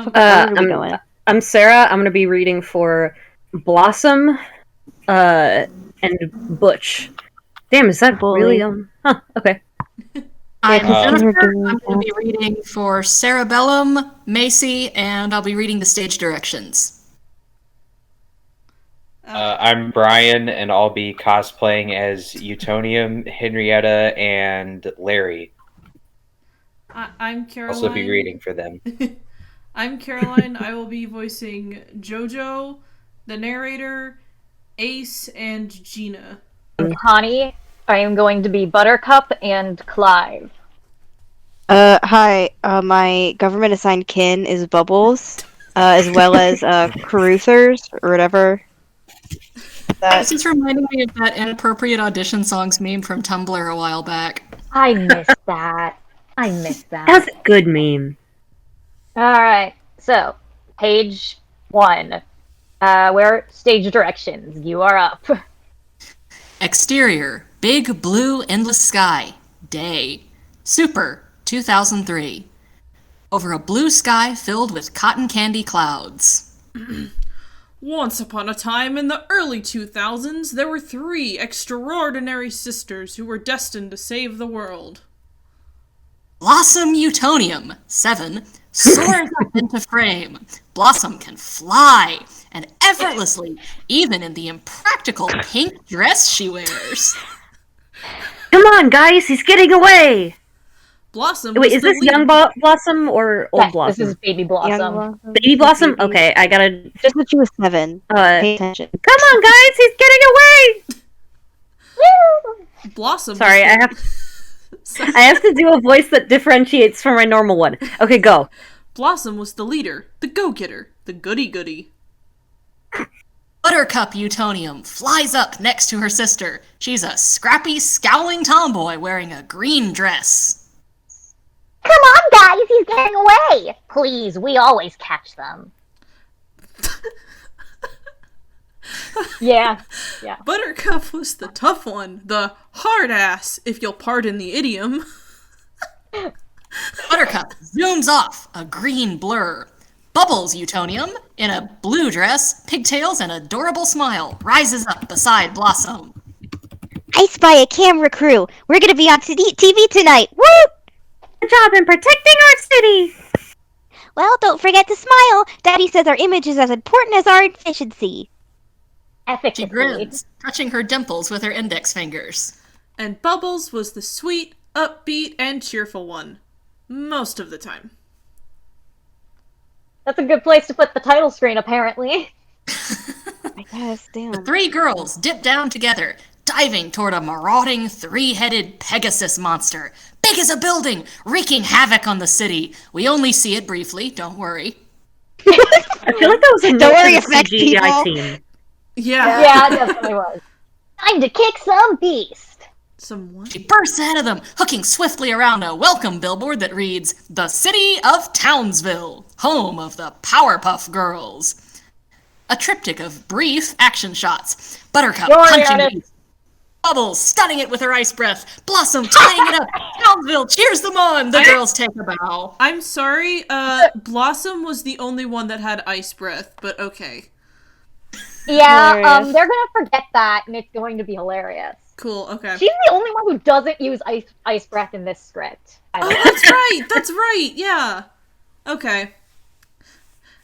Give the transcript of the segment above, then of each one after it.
What are we going? I'm Sarah. I'm going to be reading for Blossom and Butch. Damn, is that really... Huh, okay. I'm Jennifer. I'm going to be reading for Cerebellum, Macy, and I'll be reading the stage directions. I'm Brian, and I'll be cosplaying as Utonium, Henrietta, and Larry. I'm Caroline. Also be reading for them. I'm Caroline. I will be voicing JoJo, the narrator, Ace, and Gina. I'm Connie. I am going to be Buttercup and Clive. Hi. My government-assigned kin is Bubbles, as well as Caruthers, or whatever. This is reminding me of that inappropriate audition songs meme from Tumblr a while back. I missed that. That's a good meme. Alright, so, page 1. Where stage directions. You are up. Exterior, big blue endless sky. Day. Super, 2003. Over a blue sky filled with cotton candy clouds. Once upon a time in the early 2000s, there were 3 extraordinary sisters who were destined to save the world. Blossom Utonium, 7, soars up into frame. Blossom can fly, and effortlessly, even in the impractical pink dress she wears. Come on, guys, he's getting away! Blossom. Wait, is this young Blossom or old Blossom? This is baby Blossom. Baby Blossom? Okay, I gotta... Just that she was 7. Pay attention. Come on, guys, he's getting away! Blossom. Sorry, I have to do a voice that differentiates from my normal one. Okay, go. Blossom was the leader, the go-getter, the goody-goody. Buttercup Utonium flies up next to her sister. She's a scrappy, scowling tomboy wearing a green dress. Come on, guys, he's getting away! Please, we always catch them. Yeah. Buttercup was the tough one, the hard ass, if you'll pardon the idiom. Buttercup zooms off, a green blur. Bubbles Utonium, in a blue dress, pigtails, and adorable smile, rises up beside Blossom. I spy a camera crew. We're gonna be on TV tonight. Woo! Good job in protecting our city! Well, don't forget to smile. Daddy says our image is as important as our efficiency. She grins, touching her dimples with her index fingers. And Bubbles was the sweet, upbeat, and cheerful one. Most of the time. That's a good place to put the title screen, apparently. I guess, damn. The 3 girls dip down together, diving toward a marauding, 3-headed Pegasus monster. Big as a building, wreaking havoc on the city. We only see it briefly, don't worry. I feel like that was a Don't worry, effect CGI team. Yeah. It definitely was. Time to kick some beast. She bursts ahead of them, hooking swiftly around a welcome billboard that reads, "The City of Townsville, home of the Powerpuff Girls." A triptych of brief action shots. Buttercup punching Macy. Bubbles stunning it with her ice breath. Blossom tying it up. Townsville cheers them on. The girls take a bow. I'm sorry, Blossom was the only one that had ice breath, but okay. Yeah, they're gonna forget that, and it's going to be hilarious. Cool, okay. She's the only one who doesn't use ice breath in this script. Oh, that's right, yeah. Okay.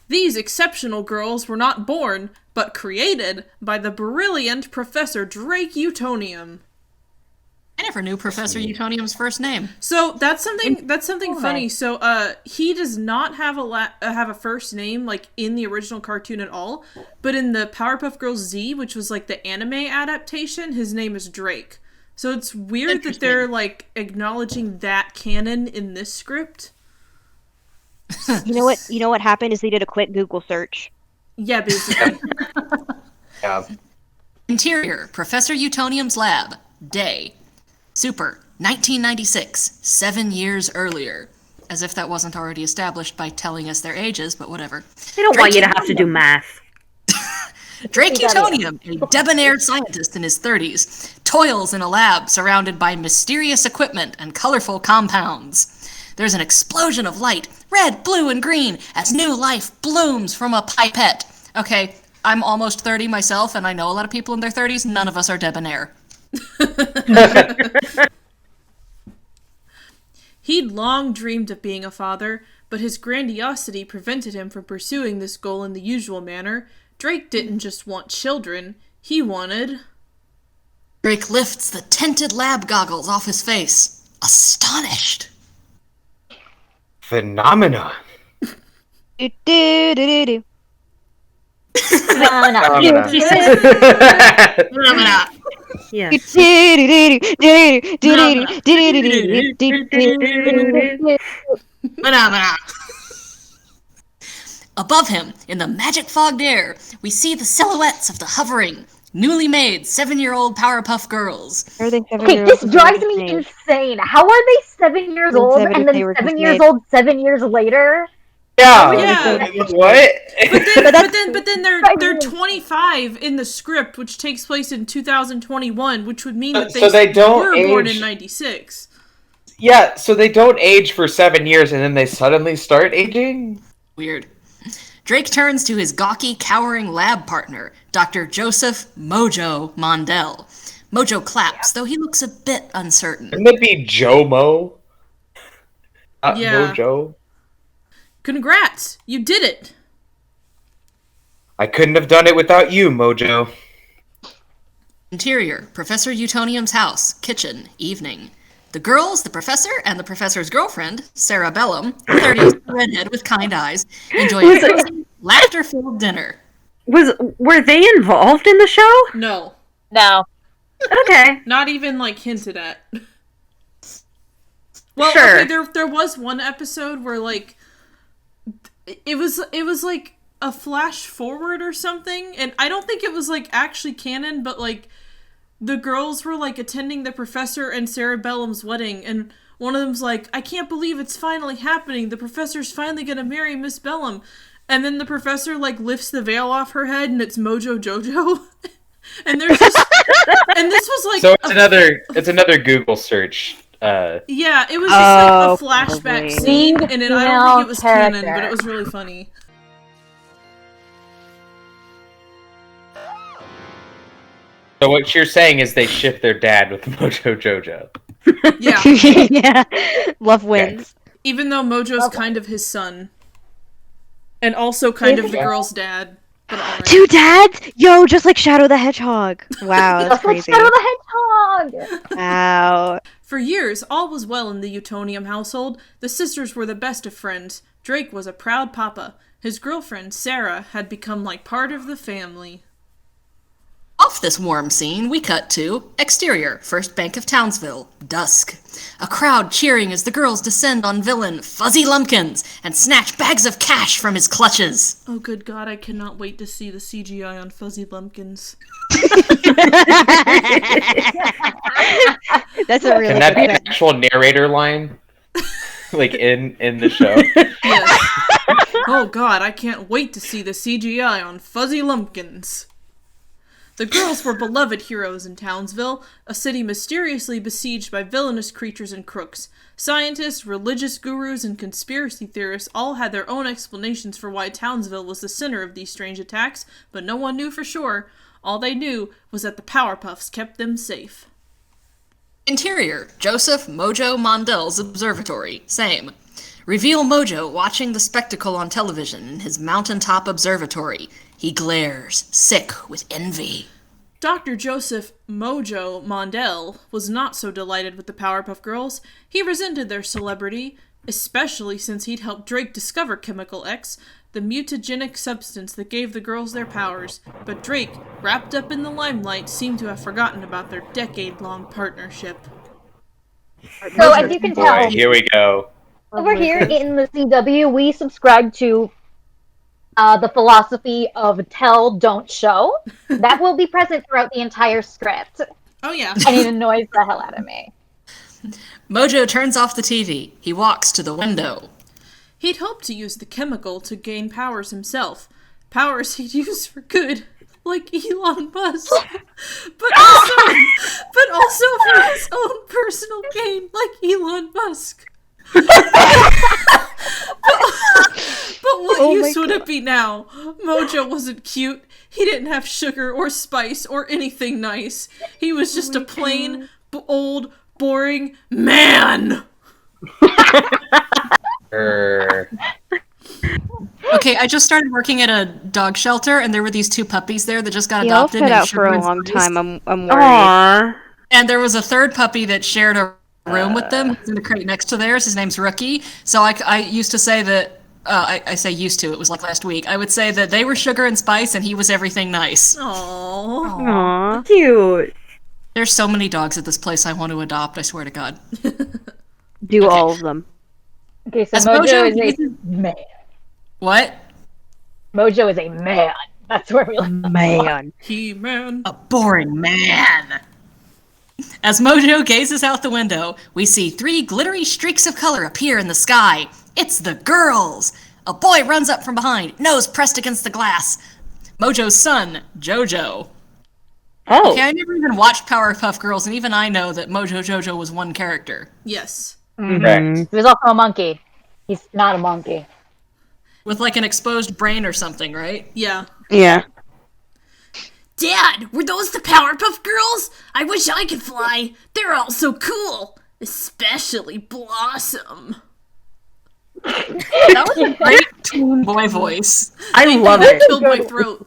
These exceptional girls were not born, but created by the brilliant Professor Drake Utonium. I never knew Professor Utonium's first name. So that's something funny. So he does not have a first name like in the original cartoon at all, but in the Powerpuff Girls Z, which was like the anime adaptation, his name is Drake. So it's weird that they're like acknowledging that canon in this script. You know what happened is they did a quick Google search. Yeah, basically. Yeah. Interior, Professor Utonium's lab. Day. Super, 1996, 7 years earlier. As if that wasn't already established by telling us their ages, but whatever. They don't want you to have to do math. Drake Utonium, a debonair scientist in his 30s, toils in a lab surrounded by mysterious equipment and colorful compounds. there's an explosion of light, red, blue, and green, as new life blooms from a pipette. Okay, I'm almost 30 myself, and I know a lot of people in their 30s. None of us are debonair. He'd long dreamed of being a father, but his grandiosity prevented him from pursuing this goal in the usual manner. Drake didn't just want children, he wanted... Drake lifts the tinted lab goggles off his face, astonished. Phenomena. Do-do-do-do-do. No. Phenomena. Yes. Phenomena. Above him, in the magic-fogged air, we see the silhouettes of the hovering, newly made 7-year-old Powerpuff Girls. Okay, this drives me insane. How are they 7 years old and then 7 years old 7 years later? Yeah. Yeah. What? But then they're 25 in the script, which takes place in 2021, which would mean that they don't were born age. in 96. Yeah, so they don't age for 7 years and then they suddenly start aging? Weird. Drake turns to his gawky, cowering lab partner, Dr. Joseph Mojo Mondell. Mojo claps, though he looks a bit uncertain. Wouldn't it be Jomo? Not Yeah. Mojo? Congrats! You did it! I couldn't have done it without you, Mojo. Interior, Professor Utonium's house, kitchen, evening. The girls, the professor, and the professor's girlfriend, Sarah Bellum, 30s redhead with kind eyes, enjoy a cozy, laughter-filled dinner. Were they involved in the show? No. No. Okay. Not even, like, hinted at. Well, Sure. okay, there was one episode where, like, it was like a flash forward or something, and I don't think it was, like, actually canon, but, like, the girls were, like, attending the professor and Sarah Bellum's wedding, and one of them's like, I can't believe it's finally happening, the professor's finally gonna marry Miss Bellum, and then the professor, like, lifts the veil off her head, and it's Mojo JoJo, and there's just, and this was, like... So it's another Google search. Yeah, it was just, like, a flashback probably. scene, and I don't think it was canon, Character. but it was really funny. So what you're saying is they ship their dad with Mojo Jojo. Yeah, Yeah. Love wins. even though Mojo's kind of his son. And also kind of the Yeah. girl's dad. But alright. Two dads? Yo, just like Shadow the Hedgehog. Wow, that's That's like crazy. Shadow the Hedgehog! Wow. For years, all was well in the Utonium household. The sisters were the best of friends. Drake was a proud papa. His girlfriend, Sarah, had become like part of the family. Off this warm scene, we cut to exterior, First Bank of Townsville, dusk. A crowd cheering as the girls descend on villain Fuzzy Lumpkins and snatch bags of cash from his clutches. Oh good god, I cannot wait to see the CGI on Fuzzy Lumpkins. That's a really Can that be good an actual narrator line? Like in the show? Yes. Oh god, I can't wait to see the CGI on Fuzzy Lumpkins. The girls were beloved heroes in Townsville, a city mysteriously besieged by villainous creatures and crooks. Scientists, religious gurus, and conspiracy theorists all had their own explanations for why Townsville was the center of these strange attacks, but no one knew for sure. All they knew was that the Powerpuffs kept them safe. Interior, Joseph Mojo Mondell's observatory, same. Reveal Mojo watching the spectacle on television in his mountaintop observatory. He glares, sick with envy. Dr. Joseph Mojo Mondell was not so delighted with the Powerpuff Girls. He resented their celebrity, especially since he'd helped Drake discover Chemical X, the mutagenic substance that gave the girls their powers. But Drake, wrapped up in the limelight, seemed to have forgotten about their decade-long partnership. So as you can Boy, tell, here we go. over here in the CW, we subscribe to the philosophy of tell, don't show. That will be present throughout the entire script. Oh yeah. And it annoys the hell out of me. Mojo turns off the TV. He walks to the window. He'd hoped to use the chemical to gain powers himself. Powers he'd use for good, like Elon Musk. but also for his own personal gain, like Elon Musk. But what use would it be now? Mojo wasn't cute. He didn't have sugar or spice or anything nice. He was just a plain, old, boring man. Okay, I just started working at a dog shelter, and there were these 2 puppies there that just got Y'all adopted. been and out for a sugar long and spice. time. I'm worried. Aww. And there was a 3rd puppy that shared a room with them. He's in the crate next to theirs. His name's Rookie. So I used to say that, I say used to, it was like last week. I would say that they were sugar and spice and he was everything nice. Aww. Aww. Cute. There's so many dogs at this place I want to adopt, I swear to God. Do all of them. Okay, so As Mojo Mojo is a man. What? Mojo is a man. That's where we like Man. He-Man. A boring man. As Mojo gazes out the window, we see 3 glittery streaks of color appear in the sky. It's the girls! A boy runs up from behind, nose pressed against the glass. Mojo's son, JoJo. Oh. Okay, I never even watched Powerpuff Girls, and even I know that Mojo JoJo was one character. Yes. Correct. He was also a monkey. He's not a monkey. With like an exposed brain or something, right? Yeah. Yeah. Dad, were those the Powerpuff Girls? I wish I could fly. They're all so cool. Especially Blossom. That was a great teen boy voice. I love it. Killed my throat.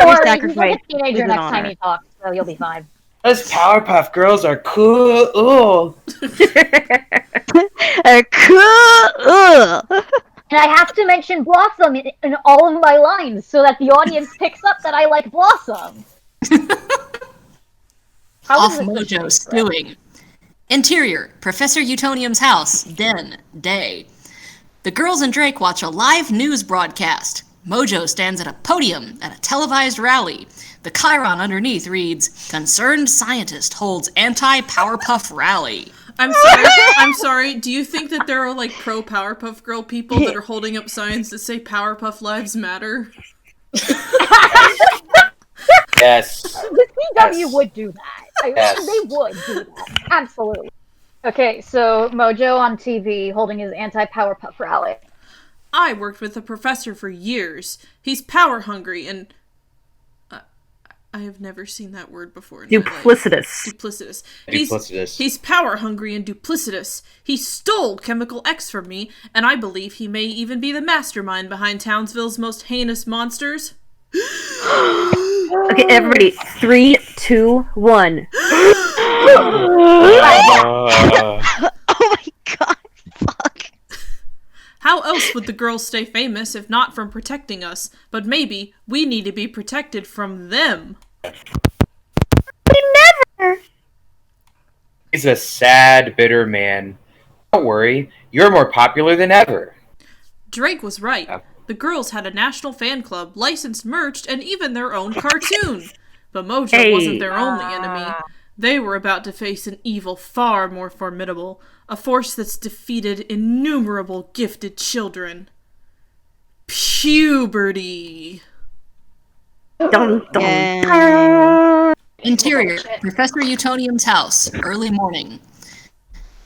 Or sacrifice he's a teenager is an next time honor. he talks, so you'll be fine. Those Powerpuff Girls are cool. Ooh. Cool. And I have to mention Blossom in all of my lines so that the audience picks up that I like Blossom. Off Mojo stewing. Interior, Professor Utonium's house, den, day. The girls and Drake watch a live news broadcast. Mojo stands at a podium at a televised rally. The chyron underneath reads, Concerned Scientist Holds Anti-Powerpuff Rally. I'm sorry. Do you think that there are like pro Powerpuff Girl people that are holding up signs that say Powerpuff Lives Matter? Yes. The CW Yes. would do that. Yes. They would do that. Absolutely. Okay, so Mojo on TV holding his anti-Powerpuff rally. I worked with a professor for years. He's power hungry and I have never seen that word before. In my life. Duplicitous. Duplicitous. Duplicitous. He's power hungry and duplicitous. He stole Chemical X from me, and I believe he may even be the mastermind behind Townsville's most heinous monsters. Okay, everybody. 3, 2, 1. Oh my god. Fuck. How else would the girls stay famous if not from protecting us? But maybe we need to be protected from them. He's a sad, bitter man. Don't worry, you're more popular than ever. Drake was right. The girls had a national fan club, licensed merch, and even their own cartoon. But Mojo wasn't their only enemy. They were about to face an evil far more formidable, a force that's defeated innumerable gifted children. Puberty. Dun, dun. Yeah. Interior, Professor Utonium's house, early morning.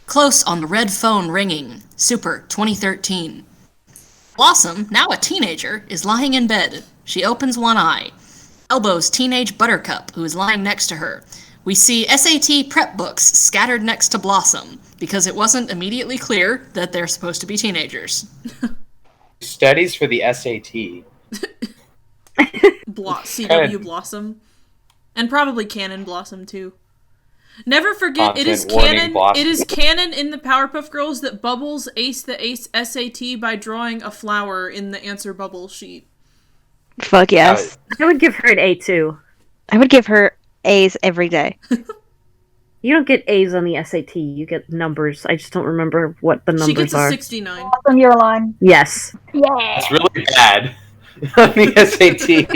Close on the red phone ringing. Super 2013. Blossom, now a teenager, is lying in bed. She opens one eye. Elbows teenage Buttercup, who is lying next to her. We see SAT prep books scattered next to Blossom, because it wasn't immediately clear that they're supposed to be teenagers. Studies for the SAT. CW Blossom. And probably Canon Blossom, too. Never forget, it is Content warning, canon. Blossom. It is canon in the Powerpuff Girls that Bubbles aced the SAT by drawing a flower in the answer bubble sheet. Fuck yes. I would give her an A too. I would give her A's every day. You don't get A's on the SAT. You get numbers. I just don't remember what the numbers She gets a are. 69. From your line. Yes. Yeah. It's really bad on the SAT.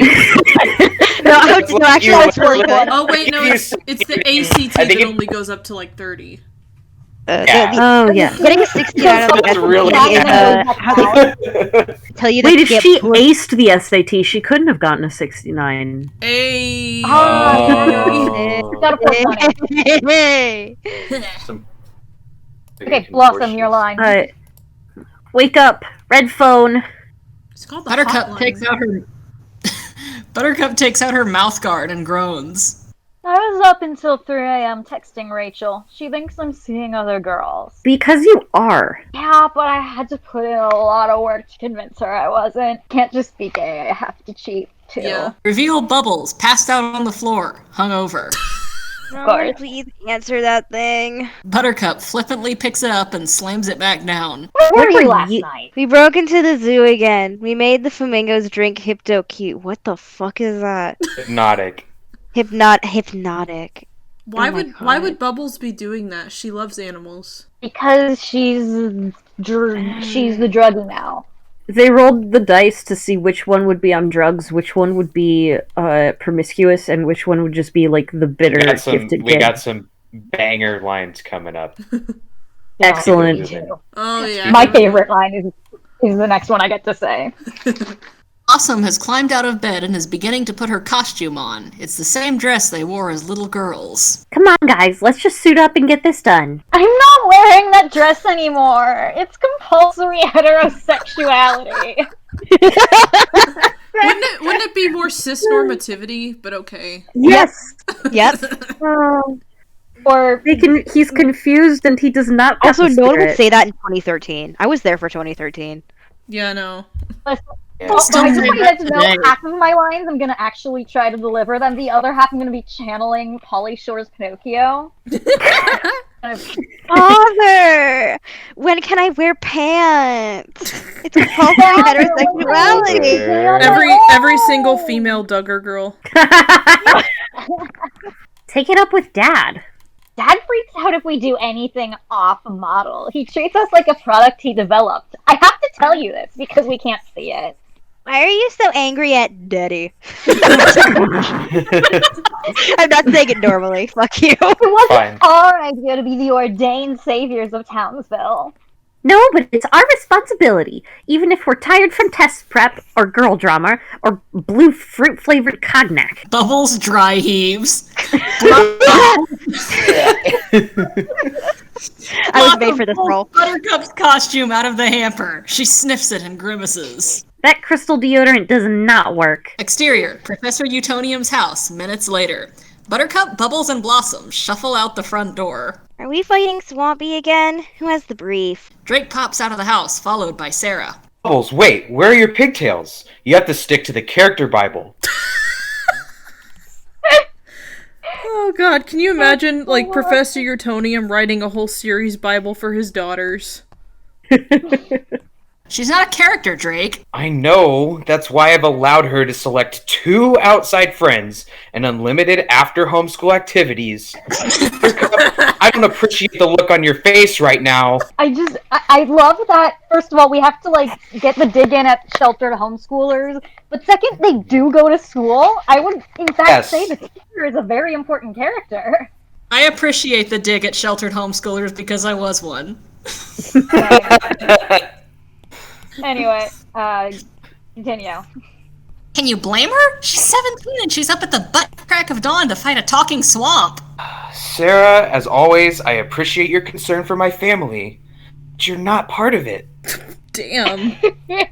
No, actually, that's really good. Oh wait, no, it's the ACT I think that it- only goes up to like 30. Yeah. Oh, yeah. Getting a 60 out of That's really how they tell you Wait, to if get she aced the SAT, she couldn't have gotten a 69. Hey. Oh. Gotta put one in. Hey. Okay, Blossom, your line. Wake up, red phone. It's called the Buttercup hotline. takes out her Buttercup takes out her mouth guard and groans. I was up until 3 a.m. texting Rachel. She thinks I'm seeing other girls. Because you are. Yeah, but I had to put in a lot of work to convince her I wasn't. Can't just be gay, I have to cheat, too. Yeah. Reveal Bubbles, passed out on the floor, hungover. Someone please answer that thing. Buttercup flippantly picks it up and slams it back down. Where were Where you were last you- night? We broke into the zoo again. We made the flamingos drink Hypno Cute. What the fuck is that? Hypnotic. Hypnotic. Why Oh my why God. would Bubbles be doing that? She loves animals. Because she's the druggie now. They rolled the dice to see which one would be on drugs, which one would be promiscuous, and which one would just be like the bitter gifted We kid. got some banger lines coming up. Excellent. Oh yeah. My favorite line is the next one I get to say. Blossom has climbed out of bed and is beginning to put her costume on. It's the same dress they wore as little girls. Come on, guys, let's just suit up and get this done. I'm not wearing that dress anymore. It's compulsory heterosexuality. Wouldn't it be more cis normativity? But okay. Yes. Yep. Or He's confused and he does not. Also, have the no one would spirit. say that in 2013. I was there for 2013. Yeah, no. well, Still I just say want you that guys to know today. half of my lines I'm gonna actually try to deliver them. The other half I'm gonna be channeling Pauly Shore's Pinocchio. Father! When can I wear pants? It's compulsory heterosexuality. Every single female Duggar girl. Take it up with Dad. Dad freaks out if we do anything off model. He treats us like a product he developed. I have to tell you this because we can't see it. Why are you so angry at Daddy? I'm not saying it normally. Fuck you. It wasn't Fine. our idea to be the ordained saviors of Townsville. No, but it's our responsibility, even if we're tired from test prep, or girl drama, or blue fruit-flavored cognac. Bubbles dry heaves. I was made for this Blossom role. pulls Buttercup's costume out of the hamper. She sniffs it and grimaces. That crystal deodorant does not work. Exterior, Professor Utonium's house, minutes later. Buttercup, Bubbles, and Blossom shuffle out the front door. Are we fighting Swampy again? Who has the brief? Drake pops out of the house, followed by Sarah. Bubbles, wait, where are your pigtails? You have to stick to the character Bible. Oh god, can you imagine, like, Professor Utonium writing a whole series Bible for his daughters? She's not a character, Drake. I know, that's why I've allowed her to select 2 outside friends and unlimited after homeschool activities. I don't appreciate the look on your face right now. I love that, first of all, we have to, like, get the dig in at sheltered homeschoolers, but second, they do go to school. I would, in fact, say the teacher is a very important character. I appreciate the dig at sheltered homeschoolers because I was one. Anyway, continue. Can you blame her? She's 17 and she's up at the butt crack of dawn to fight a talking swamp. Sarah, as always, I appreciate your concern for my family, but you're not part of it. Damn.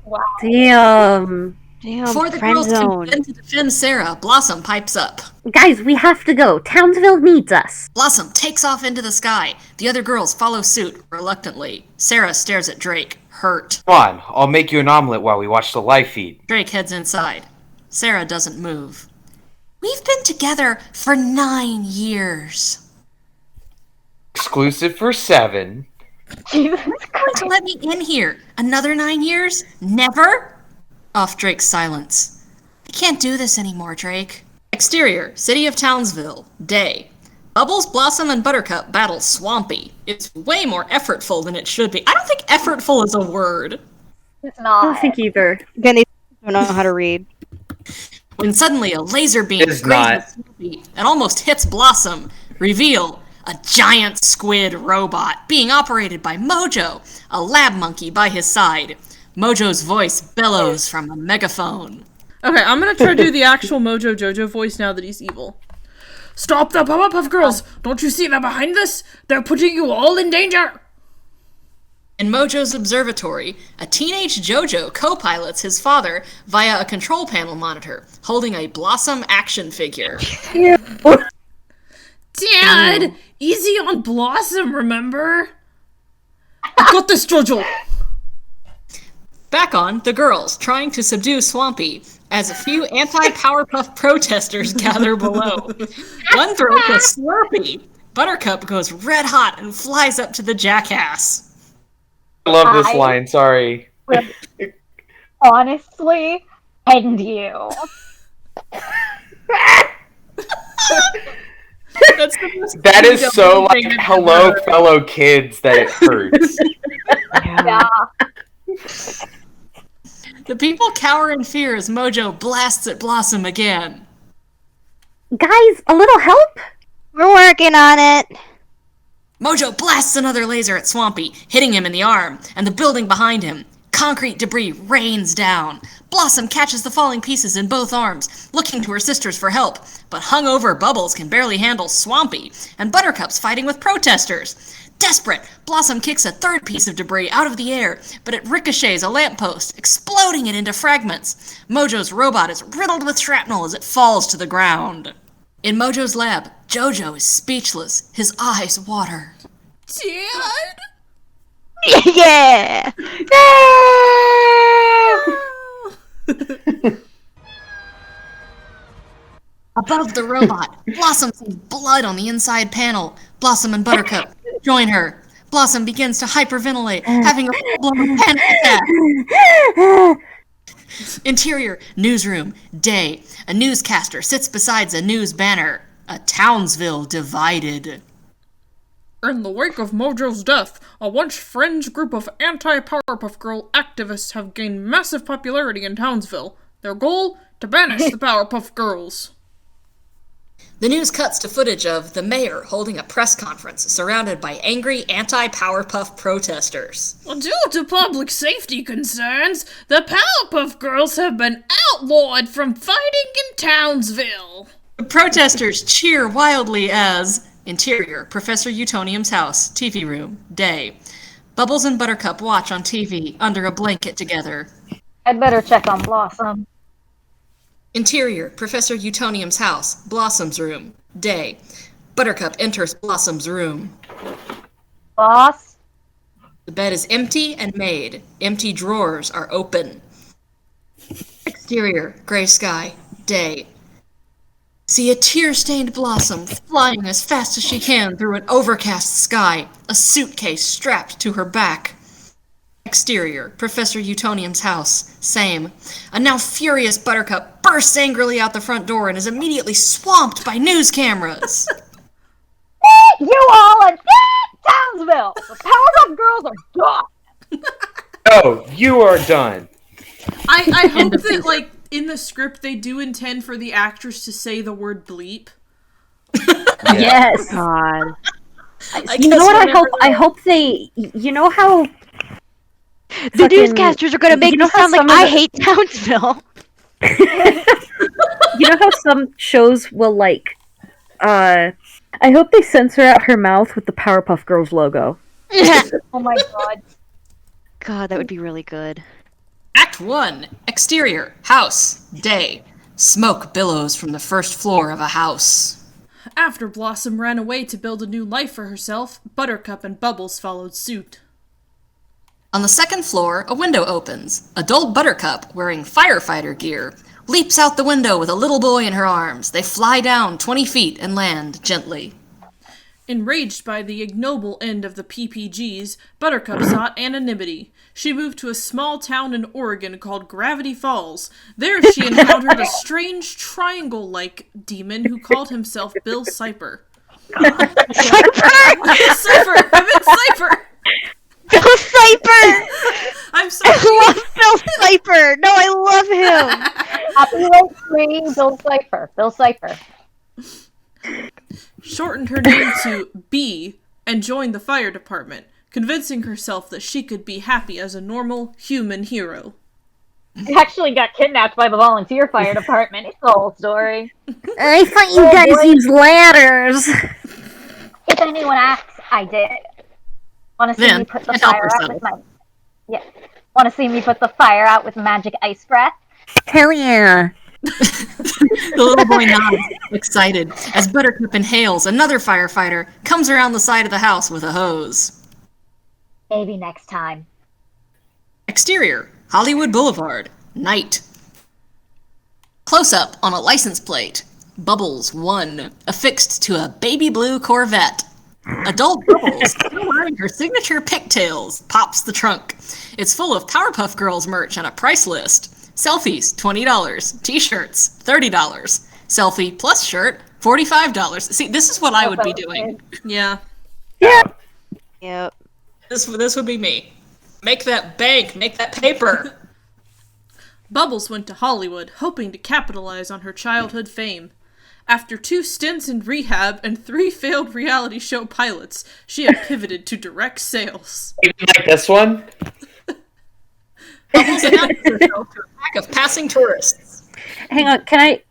Wow. Damn. Before the friend girls can zone. begin to defend Sarah, Blossom pipes up. Guys, we have to go. Townsville needs us. Blossom takes off into the sky. The other girls follow suit, reluctantly. Sarah stares at Drake, hurt. Come on, I'll make you an omelet while we watch the live feed. Drake heads inside. Sarah doesn't move. We've been together for 9 years. Exclusive for 7. Jesus To Christ. let me in here. Another 9 years? Never? Off Drake's silence. I can't do this anymore, Drake. Exterior, city of Townsville. Day. Bubbles, Blossom, and Buttercup battle Swampy. It's way more effortful than it should be. I don't think effortful is a word. It's I not. don't think either. Again, they don't know how to read. When suddenly a laser beam It is grazes Swampy and almost hits Blossom. Reveal, a giant squid robot being operated by Mojo, a lab monkey by his side. Mojo's voice bellows from a megaphone. Okay, I'm gonna try to do the actual Mojo JoJo voice now that he's evil. Stop the PowerPuff Girls! Don't you see they're behind this? They're putting you all in danger! In Mojo's observatory, a teenage JoJo co-pilots his father via a control panel monitor, holding a Blossom action figure. Dad! Easy on Blossom, remember? I got this, JoJo! Back on, the girls, trying to subdue Swampy, as a few anti-Powerpuff protesters gather below. One throws a Slurpee. Buttercup goes red hot and flies up to the jackass. I love this line, sorry. Honestly, end you. That is so like, hello, fellow kids, that it hurts. Yeah. The people cower in fear as Mojo blasts at Blossom again. Guys, a little help? We're working on it. Mojo blasts another laser at Swampy, hitting him in the arm, and the building behind him. Concrete debris rains down. Blossom catches the falling pieces in both arms, looking to her sisters for help, but hungover Bubbles can barely handle Swampy, and Buttercup's fighting with protesters. Desperate, Blossom kicks a third piece of debris out of the air, but it ricochets a lamppost, exploding it into fragments. Mojo's robot is riddled with shrapnel as it falls to the ground. In Mojo's lab, JoJo is speechless. His eyes water. Dad? Yeah! Above the robot, Blossom sees blood on the inside panel. Blossom and Buttercup join her. Blossom begins to hyperventilate, having a full-blown panic attack. Interior, newsroom, day. A newscaster sits beside a news banner. A Townsville divided. In the wake of Mojo's death, a once fringe group of anti-Powerpuff Girl activists have gained massive popularity in Townsville. Their goal? To banish the Powerpuff Girls. The news cuts to footage of the mayor holding a press conference surrounded by angry anti-Powerpuff protesters. Due to public safety concerns, the Powerpuff Girls have been outlawed from fighting in Townsville. The protesters cheer wildly as interior, Professor Utonium's house, TV room, day. Bubbles and Buttercup watch on TV under a blanket together. I'd better check on Blossom. Interior, Professor Utonium's house, Blossom's room, day. Buttercup enters Blossom's room. Boss? The bed is empty and made. Empty drawers are open. Exterior, gray sky, day. See a tear-stained Blossom flying as fast as she can through an overcast sky, a suitcase strapped to her back. Exterior, Professor Utonium's house, same. A now furious Buttercup bursts angrily out the front door and is immediately swamped by news cameras. You all and Townsville! The Powerpuff Girls are gone! Oh, you are done. I hope that, like, in the script they do intend for the actress to say the word bleep. Yes. God. You know what I hope? I hope they. You know how the newscasters are gonna make me sound like I hate Townsville. You know how some shows will like. I hope they censor out her mouth with the Powerpuff Girls logo. Oh my god. God, that would be really good. Act 1. Exterior, house, day. Smoke billows from the first floor of a house. After Blossom ran away to build a new life for herself, Buttercup and Bubbles followed suit. On the second floor, a window opens. Adult Buttercup, wearing firefighter gear, leaps out the window with a little boy in her arms. They fly down 20 feet and land gently. Enraged by the ignoble end of the PPGs, Buttercup sought anonymity. She moved to a small town in Oregon called Gravity Falls. There she encountered a strange triangle-like demon who called himself Bill Cipher. Cipher! Cipher! I meant Cipher! Bill Cipher! I'm sorry. I love Bill Cipher! No, I love him! Copyright free Bill Cipher. Bill Cipher. Shortened her name to B and joined the fire department, convincing herself that she could be happy as a normal human hero. He actually got kidnapped by the volunteer fire department. It's the whole story. I thought you guys used ladders. If anyone asks, I did. Want to see Then, me put the and help fire out herself. with my... Yeah. Want to see me put the fire out with magic ice breath? Hell yeah. The little boy nods, excited, as Buttercup inhales another firefighter comes around the side of the house with a hose. Maybe next time. Exterior, Hollywood Boulevard, night. Close-up on a license plate. Bubbles 1, affixed to a baby blue Corvette. Adult Bubbles, still wearing her signature pigtails, pops the trunk. It's full of Powerpuff Girls merch and a price list. Selfies, $20. T-shirts, $30. Selfie plus shirt, $45. See, this is what I would be doing. Yeah. Yep. This would be me. Make that bank, make that paper. Bubbles went to Hollywood, hoping to capitalize on her childhood fame. After 2 stints in rehab and 3 failed reality show pilots, she had pivoted to direct sales. Even like this one? Bubbles announced herself to a pack of passing tourists. Hang on, can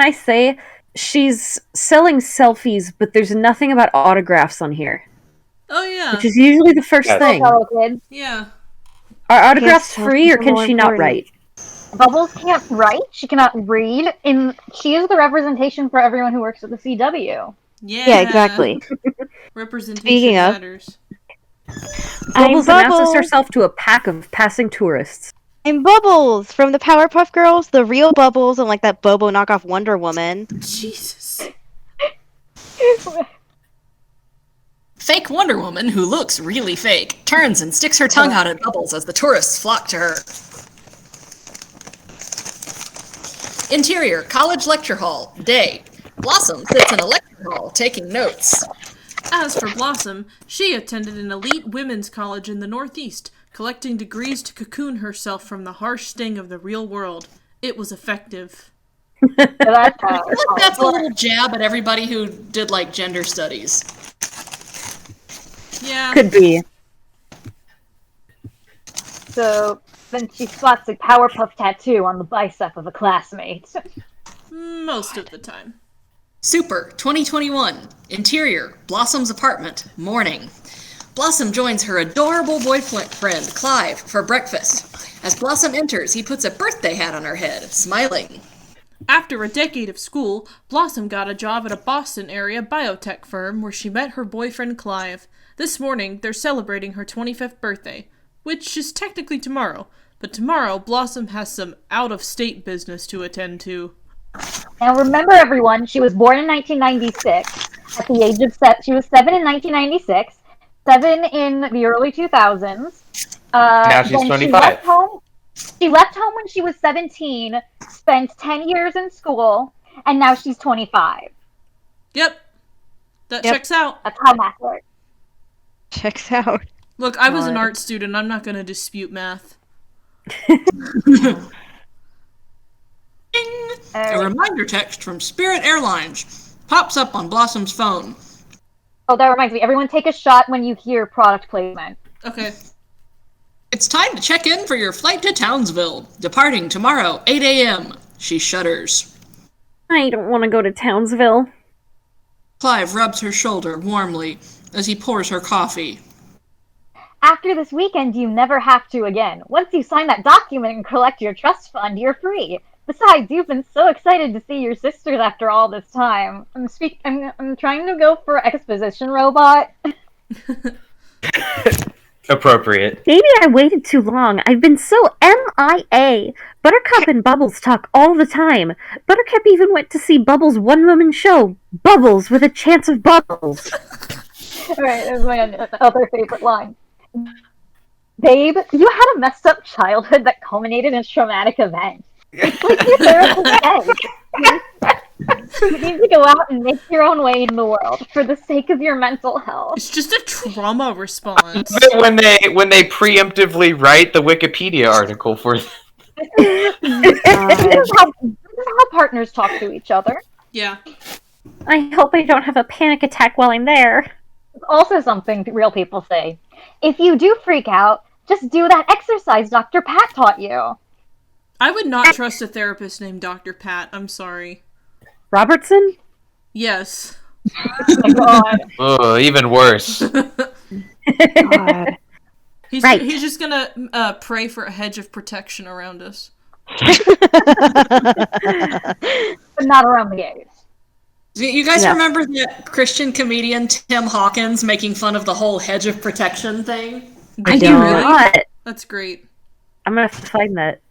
I say she's selling selfies, but there's nothing about autographs on here, Oh yeah. which is usually the first Yes. thing. Fellow kids. Yeah. Are autographs Yes, free, or selfies are can more she not important. write? Bubbles can't write. She cannot read. She is the representation for everyone who works at the CW. Yeah. exactly. Representation Speaking of- matters. Bubbles I'm announces Bubbles. herself to a pack of passing tourists. I'm Bubbles from the Powerpuff Girls, the real Bubbles, and like that Bobo knockoff Wonder Woman. Jesus. Fake Wonder Woman, who looks really fake, turns and sticks her tongue out at Bubbles as the tourists flock to her. Interior, college lecture hall, day. Blossom sits in a lecture hall, taking notes. As for Blossom, she attended an elite women's college in the Northeast, collecting degrees to cocoon herself from the harsh sting of the real world. It was effective. So that's how. I feel like that's a little jab at everybody who did, like, gender studies. Yeah. Could be. So then she spots a Powerpuff tattoo on the bicep of a classmate. Most of the time. Super 2021. Interior, Blossom's apartment, morning. Blossom joins her adorable boyfriend, Clive, for breakfast. As Blossom enters, he puts a birthday hat on her head, smiling. After a decade of school, Blossom got a job at a Boston area biotech firm where she met her boyfriend Clive. This morning, they're celebrating her 25th birthday, which is technically tomorrow, but tomorrow Blossom has some out-of-state business to attend to. Now remember, everyone, she was born in 1996. At the age of she was 7 in 1996, 7 in the early 2000s. Now she's then 25. She left home when she was 17, spent 10 years in school, and now she's 25. Yep. That Yep. checks out. That's how math works. Checks out. Look, I was an God. art student. I'm not going to dispute math. Ding! A reminder text from Spirit Airlines pops up on Blossom's phone. Oh, that reminds me. Everyone take a shot when you hear product placement. Okay. It's time to check in for your flight to Townsville. Departing tomorrow, 8 a.m. She shudders. I don't want to go to Townsville. Clive rubs her shoulder warmly as he pours her coffee. After this weekend, you never have to again. Once you sign that document and collect your trust fund, you're free. Besides, you've been so excited to see your sisters after all this time. I'm trying to go for exposition robot. Appropriate. Maybe I waited too long. I've been so MIA. Buttercup and Bubbles talk all the time. Buttercup even went to see Bubbles' one-woman show, Bubbles with a Chance of Bubbles. Alright, there's my other favorite line. Babe, you had a messed up childhood that culminated in a traumatic event. It's like your therapist's egg. You need to go out and make your own way in the world for the sake of your mental health. It's just a trauma response. When they preemptively write the Wikipedia article for This is how partners talk to each other. Yeah. I hope I don't have a panic attack while I'm there. It's also something real people say. If you do freak out, just do that exercise Dr. Pat taught you. I would not trust a therapist named Dr. Pat. I'm sorry. Robertson? Yes. Oh my god. oh, even worse. God. He's Right. he's just gonna pray for a hedge of protection around us. But not around the gays. You guys No. remember the Christian comedian Tim Hawkins making fun of the whole hedge of protection thing? I do don't. not. That's great. I'm gonna have to find that.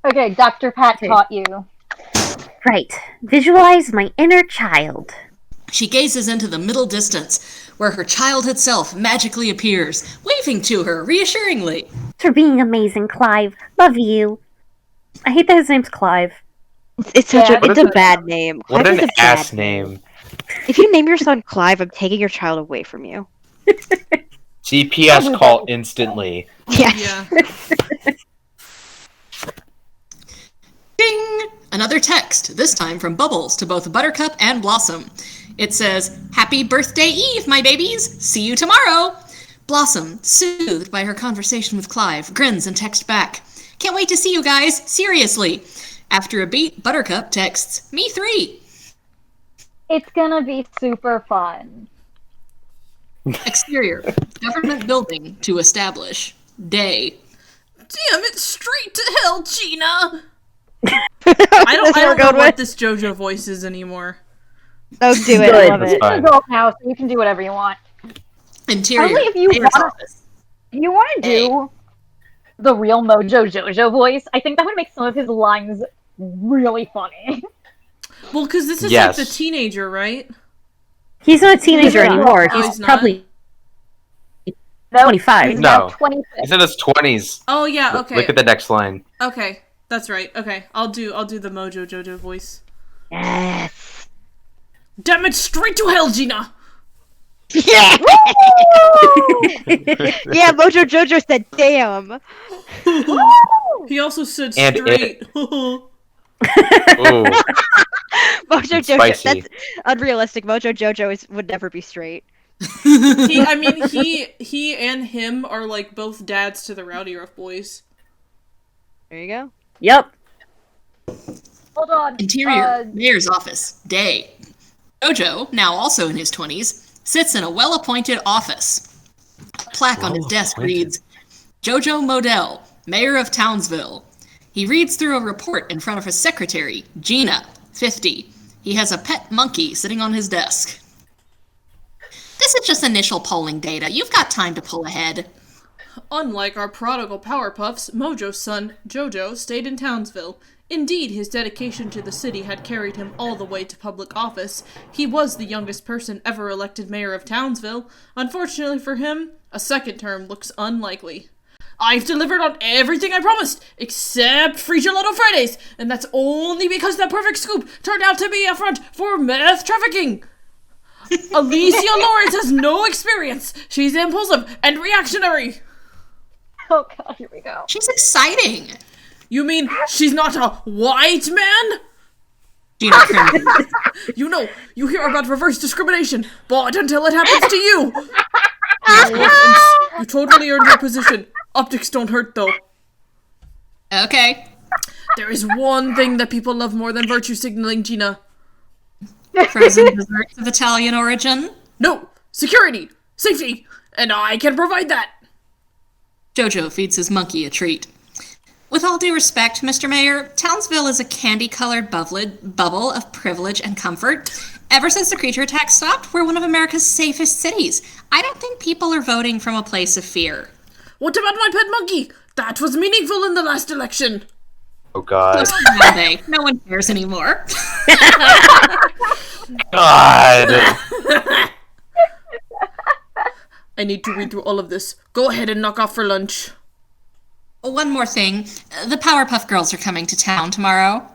Okay, Dr. Pat taught you. Right. Visualize my inner child. She gazes into the middle distance, where her childhood self magically appears, waving to her reassuringly. Thanks for being amazing, Clive. Love you. I hate that his name's Clive. It's such Yeah, a it's what a a- bad name. What Clive is an a bad ass name. If you name your son Clive, I'm taking your child away from you. CPS call instantly. Yes. Yeah. Ding! Another text, this time from Bubbles to both Buttercup and Blossom. It says, "Happy birthday eve, my babies! See you tomorrow!" Blossom, soothed by her conversation with Clive, grins and texts back, "Can't wait to see you guys, seriously!" After a beat, Buttercup texts, "Me 3. It's gonna be super fun. Exterior, government building to establish. Day. Damn it, straight to hell, Gina! I don't know what this JoJo voice is anymore. Don't do it. I Good. love That's it. It's a fine. girl now, so you can do whatever you want. Interior, Only if you mayor's want- office. If you want to do the real Mojo JoJo voice, I think that would make some of his lines really funny. Well, because this is Yes. like the teenager, right? He's not a teenager Yeah. anymore. Oh, He's he's not? probably Nope, 25. He's now No. 26. He's in his 20s. Oh yeah, okay. Look at the next line. Okay, that's right. Okay, I'll do the Mojo JoJo voice. Yes. Damn it, straight to hell, Gina! Yeah. Yeah. Mojo Jojo said, "Damn." He also said And straight. Ooh. Mojo It's Jojo. spicy. That's unrealistic. Mojo Jojo would never be straight. He and him are like both dads to the Rowdyruff Boys. There you go. Yep. Hold on. Interior, mayor's office. Day. JoJo, now also in his 20s, sits in a well-appointed office. A plaque on his desk reads, "JoJo Modell, Mayor of Townsville." He reads through a report in front of his secretary, Gina, 50. He has a pet monkey sitting on his desk. "This is just initial polling data. You've got time to pull ahead." Unlike our prodigal Powerpuffs, Mojo's son, JoJo, stayed in Townsville. Indeed, his dedication to the city had carried him all the way to public office. He was the youngest person ever elected mayor of Townsville. Unfortunately for him, a second term looks unlikely. "I've delivered on everything I promised, except free gelato Fridays, and that's only because that perfect scoop turned out to be a front for meth trafficking. Alicia Lawrence has no experience. She's impulsive and reactionary." Oh god, here we go. She's exciting. "You mean she's not a white man? Gina cringes. You know, you hear about reverse discrimination, but until it happens to you. You totally earned your position. Optics don't hurt, though. Okay. There is one thing that people love more than virtue signaling, Gina. Frozen desserts of Italian origin. No, security, safety, and I can provide that." JoJo feeds his monkey a treat. "With all due respect, Mr. Mayor, Townsville is a candy-colored bubble of privilege and comfort. Ever since the creature attack stopped, we're one of America's safest cities. I don't think people are voting from a place of fear." What about my pet monkey? That was meaningful in the last election. Oh god. Now they. No one cares anymore. God. I need to read through all of this. Go ahead and knock off for lunch. One more thing. The Powerpuff Girls are coming to town tomorrow.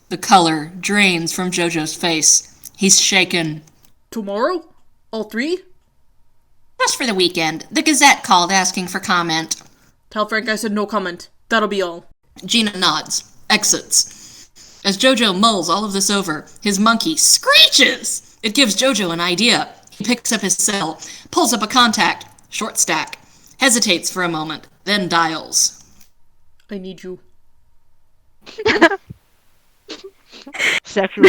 The color drains from JoJo's face. He's shaken. Tomorrow? All three? Just for the weekend. The Gazette called asking for comment. Tell Frank I said no comment. That'll be all. Gina nods. Exits. As JoJo mulls all of this over, his monkey screeches! It gives JoJo an idea. He picks up his cell, pulls up a contact, short stack, hesitates for a moment, then dials. I need you. Sexual.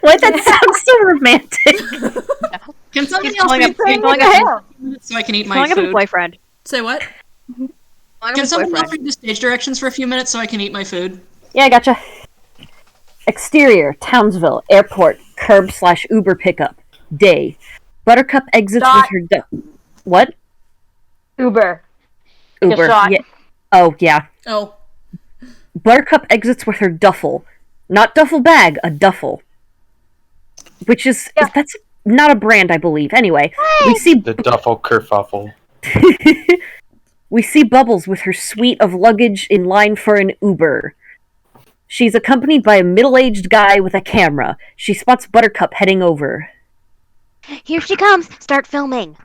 Why that sounds so romantic? Can somebody He's else calling read up- the he's calling stage up- directions so I can eat my Calling up his food? boyfriend. Say what? Can someone else read the stage directions for a few minutes so I can eat my food? Yeah, I gotcha. Exterior, Townsville, airport, curb/Uber pickup. Day. Buttercup exits Shot. with her What? Uber. Take a Uber. shot. Yeah. Oh, yeah. Oh. Buttercup exits with her duffel. Not duffel bag, a duffel. Which is, Yeah. that's not a brand, I believe. Anyway, we see The duffel kerfuffle. we see Bubbles with her suite of luggage in line for an Uber. She's accompanied by a middle-aged guy with a camera. She spots Buttercup heading over. Here she comes. Start filming.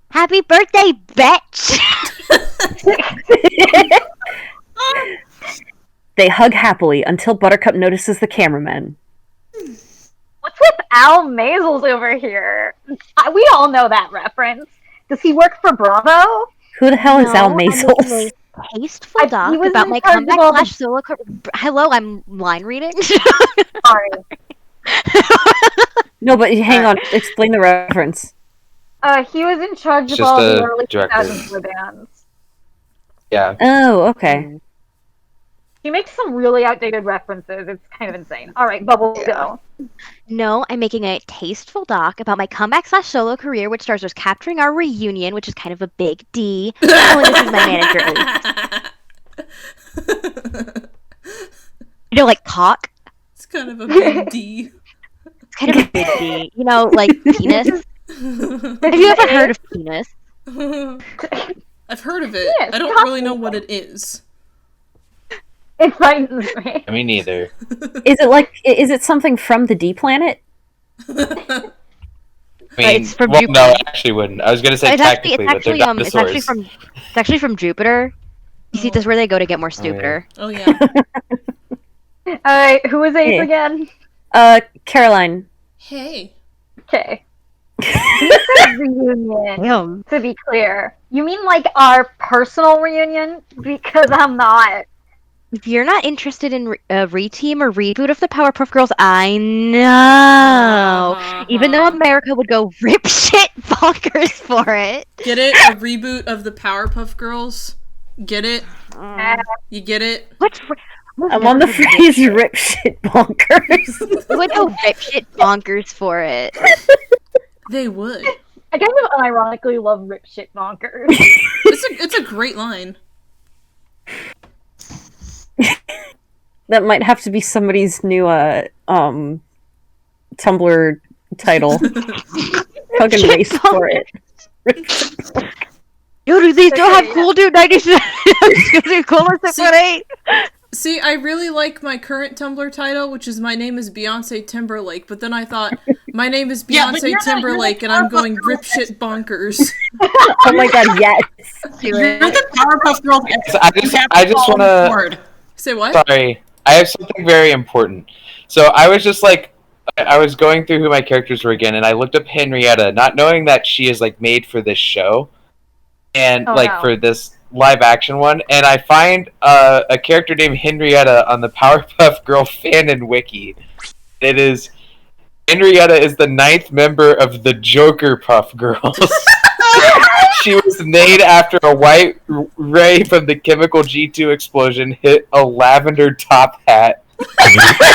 Happy birthday, bitch! They hug happily until Buttercup notices the cameraman. What's with Al Maisels over here? We all know that reference. Does he work for Bravo? Who the hell is Al No, I'm making Maisels? a tasteful doc he was about in my charge of comeback all the- slash solo Hello, I'm line reading. Sorry. No, but hang on. Explain the reference. He was in charge of Just all the the early director. 2000s boy bands. Yeah. Oh, okay. He makes some really outdated references. It's kind of insane. All right, Bubbles, go. No, I'm making a tasteful doc about my comeback slash solo career, which stars us capturing our reunion, which is kind of a big D. Oh, and this is my manager. You know, like cock. It's kind of a big D. It's kind of a big D. You know, like penis. Have you ever heard of penis? I've heard of it. Yes, I don't really know what it is. It frightens me. Me neither. Is it something from the D planet? I mean, It's from well, Jupiter. no, I actually wouldn't. I was gonna say It's technically, but they're dinosaurs. it's actually from Jupiter. You see, this is where they go to get more stupider. Oh yeah. All right, who is Ace Yeah. again? Caroline. Hey. Okay. You said reunion. To be clear, you mean like our personal reunion? Because I'm not. If you're not interested in a reteam or reboot of the Powerpuff Girls, I know. Even though America would go rip shit bonkers for it. Get it? A reboot of the Powerpuff Girls? Get it? You get it? I'm on the phrase rip shit bonkers. They would go rip shit bonkers for it. They would. I kind of unironically love rip shit bonkers. It's a great line. That might have to be somebody's new Tumblr title. Fucking race for it. Yo, do they still have Cool Dude 97? Cool Super 8? See, I really like my current Tumblr title, which is My Name is Beyonce Timberlake, but then I thought, my name is Yeah, but Beyonce you're Timberlake, and I'm going rip shit bonkers. Oh my god, yes. You're the Powerpuff Girls. I just want to. Say what? Sorry, I have something very important. So I was just like, I was going through who my characters were again, and I looked up Henrietta, not knowing that she is like made for this show, and for this live action one, and I find a character named Henrietta on the Powerpuff Girl fan and wiki. It is Henrietta is the 9th member of the Joker Puff Girls. She was named after a white ray from the chemical G2 explosion hit a lavender top hat. Oh my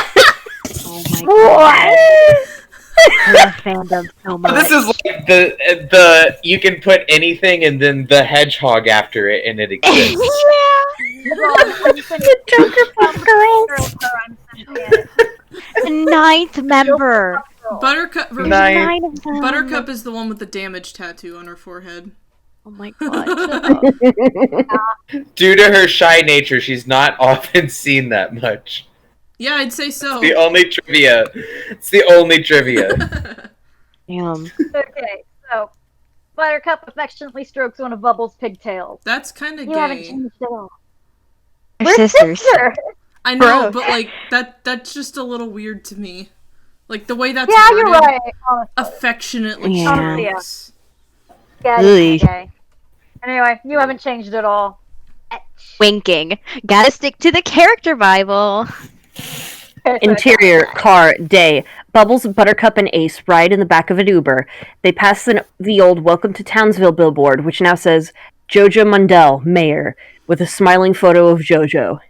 god. I love fandom so much. This is like the you can put anything and then the hedgehog after it and it exists. The Joker Puff Girls. The 9th member. Buttercup. Nine of them. Buttercup is the one with the damage tattoo on her forehead. Oh my god. Due to her shy nature, she's not often seen that much. Yeah, I'd say so. The only trivia. It's the only trivia. Damn. Okay, so Buttercup affectionately strokes one of Bubbles' pigtails. That's kind of You haven't gay. changed at all. We're We're sisters. sisters. I know, Gross. but like that's just a little weird to me. Like the way that's Yeah, you're worded, right. Honestly. affectionately Yeah. strokes. Yeah, it's okay. Anyway, you haven't changed at all. Winking. Gotta stick to the character Bible. Interior, car, day. Bubbles, Buttercup, and Ace ride in the back of an Uber. They pass the old Welcome to Townsville billboard, which now says JoJo Mundell, Mayor, with a smiling photo of JoJo.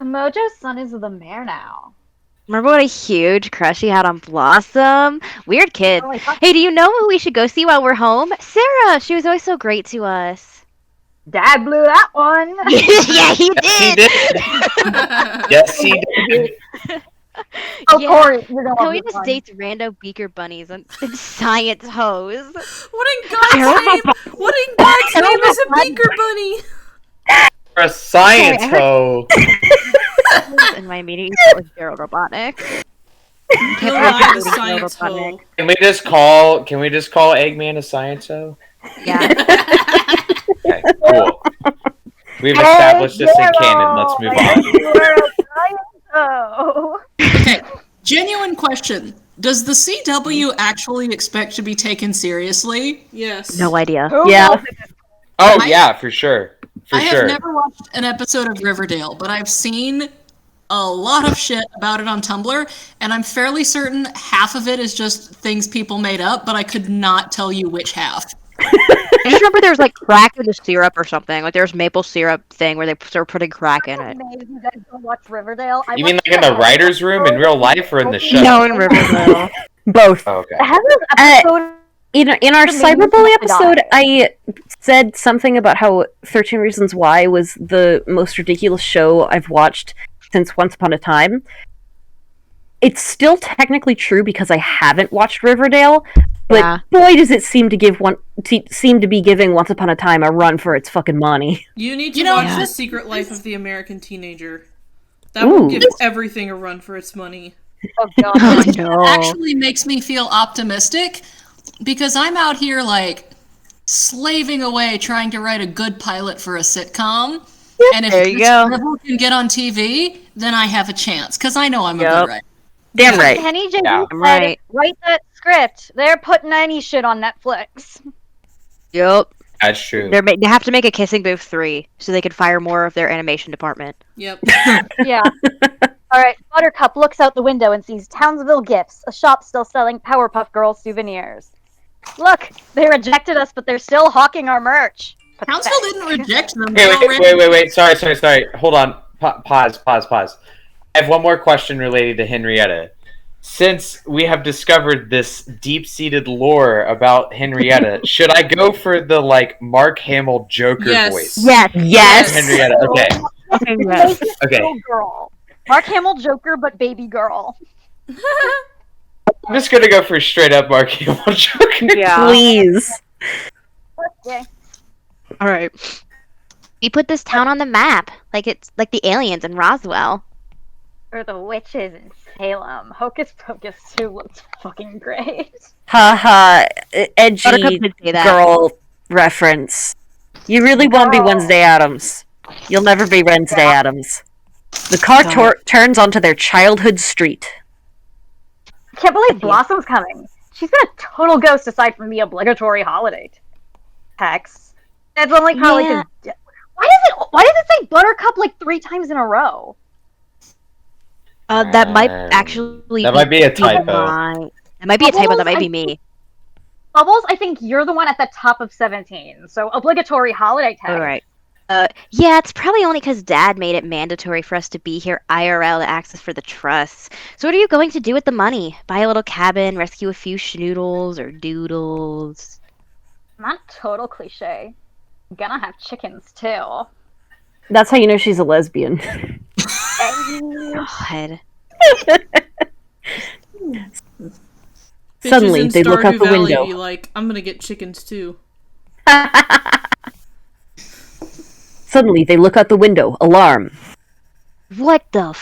Mojo's son is the mayor now. Remember what a huge crush he had on Blossom? Weird kid. Oh, I thought Hey, do you know who we should go see while we're home? Sarah! She was always so great to us. Dad blew that one. Yeah, he Yes, did! he did. Yes, he did. Oh, Yeah. Cori, you're gonna How love he this just one. dates rando beaker bunnies and science hoes. What in God's name? What in God's name is a beaker bunny? For a science hoe. In my meeting with Gerald Robotnik. The Can't line is believe science Gerald hoe. Robotnik. Can we just call Eggman a science hoe? Yeah. Okay, cool. We've established this in canon. Let's move on. Oh. Okay, genuine question. Does the CW actually expect to be taken seriously? Yes. No idea. Yeah. Oh yeah, for sure. For I have sure. never watched an episode of Riverdale, but I've seen a lot of shit about it on Tumblr, and I'm fairly certain half of it is just things people made up, but I could not tell you which half. I just remember there was like crack in the syrup or something. Like there was maple syrup thing where they started putting crack in it. You guys don't watch Riverdale? I You mean watched like in the writer's room in real life or in the show? No, in Riverdale. Both. Oh, okay. I have this episode. In our The main Cyberbully reason episode, I I said something about how 13 Reasons Why was the most ridiculous show I've watched since Once Upon a Time. It's still technically true because I haven't watched Riverdale, but Yeah. boy does it seem to be giving Once Upon a Time a run for its fucking money. You need to You know, watch yeah. The Secret Life of the American Teenager. That will Ooh. give everything a run for its money. Oh god. It actually makes me feel optimistic because I'm out here like slaving away trying to write a good pilot for a sitcom. And if There you this go. level can get on TV, then I have a chance because I know I'm a Yep. good writer. Damn right. Penny J. Yeah. said, Right. write that script. They're putting any shit on Netflix. Yup. That's true. They have to make a Kissing Booth 3 so they can fire more of their animation department. Yep. Yeah. Alright, Buttercup looks out the window and sees Townsville Gifts, a shop still selling Powerpuff Girls souvenirs. Look, they rejected us, but they're still hawking our merch. Townsville didn't reject them. Wait. Sorry. Hold on. Pause. I have one more question related to Henrietta. Since we have discovered this deep-seated lore about Henrietta, should I go for the, like, Mark Hamill Joker Yes. voice? Yes. Henrietta, okay. Yes. Okay. Little girl. Mark Hamill Joker, but baby girl. I'm just gonna go for straight-up Mark Hamill Joker. Yeah. Please. Okay. Alright. We put this town on the map. Like it's like the aliens in Roswell. Or the witches in Salem. Hocus Pocus 2 looks fucking great. Haha, Buttercup edgy did say that. girl reference. You really won't be No. Wednesday Addams. You'll never be Wednesday Addams. The car turns onto their childhood street. I can't believe Blossom's coming. She's been a total ghost aside from the obligatory holiday text. That's only probably Yeah. because. Why does it say Buttercup like 3 times in a row? That might actually That might be a typo. That might be a typo, that might be me. Bubbles, I think you're the one at the top of 17. So obligatory holiday text. Alright. Yeah, it's probably only because Dad made it mandatory for us to be here IRL to access for the trusts. So what are you going to do with the money? Buy a little cabin, rescue a few schnoodles or doodles? Not total cliche. I'm gonna have chickens too. That's how you know she's a lesbian. God. Suddenly, Bitches in they look out Stardew the Valley window. Be like, I'm gonna get chickens too. Suddenly, they look out the window. Alarm. What the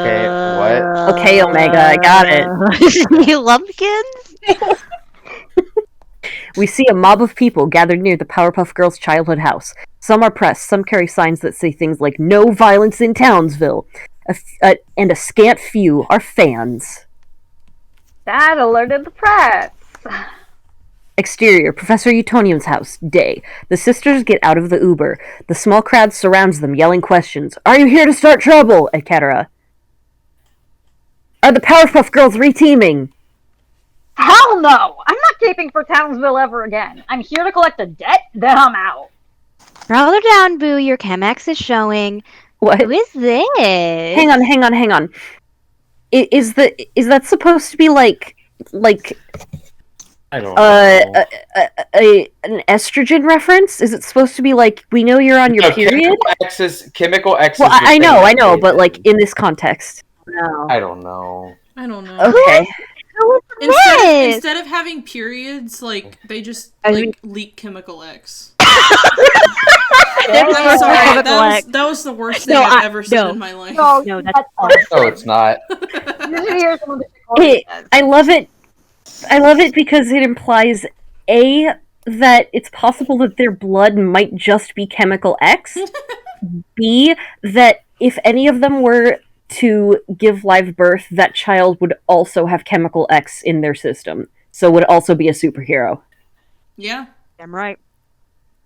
Okay, what? Okay, Omega, I got it. You lumpkins? We see a mob of people gathered near the Powerpuff Girls' childhood house. Some are pressed, some carry signs that say things like, "No violence in Townsville," and a scant few are fans. Dad alerted the press. Exterior, Professor Utonium's house, day. The sisters get out of the Uber. The small crowd surrounds them, yelling questions. Are you here to start trouble? Etc. Are the Powerpuff Girls reteaming? Hell no! I'm not caping for Townsville ever again. I'm here to collect a debt, then I'm out. Rather down, Boo. Your Chemex is showing. What? Who is this? Hang on. Is that supposed to be like I don't know. an estrogen reference? Is it supposed to be like, we know you're on your period? Chemical X. Well, I know, but like in this context. No. I don't know. Okay. Who is this? Instead of having periods, like they just leak chemical X. I'm sorry, that was the worst thing I've ever said in my life. No, that's No, it's not. I love it because it implies A, that it's possible that their blood might just be chemical X. B, that if any of them were to give live birth, that child would also have chemical X in their system, so would also be a superhero. Yeah. I'm right.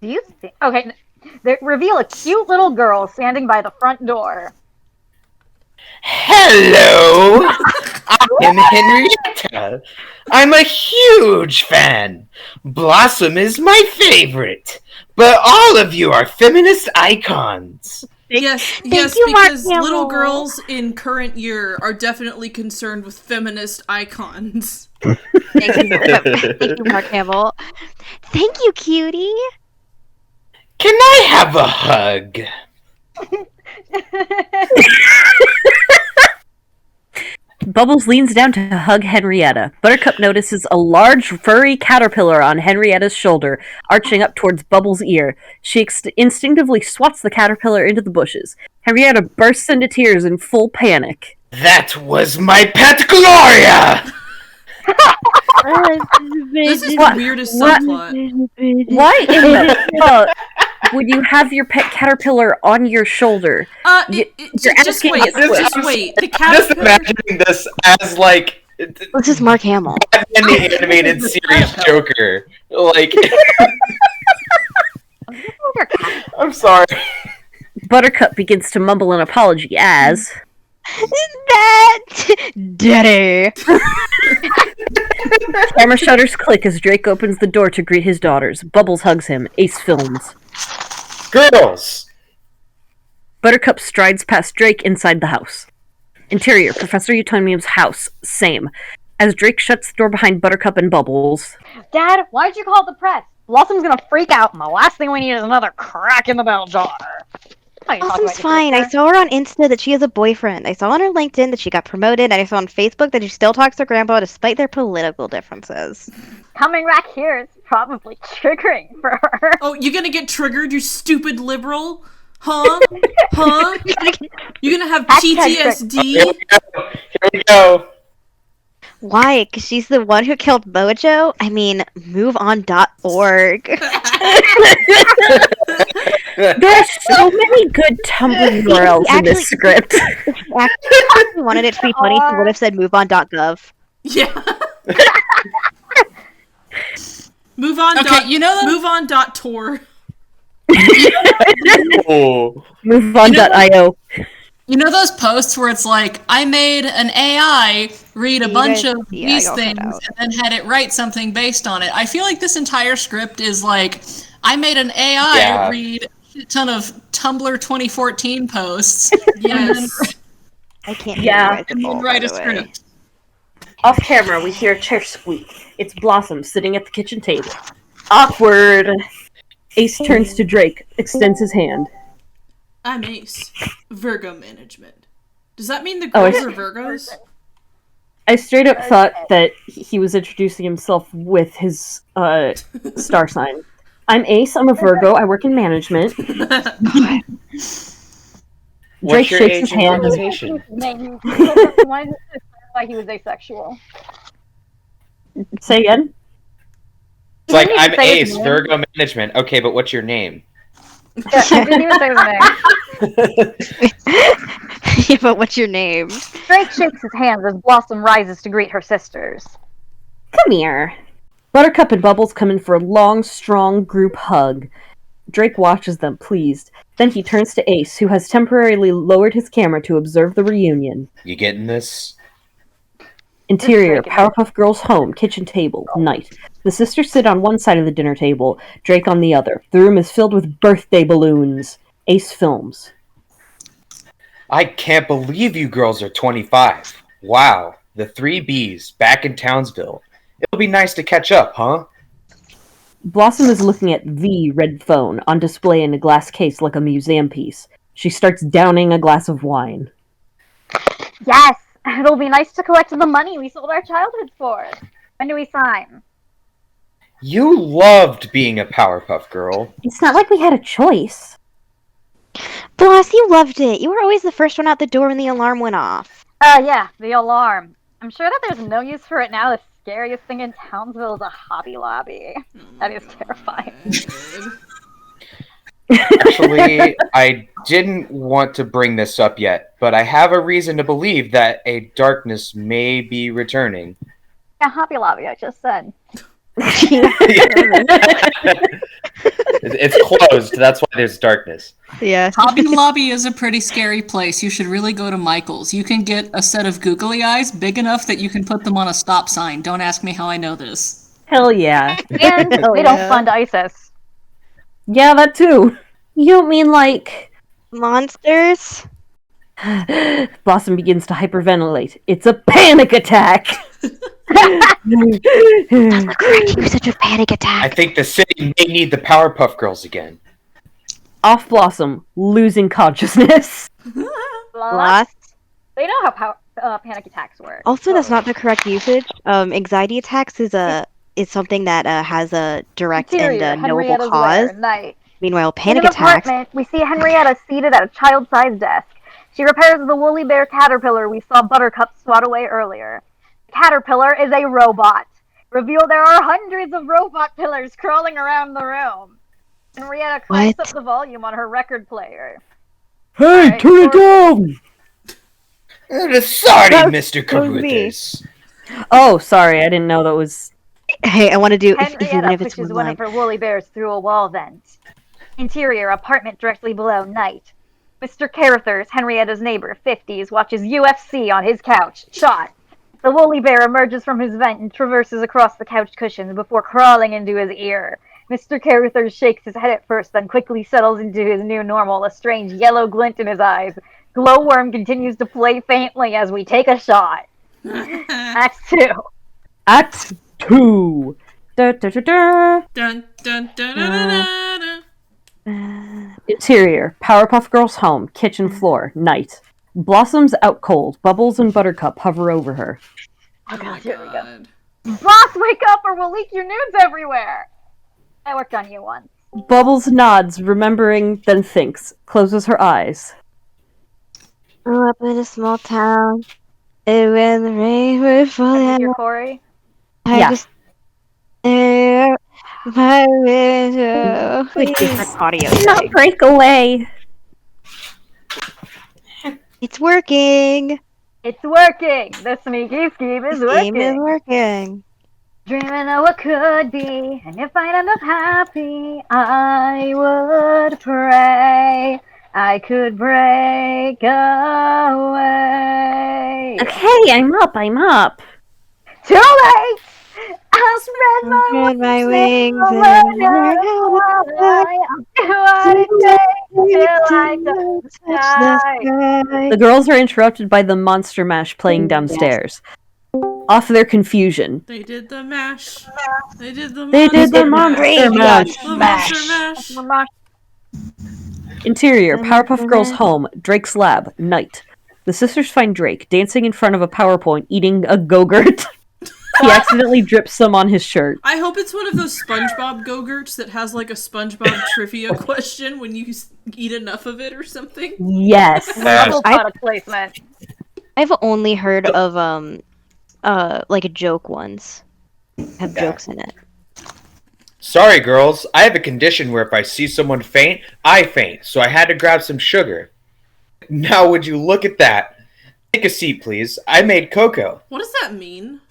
Do you think? Okay, they reveal a cute little girl standing by the front door. Hello! I'm Henrietta. I'm a huge fan. Blossom is my favorite. But all of you are feminist icons. Yes, you, because Mark little Hamill. girls in current year are definitely concerned with feminist icons. Thank you, Mark Hamill. Thank you, cutie. Can I have a hug? Bubbles leans down to hug Henrietta. Buttercup notices a large, furry caterpillar on Henrietta's shoulder, arching up towards Bubbles' ear. She instinctively swats the caterpillar into the bushes. Henrietta bursts into tears in full panic. That was my pet Gloria! This is the weirdest subplot. Why in the fuck would you have your pet caterpillar on your shoulder? Just wait. The Just caterpillar. imagining this as like This is Mark Hamill. Batman the animated series Joker. Like, I'm sorry. Buttercup begins to mumble an apology as... That Daddy. Camera shutters click as Drake opens the door to greet his daughters. Bubbles hugs him. Ace films. Girls! Buttercup strides past Drake inside the house. Interior, Professor Utonium's house. Same. As Drake shuts the door behind Buttercup and Bubbles. Dad, why'd you call the press? Blossom's gonna freak out, and the last thing we need is another crack in the bell jar. Blossom's fine. I saw her on Insta that she has a boyfriend. I saw on her LinkedIn that she got promoted, and I saw on Facebook that she still talks to her grandpa despite their political differences. Coming back here is probably triggering for her. Oh, you gonna get triggered, you stupid liberal? Huh? Huh? You gonna have PTSD? Here we go. Why? Because she's the one who killed Mojo? I mean, moveon.org. There are so many good Tumblr URLs in this script. If she actually wanted it to be funny, she would have said moveon.gov. Yeah. Move on. Okay, you know Move on. Tour. Oh. MoveOn.io. You know those posts where it's like, I made an AI read a bunch of these things and then had it write something based on it. I feel like this entire script is like, I made an AI read a shit ton of Tumblr 2014 posts. Yes. I can't And write a script. Off camera, we hear a chair squeak. It's Blossom sitting at the kitchen table. Awkward. Ace turns to Drake, extends his hand. I'm Ace. Virgo management. Does that mean the girls are Virgos? I straight up thought that he was introducing himself with his star sign. I'm Ace, I'm a Virgo, I work in management. Drake What's your shakes age his and hand. orientation? Why did it clarify he was asexual? Say again? It's like, didn't even I'm say his Ace, name. Virgo management. Okay, but what's your name? Yeah, I didn't even say his name. Yeah, but what's your name? Drake shakes his hand as Blossom rises to greet her sisters. Come here. Buttercup and Bubbles come in for a long, strong group hug. Drake watches them, pleased. Then he turns to Ace, who has temporarily lowered his camera to observe the reunion. You getting this? Interior, Powerpuff Girls' home, kitchen table, night. The sisters sit on one side of the dinner table, Drake on the other. The room is filled with birthday balloons. Ace films. I can't believe you girls are 25. Wow, the 3Bs back in Townsville. It'll be nice to catch up, huh? Blossom is looking at the red phone on display in a glass case like a museum piece. She starts downing a glass of wine. Yes! It'll be nice to collect the money we sold our childhoods for. When do we sign? You loved being a Powerpuff Girl. It's not like we had a choice. Bloss, you loved it. You were always the first one out the door when the alarm went off. Yeah, the alarm. I'm sure that there's no use for it now. The scariest thing in Townsville is a Hobby Lobby. That is terrifying. Actually, I didn't want to bring this up yet, but I have a reason to believe that a darkness may be returning. Yeah, Hobby Lobby, I just said. It's closed, that's why there's darkness. Yeah. Hobby Lobby is a pretty scary place. You should really go to Michael's. You can get a set of googly eyes big enough that you can put them on a stop sign. Don't ask me how I know this. Hell yeah. And they don't fund ISIS. Yeah, that too. You don't mean like... Monsters? Blossom begins to hyperventilate. It's a panic attack! You're such a panic I attack. think the city may need the Powerpuff Girls again. Off Blossom, losing consciousness. Bloss? They know how panic attacks work. Also, that's not the correct usage. Anxiety attacks is something that has a direct Interior, and knowable Henrietta's cause. lair, night. Meanwhile, In panic an attacks. apartment, we see Henrietta seated at a child-sized desk. She repairs the woolly bear caterpillar we saw Buttercup swat away earlier. The caterpillar is a robot. Reveal there are hundreds of robot pillars crawling around the room. Henrietta cranks up the volume on her record player. Hey, Alright, turn it down! Sorry, That Mr. was me. Carruthers. Oh, sorry, I didn't know that was... Hey, I want to do even Henrietta if it's pushes one one of line. her woolly bears through a wall vent. Interior, apartment directly below, night. Mr. Carruthers, Henrietta's neighbor, 50s, watches UFC on his couch. Shot. The woolly bear emerges from his vent and traverses across the couch cushions before crawling into his ear. Mr. Carruthers shakes his head at first, then quickly settles into his new normal, a strange yellow glint in his eyes. Glowworm continues to play faintly as we take a shot. Act 2. Act 2. Da, da, da, da. Dun, dun, dun, dun, dun, dun, dun. Interior, Powerpuff Girls' home, kitchen floor, night. Blossom's out cold. Bubbles and Buttercup hover over her. Oh god, here we go. God. Boss, wake up or we'll leak your nudes everywhere! I worked on you once. Bubbles nods, remembering, then thinks. Closes her eyes. Grew up in a small town. And when the rain would fall Can you down, hear Cori? I Yeah. just stare out my window. Please. Different audio. Do not break away. It's working. It's working! The sneaky scheme is This game is working! working. Dreaming of what could be, and if I'd end up happy, I would pray I could break away. Okay, I'm up. Too late! I'll spread my Wings wings and and learn how to fly. I'll do what it takes till I touch the sky. The girls are interrupted by the Monster Mash playing downstairs. Off their confusion. They did the mash. They did the They did the monster Monster Mash. The monster mash. Interior, Powerpuff Girls' home, Drake's lab, night. The sisters find Drake dancing in front of a PowerPoint eating a Go-Gurt. He accidentally drips some on his shirt. I hope it's one of those SpongeBob Go-Gurts that has like a SpongeBob trivia question when you eat enough of it or something. Yes. Double product placement. I've only heard of like a joke ones. Have jokes in it. Sorry, girls. I have a condition where if I see someone faint, I faint, so I had to grab some sugar. Now, would you look at that? Take a seat, please. I made cocoa. What does that mean?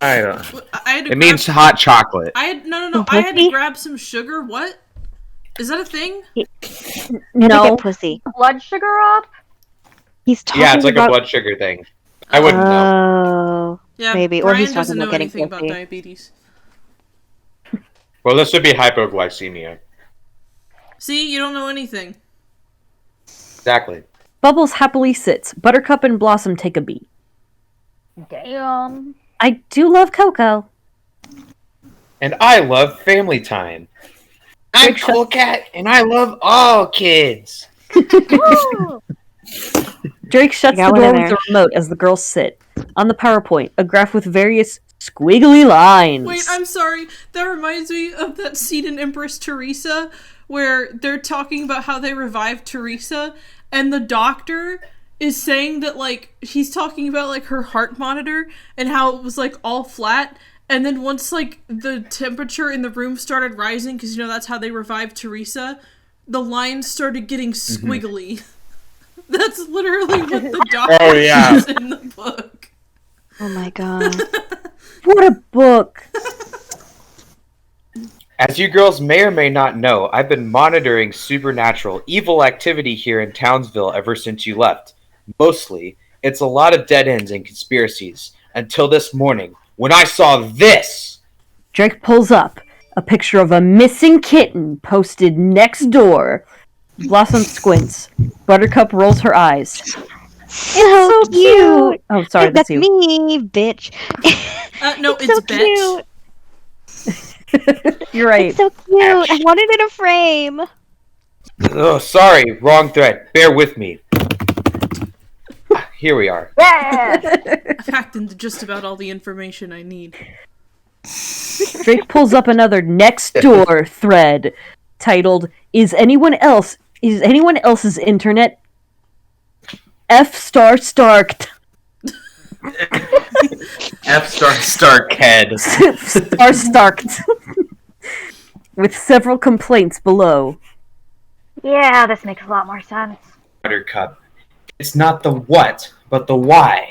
I don't. It means hot chocolate. I had to grab some sugar. What? Is that a thing? No. Pussy. Blood sugar up? He's talking Yeah, it's like about... a blood sugar thing. I wouldn't know. Yeah, maybe. Brian Or he's doesn't talking know about getting anything about pussy. diabetes. Well, this would be hypoglycemia. See, you don't know anything. Exactly. Bubbles happily sits. Buttercup and Blossom take a beat. Damn. I do love Coco. And I love family time. I'm Cool Cat, and I love all kids. Drake shuts the door with the remote as the girls sit. On the PowerPoint, a graph with various squiggly lines. Wait, I'm sorry. That reminds me of that scene in Empress Teresa where they're talking about how they revived Teresa, and the doctor is saying that, like, he's talking about, like, her heart monitor and how it was, like, all flat. And then once, like, the temperature in the room started rising, because, you know, that's how they revived Teresa, the lines started getting squiggly. That's literally what the doctor says in the book. Oh my god. What a book! As you girls may or may not know, I've been monitoring supernatural evil activity here in Townsville ever since you left. Mostly, it's a lot of dead ends and conspiracies. Until this morning, when I saw this! Drake pulls up a picture of a missing kitten posted next door. Blossom squints. Buttercup rolls her eyes. So cute! Oh, sorry, that's you. Me, bitch. No, it's so bitch. Cute. You're right. It's so cute. I wanted it in a frame. Oh, sorry, wrong thread. Bear with me. Here we are. Yeah! I've hacked into just about all the information I need. Drake pulls up another next door thread titled "Is anyone else's internet F***starked?" F***starked. Starked. With several complaints below. Yeah, this makes a lot more sense. Buttercup. It's not the what, but the why.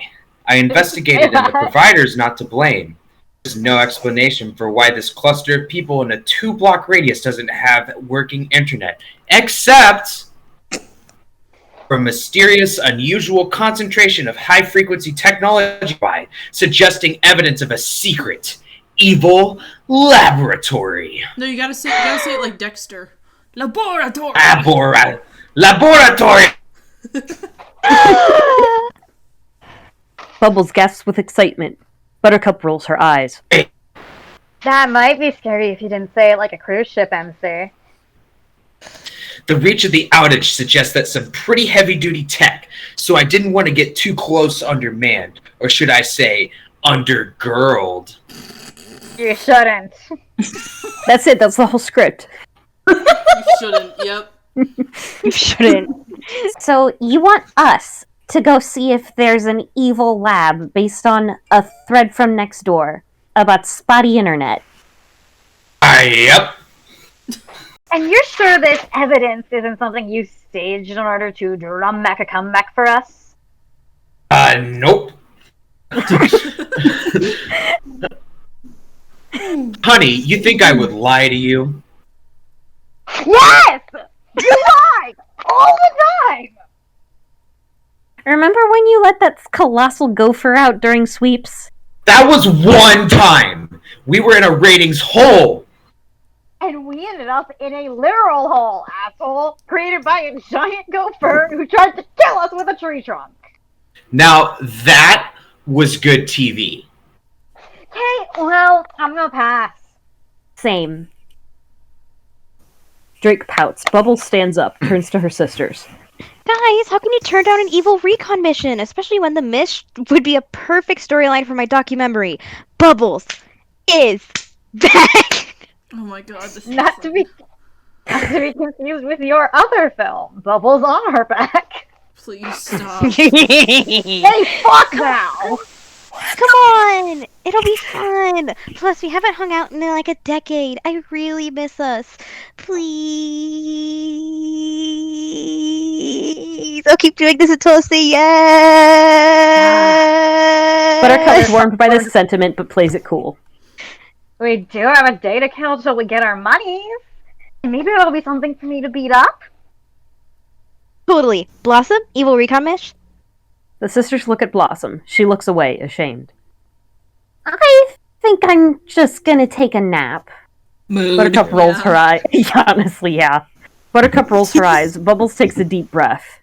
I investigated and the provider's not to blame. There's no explanation for why this cluster of people in a 2-block radius doesn't have working internet, except for a mysterious, unusual concentration of high-frequency technology suggesting evidence of a secret, evil laboratory. No, you gotta say it like Dexter. Laboratory! Laboratory! Bubbles gasps with excitement. Buttercup rolls her eyes. That might be scary if you didn't say it like a cruise ship MC. The reach of the outage suggests that some pretty heavy-duty tech, so I didn't want to get too close undermanned, or should I say, undergirled. You shouldn't. That's it, that's the whole script. You shouldn't, yep. You shouldn't. So, you want us to go see if there's an evil lab based on a thread from next door about spotty internet. Yep. And you're sure this evidence isn't something you staged in order to drum back a comeback for us? Nope. Honey, you think I would lie to you? Yes! You lie! All the time! Remember when you let that colossal gopher out during sweeps? That was one time! We were in a ratings hole! And we ended up in a literal hole, asshole! Created by a giant gopher who tried to kill us with a tree trunk! Now, that was good TV. Okay, well, I'm gonna pass. Same. Drake pouts. Bubbles stands up, turns to her sisters. Guys, how can you turn down an evil recon mission? Especially when the miss would be a perfect storyline for my documentary. Bubbles is back! Oh my god, this is Not to be confused with your other film, Bubbles on Her Back. Please stop. Hey, fuck now! Come on! It'll be fun! Plus, we haven't hung out in like a decade. I really miss us. Please. I'll keep doing this until I say yes. Buttercup's warmed by this sentiment, but plays it cool. We do have a day to kill till we get our monies. Maybe it'll be something for me to beat up. Totally. Blossom, evil recon mish? The sisters look at Blossom. She looks away, ashamed. I think I'm just gonna take a nap. Mood. Buttercup rolls her eye. Yeah, honestly, yeah. Buttercup rolls her eyes. Bubbles takes a deep breath.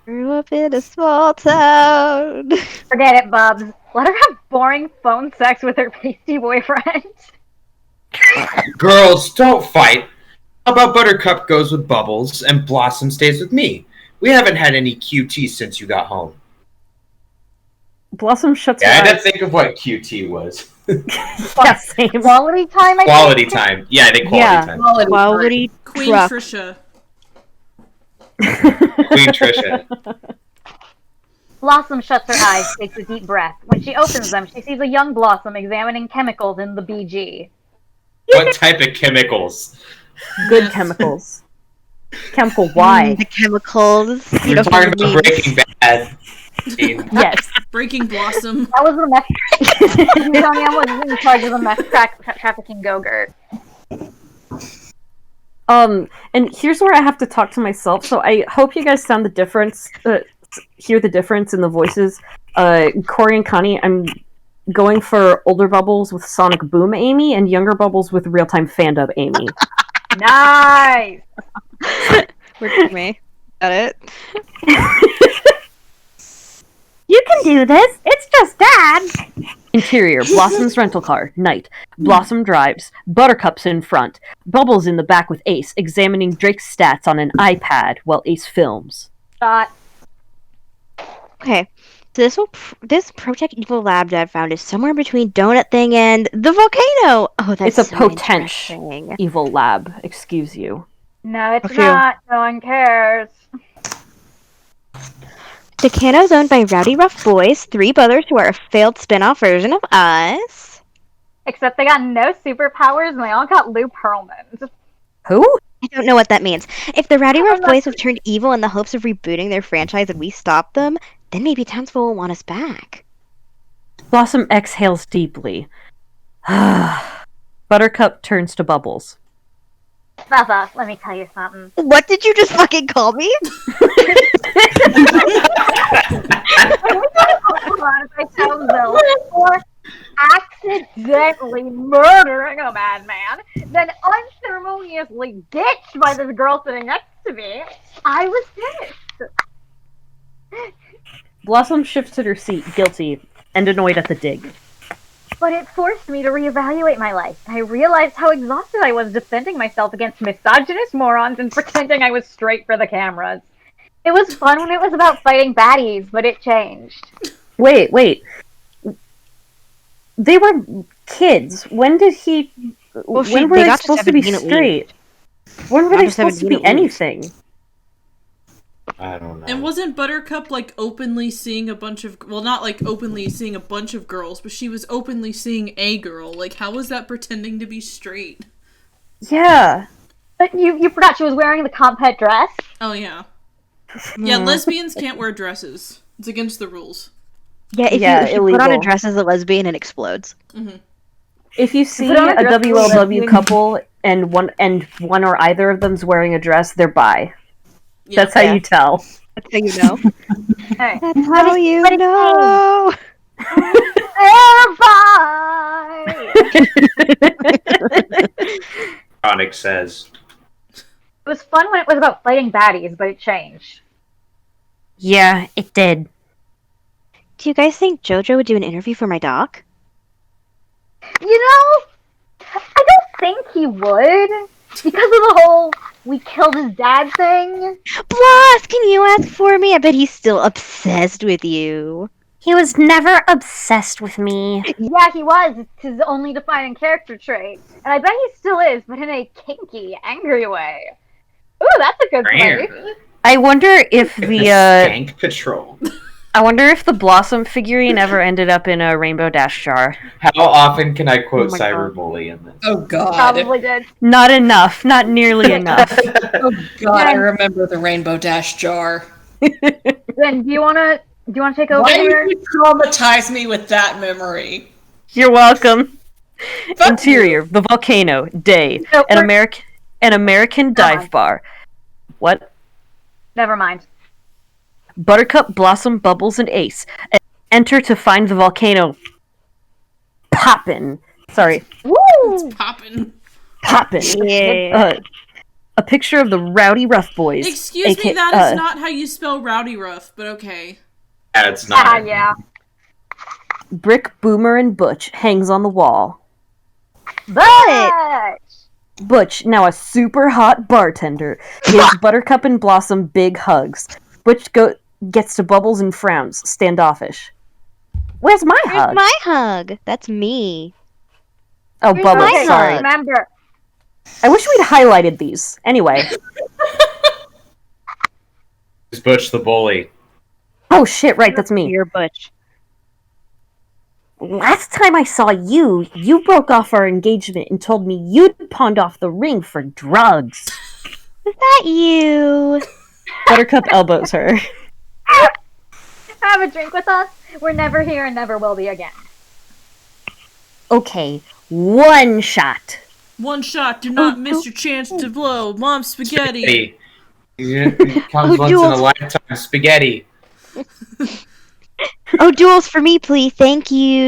Grew up in a small town. Forget it, Bubs. Let her have boring phone sex with her pasty boyfriend. Girls, don't fight. How about Buttercup goes with Bubbles and Blossom stays with me? We haven't had any QT since you got home. Blossom shuts Yeah, her I eyes. had to think of what QT was. Yeah, same. Quality time, I Quality think? time. Yeah, I think quality Yeah. time. Quality Queen truck. Trisha. Queen Trisha. Blossom shuts her eyes, takes a deep breath. When she opens them, she sees a young Blossom examining chemicals in the BG. What type of chemicals? Good chemicals. Chemical Y. The chemicals. You We're know, talking from the about memes. Breaking Bad. Yes. Breaking Blossom. That was the meth. Newtonian was in charge of the meth trafficking go-gurt. And here's where I have to talk to myself. So I hope you guys sound the difference. Hear the difference in the voices. Cori and Connie, I'm going for older Bubbles with Sonic Boom Amy and younger Bubbles with Real Time Fandub Amy. Nice! Worked for me. Got it. You can do this. It's just Dad. Interior, Blossom's rental car. Night. Blossom drives. Buttercup's in front. Bubbles in the back with Ace, examining Drake's stats on an iPad while Ace films. Shot. Okay. So this Project Evil Lab Dad found is somewhere between Donut Thing and the volcano. Oh, that's It's a so potential interesting. evil lab. Excuse you. No, it's Okay. not. No one cares. Volcano is owned by Rowdyruff Boys, 3 brothers who are a failed spin-off version of us. Except they got no superpowers and they all got Lou Pearlman. Who? I don't know what that means. If the Rowdyruff I'm not Boys have turned evil in the hopes of rebooting their franchise and we stop them, then maybe Townsville will want us back. Blossom exhales deeply. Buttercup turns to Bubbles. Bubba, let me tell you something. What did you just fucking call me? Townsville for accidentally murdering a madman, then unceremoniously ditched by this girl sitting next to me, I was pissed. Blossom shifts in her seat, guilty and annoyed at the dig. But it forced me to reevaluate my life. I realized how exhausted I was defending myself against misogynist morons and pretending I was straight for the cameras. It was fun when it was about fighting baddies, but it changed. Wait. They were kids. When did he... Well, when were they they got to supposed to be 17 at straight? When were Got they to supposed to 17 be at least. anything? I don't know. And wasn't Buttercup like openly seeing a bunch of, well, not like openly seeing a bunch of girls, but she was openly seeing a girl. Like, how was that pretending to be straight? Yeah. But you forgot she was wearing the comp pet dress? Oh yeah, yeah. Lesbians can't wear dresses. It's against the rules. Yeah, if you put on a dress as a lesbian, it explodes. Mm-hmm. If you see put on a a dress for WLW lesbian- couple and one or either of them's wearing a dress, they're bi. Yeah. That's how you tell. That's how you know. Hey. That's how you but it's know. Chronic says. It was fun when it was about fighting baddies, but it changed. Yeah, it did. Do you guys think JoJo would do an interview for my doc? You know, I don't think he would. Because of the whole we killed his dad thing. Bloss, can you ask for me? I bet he's still obsessed with you. He was never obsessed with me. Yeah, he was. It's his only defining character trait. And I bet he still is, but in a kinky, angry way. Ooh, that's a good place. I wonder if the Skank Patrol. I wonder if the Blossom figurine ever ended up in a Rainbow Dash jar. How often can I quote Oh my Cyberbully in this? Oh god. Probably did. Not enough. Not nearly enough. Oh god, I remember the Rainbow Dash jar. Then do you wanna take over Why here? did you traumatize me with that memory? You're welcome. Fuck Interior, the volcano, day, So an we're- American dive bar. What? Never mind. Buttercup, Blossom, Bubbles, and Ace enter to find the volcano poppin'. Sorry, Woo! Poppin'. poppin'. Yeah. A picture of the Rowdyruff Boys. Excuse me, that is not how you spell Rowdyruff, but okay. Yeah, it's not. Yeah. Brick, Boomer, and Butch hangs on the wall. But Butch, now a super hot bartender, gives Buttercup and Blossom big hugs. Butch gets to Bubbles and frowns, standoffish. Where's my Where's hug? my hug? That's me. Oh, Where's Bubbles, my sorry. hug? remember, I wish we'd highlighted these. Anyway. It's Butch the bully. Oh shit, right, that's me. You're Butch. Last time I saw you, you broke off our engagement and told me you'd pawned off the ring for drugs. Is that you? Buttercup elbows her. have a drink with us. We're never here and never will be again. Okay, one shot. One shot, do not miss your chance to blow. Mom, spaghetti. Spaghetti. It comes once in a lifetime. Spaghetti. Oh, duels for me, please. Thank you.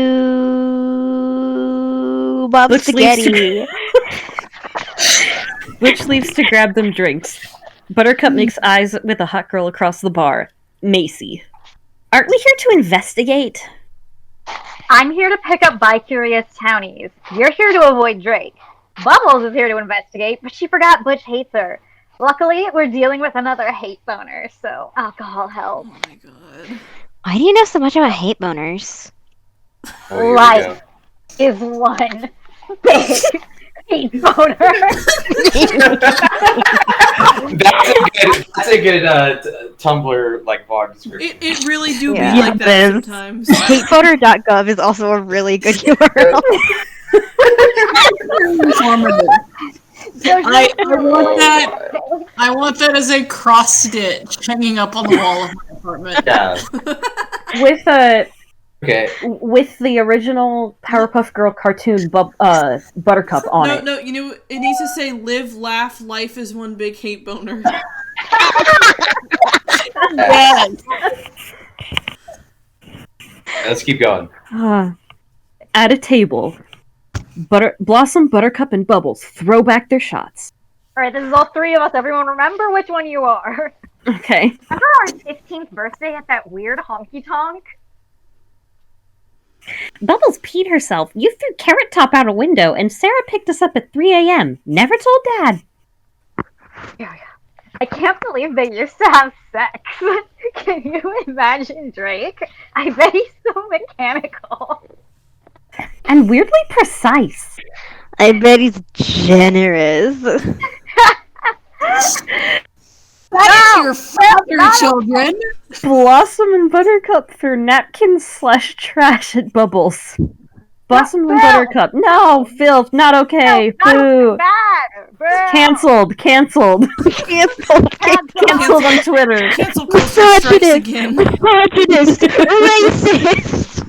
Bob Butch leaves Spaghetti. Butch leaves to grab them drinks. Buttercup makes eyes with a hot girl across the bar, Macy. Aren't we here to investigate? I'm here to pick up bi-curious townies. You're here to avoid Drake. Bubbles is here to investigate, but she forgot Butch hates her. Luckily, we're dealing with another hate boner, so alcohol helps. Oh my god. Why do you know so much about hate boners? Oh, here we Life go. is one big hate boner. That's a good Tumblr like blog description. It really do Yeah. be like that Yes. sometimes. Hateboner.gov is also a really good URL. I want that as a cross stitch hanging up on the wall of my apartment. Yeah. Okay. With the original Powerpuff Girl cartoon Buttercup on it. No, you know, it needs to say live, laugh, life is one big hate boner. Yes. Let's keep going. At a table, Blossom, Buttercup, and Bubbles throw back their shots. Alright, this is all three of us. Everyone remember which one you are. Okay. Remember our 15th birthday at that weird honky-tonk? Bubbles peed herself. You threw Carrot Top out a window, and Sarah picked us up at 3 a.m. Never told Dad. I can't believe they used to have sex. Can you imagine Drake? I bet he's so mechanical. And weirdly precise. I bet he's generous. That is your father, children. Blossom and Buttercup threw napkins/trash at Bubbles. Blossom and Buttercup. No, filth, not okay. Boo. Bad, bro. Cancelled. Canceled. Cancelled on Twitter. Cancel culture strikes again. Prejudiced. Racist.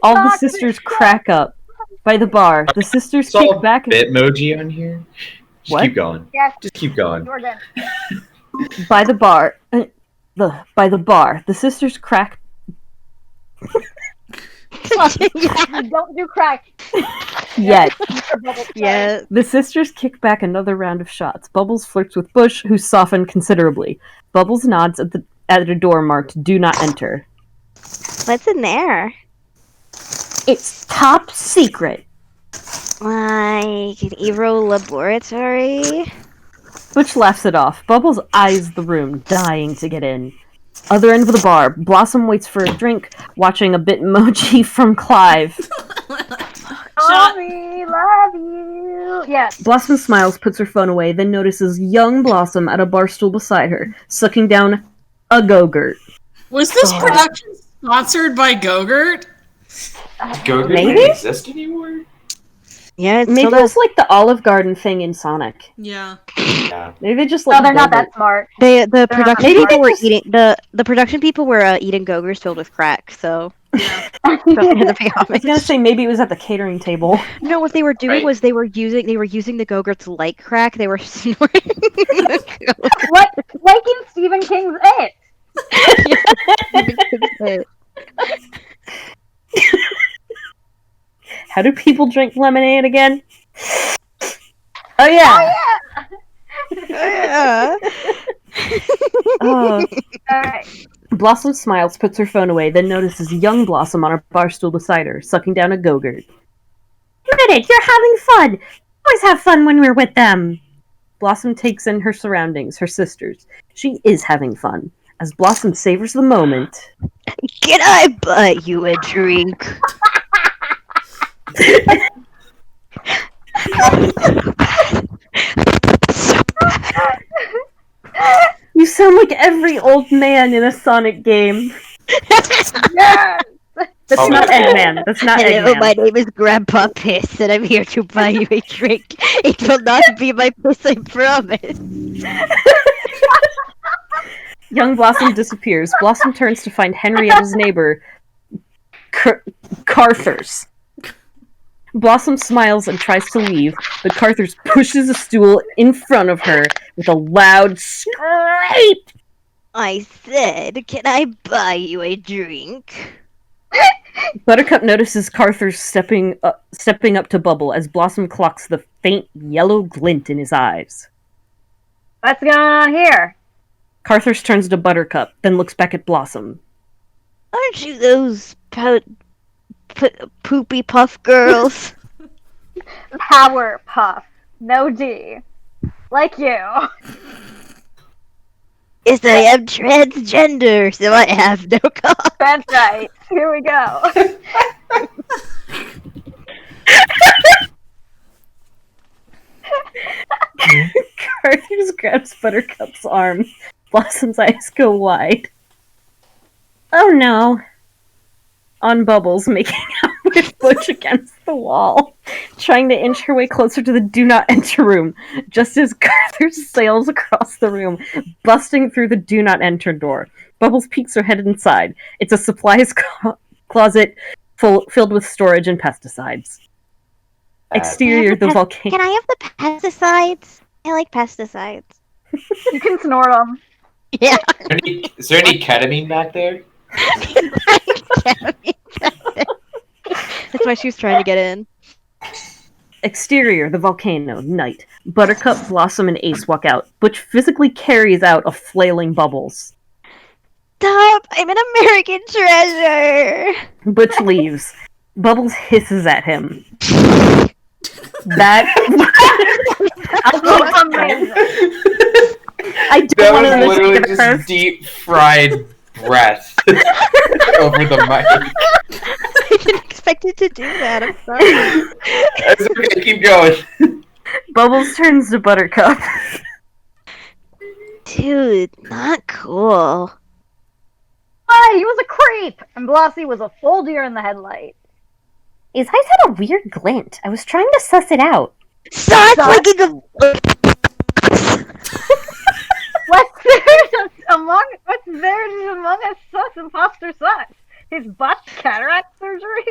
All the sisters crack up. By the bar, the sisters Saw kick back. Bitmoji on here. Just What? keep going. Yes, Just keep going. you're good. By the bar, the sisters crack. Don't do crack. Yet. Yeah. The sisters kick back another round of shots. Bubbles flirts with Bush, who softened considerably. Bubbles nods at a door marked "Do not enter." What's in there? It's top secret. Like an Eero laboratory? Butch laughs it off. Bubbles eyes the room, dying to get in. Other end of the bar, Blossom waits for a drink, watching a Bitmoji from Clive. Mommy, love you. Yes. Blossom smiles, puts her phone away, then notices young Blossom at a bar stool beside her, sucking down a Go-Gurt. Was this production sponsored by Go-Gurt? Go-Gurt Maybe? doesn't exist anymore? Yeah, it Maybe still it was does. like the Olive Garden thing in Sonic. Yeah. Maybe they just No, they're not that smart. The They're production not people were just- eating the production people were eating Go-Gurts filled with crack. So Yeah. that so they had to smart. pay I was gonna homage. say maybe it was at the catering table. No, what they were doing Right. was they were using the Go-Gurts like crack. They were snorting the Go-Gurts. like in Stephen King's It. How do people drink lemonade again? Oh yeah. Yeah. Oh. Alright. Blossom smiles, puts her phone away, then notices young Blossom on a bar stool beside her, sucking down a Go-Gurt. Reddit, you're having fun! Always have fun when we're with them! Blossom takes in her surroundings, her sisters. She is having fun. As Blossom savors the moment... Can I buy you a drink? You sound like every old man in a Sonic game. Yes! That's Oh, not my God. Eggman. That's not Hello, Eggman. my name is Grandpa Piss, and I'm here to buy you a drink. It will not be my piss, I promise. Young Blossom disappears. Blossom turns to find Henrietta's neighbor, Carthers. Blossom smiles and tries to leave, but Carthers pushes a stool in front of her with a loud scrape. I said, can I buy you a drink? Buttercup notices Carthers stepping up to Bubble as Blossom clocks the faint yellow glint in his eyes. What's going on here? Carthers turns to Buttercup, then looks back at Blossom. Aren't you those poopy puff girls? Powerpuff. No D. Like you. Yes, I am transgender, so I have no cock. That's right. Here we go. Carthers grabs Buttercup's arm. Blossom's eyes go wide. Oh no. On Bubbles, making out with Butch against the wall, trying to inch her way closer to the do not enter room, just as Carthers sails across the room, busting through the do not enter door. Bubbles peeks her head inside. It's a supplies closet filled with storage and pesticides. Exterior, the volcano. Can I have the pesticides? I like pesticides. You can snort them. Yeah. Is there any ketamine back there? That's why she was trying to get in. Exterior, the volcano, night. Buttercup, Blossom, and Ace walk out. Butch physically carries out a flailing Bubbles. Stop! I'm an American treasure! Butch leaves. Bubbles hisses at him. That... I do That want was to literally listen to just her. deep fried breath over the mic. I didn't expect it to do that, I'm sorry. It's okay, keep going. Bubbles turns to Buttercup. Dude, not cool. Why? He was a creep! And Blossy was a full deer in the headlight. His eyes had a weird glint. I was trying to suss it out. Stop licking the... What's there among us sus imposter sus? His butt cataract surgery?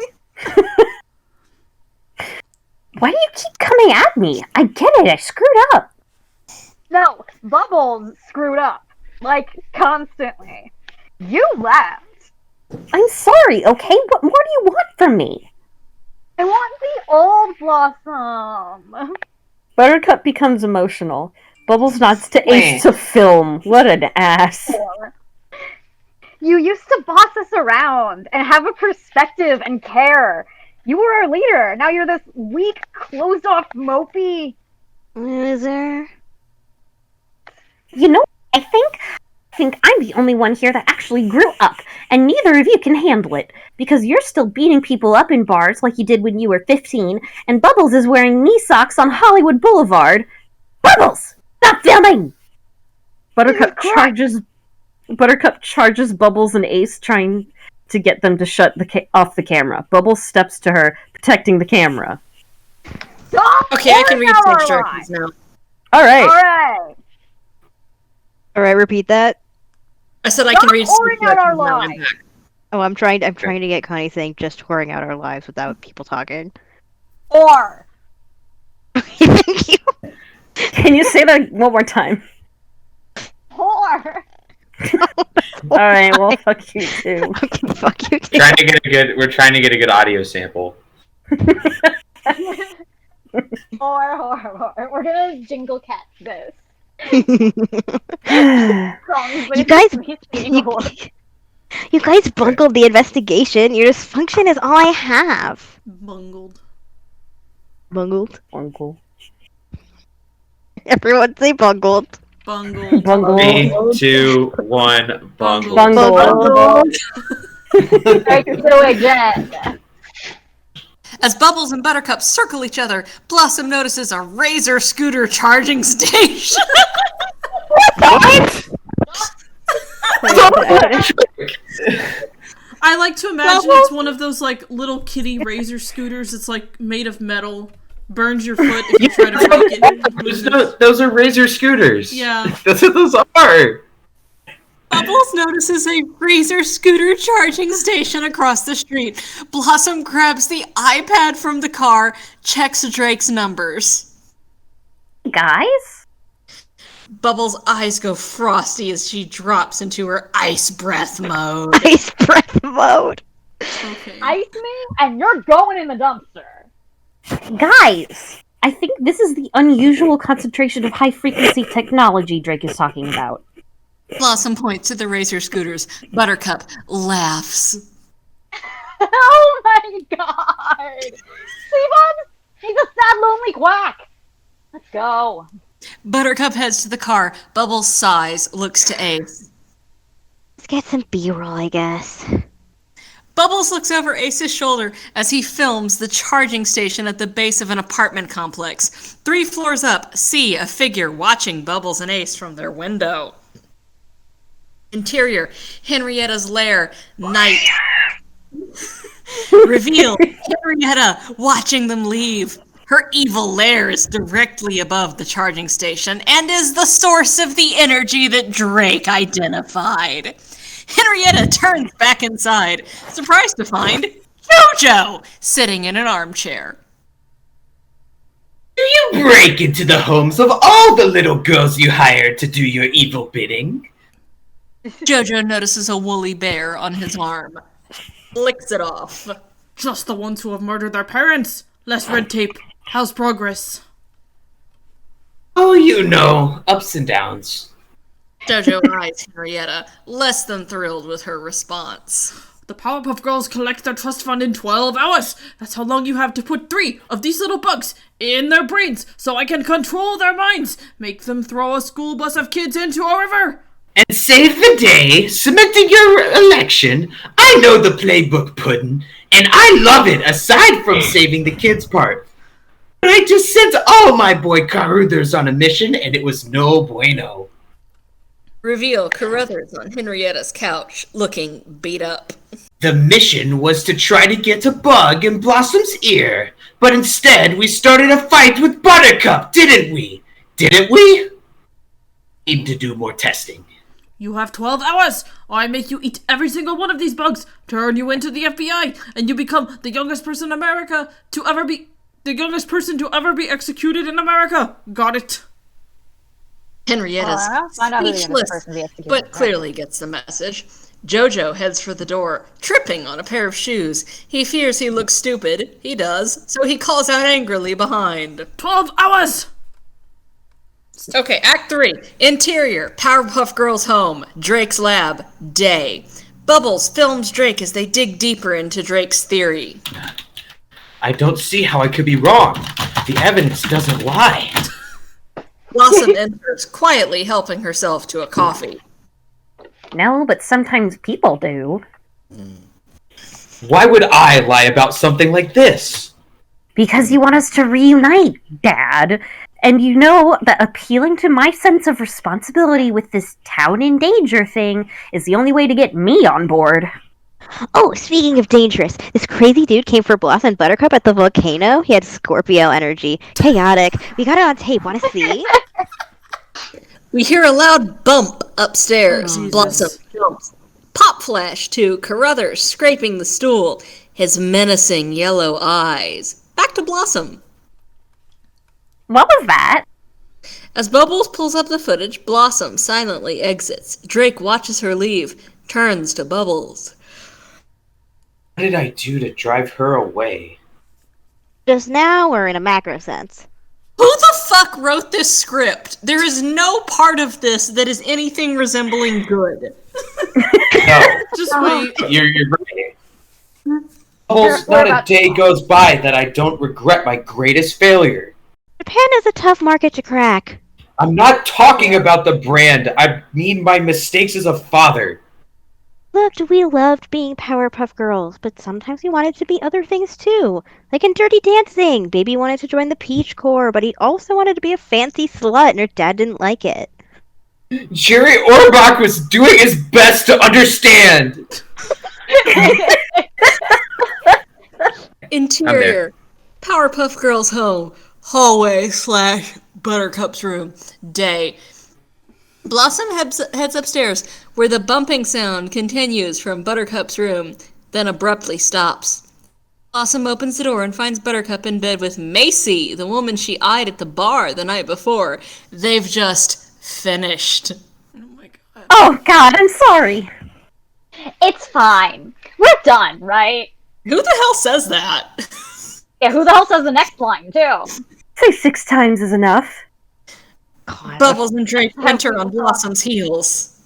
Why do you keep coming at me? I get it, I screwed up. No, Bubbles screwed up. Like, constantly. You left. I'm sorry, okay? What more do you want from me? I want the old Blossom. Buttercup becomes emotional. Bubbles nods to Ace to film. What an ass. You used to boss us around and have a perspective and care. You were our leader. Now you're this weak, closed-off, mopey... Loser. You know, I think I'm the only one here that actually grew up, and neither of you can handle it, because you're still beating people up in bars like you did when you were 15, and Bubbles is wearing knee socks on Hollywood Boulevard. Bubbles! Stop filming! Buttercup charges Bubbles and Ace, trying to get them to shut off the camera. Bubbles steps to her, protecting the camera. Stop Okay, I can read pouring out stage our directions now. Alright. Alright, repeat that. I said I Stop can read pouring stage out our directions now. I'm lies. back. Oh, I'm trying to get Connie saying just touring out our lives without people talking. Or. Thank you. Can you say that one more time? Or. Alright, well, fuck you too. Okay, fuck you too. We're trying to get a good audio sample. Or. We're gonna jingle cat this. You guys bungled the investigation. Your dysfunction is all I have. Bungled. Bungled? Uncle. Everyone say bungled. Bungled. Bungle. 3, 2, 1, bungle. Bungle. Try to do again. As Bubbles and Buttercup circle each other, Blossom notices a razor scooter charging station. What? I like to imagine it's one of those like little kitty razor scooters. It's like made of metal. Burns your foot if you try to break it. Those are razor scooters. Yeah. That's what those are. Bubbles notices a razor scooter charging station across the street. Blossom grabs the iPad from the car, checks Drake's numbers. Guys? Bubbles' eyes go frosty as she drops into her ice breath mode. Ice breath mode. Okay. Ice me, and you're going in the dumpster. Guys! I think this is the unusual concentration of high-frequency technology Drake is talking about. Blossom points to the razor scooters. Buttercup laughs. Oh my god! See, Bubs? He's a sad, lonely quack! Let's go. Buttercup heads to the car. Bubbles sighs, looks to Ace. Let's get some B-roll, I guess. Bubbles looks over Ace's shoulder as he films the charging station at the base of an apartment complex. 3 floors up, see a figure watching Bubbles and Ace from their window. Interior, Henrietta's lair, night. Reveal, Henrietta watching them leave. Her evil lair is directly above the charging station and is the source of the energy that Drake identified. Henrietta turns back inside, surprised to find JoJo sitting in an armchair. Do you break into the homes of all the little girls you hired to do your evil bidding? JoJo notices a woolly bear on his arm. Licks it off. Just the ones who have murdered their parents. Less red tape. How's progress? Oh, you know, ups and downs. JoJo eyes Henrietta, less than thrilled with her response. The Powerpuff Girls collect their trust fund in 12 hours. That's how long you have to put 3 of these little bugs in their brains so I can control their minds. Make them throw a school bus of kids into a river. And save the day, cementing your election. I know the playbook, Puddin', and I love it, aside from saving the kids part. But I just sent all my boy Caruthers on a mission, and it was no bueno. Reveal Caruthers on Henrietta's couch, looking beat up. The mission was to try to get a bug in Blossom's ear, but instead we started a fight with Buttercup, didn't we? Didn't we? Need to do more testing. You have 12 hours, or I make you eat every single one of these bugs, turn you into the FBI, and you become the youngest person in America to ever be executed in America. Got it? Henrietta's speechless, but clearly gets the message. JoJo heads for the door, tripping on a pair of shoes. He fears he looks stupid. He does, so he calls out angrily behind. 12 hours! Okay, Act 3. Interior, Powerpuff Girls home, Drake's lab, day. Bubbles films Drake as they dig deeper into Drake's theory. I don't see how I could be wrong. The evidence doesn't lie. Blossom enters, quietly helping herself to a coffee. No, but sometimes people do. Why would I lie about something like this? Because you want us to reunite, Dad. And you know that appealing to my sense of responsibility with this town in danger thing is the only way to get me on board. Oh, speaking of dangerous, this crazy dude came for Blossom and Buttercup at the volcano. He had Scorpio energy. Chaotic. We got it on tape. Want to see? We hear a loud bump upstairs. Oh, Blossom Jesus. jumps. Pop flash to Carruthers scraping the stool, his menacing yellow eyes. Back to Blossom. What was that? As Bubbles pulls up the footage, Blossom silently exits. Drake watches her leave, turns to Bubbles. What did I do to drive her away? Just now, or in a macro sense? Who the fuck wrote this script? There is no part of this that is anything resembling good. No, Just wait. you're right. Almost not a day goes by that I don't regret my greatest failure. Japan is a tough market to crack. I'm not talking about the brand. I mean my mistakes as a father. Look, we loved being Powerpuff Girls, but sometimes we wanted to be other things too. Like in Dirty Dancing, Baby wanted to join the Peach Corps, but he also wanted to be a fancy slut, and her dad didn't like it. Jerry Orbach was doing his best to understand. Interior. Powerpuff Girls home. Hallway / Buttercup's room. Day. Blossom heads upstairs, where the bumping sound continues from Buttercup's room, then abruptly stops. Blossom opens the door and finds Buttercup in bed with Macy, the woman she eyed at the bar the night before. They've just finished. Oh my god. Oh God, I'm sorry. It's fine. We're done, right? Who the hell says that? Yeah, who the hell says the next line, too? Say 6 times is enough. God. Bubbles and Drake enter on Blossom's heels.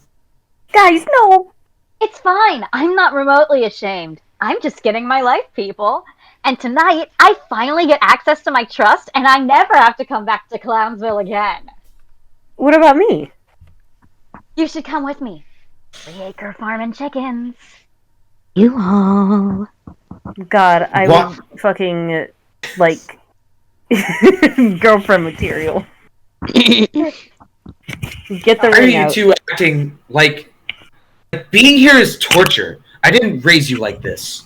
Guys, no. It's fine. I'm not remotely ashamed. I'm just getting my life, people. And tonight, I finally get access to my trust, and I never have to come back to Clownsville again. What about me? You should come with me. 3-acre farm and chickens. You all. God, I What? would fucking, like, girlfriend material. Get the Why are ring you out. two acting like being here is torture? I didn't raise you like this.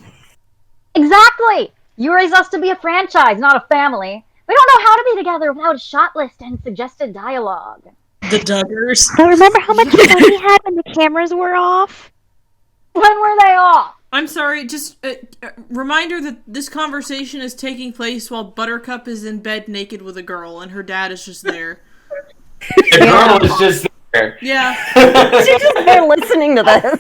Exactly! You raised us to be a franchise, not a family. We don't know how to be together without a shot list and suggested dialogue. The Duggars. So remember how much fun we had when the cameras were off? When were they off? I'm sorry, just a reminder that this conversation is taking place while Buttercup is in bed naked with a girl and her dad is just there. The girl is just there. Yeah. She's just there listening to this.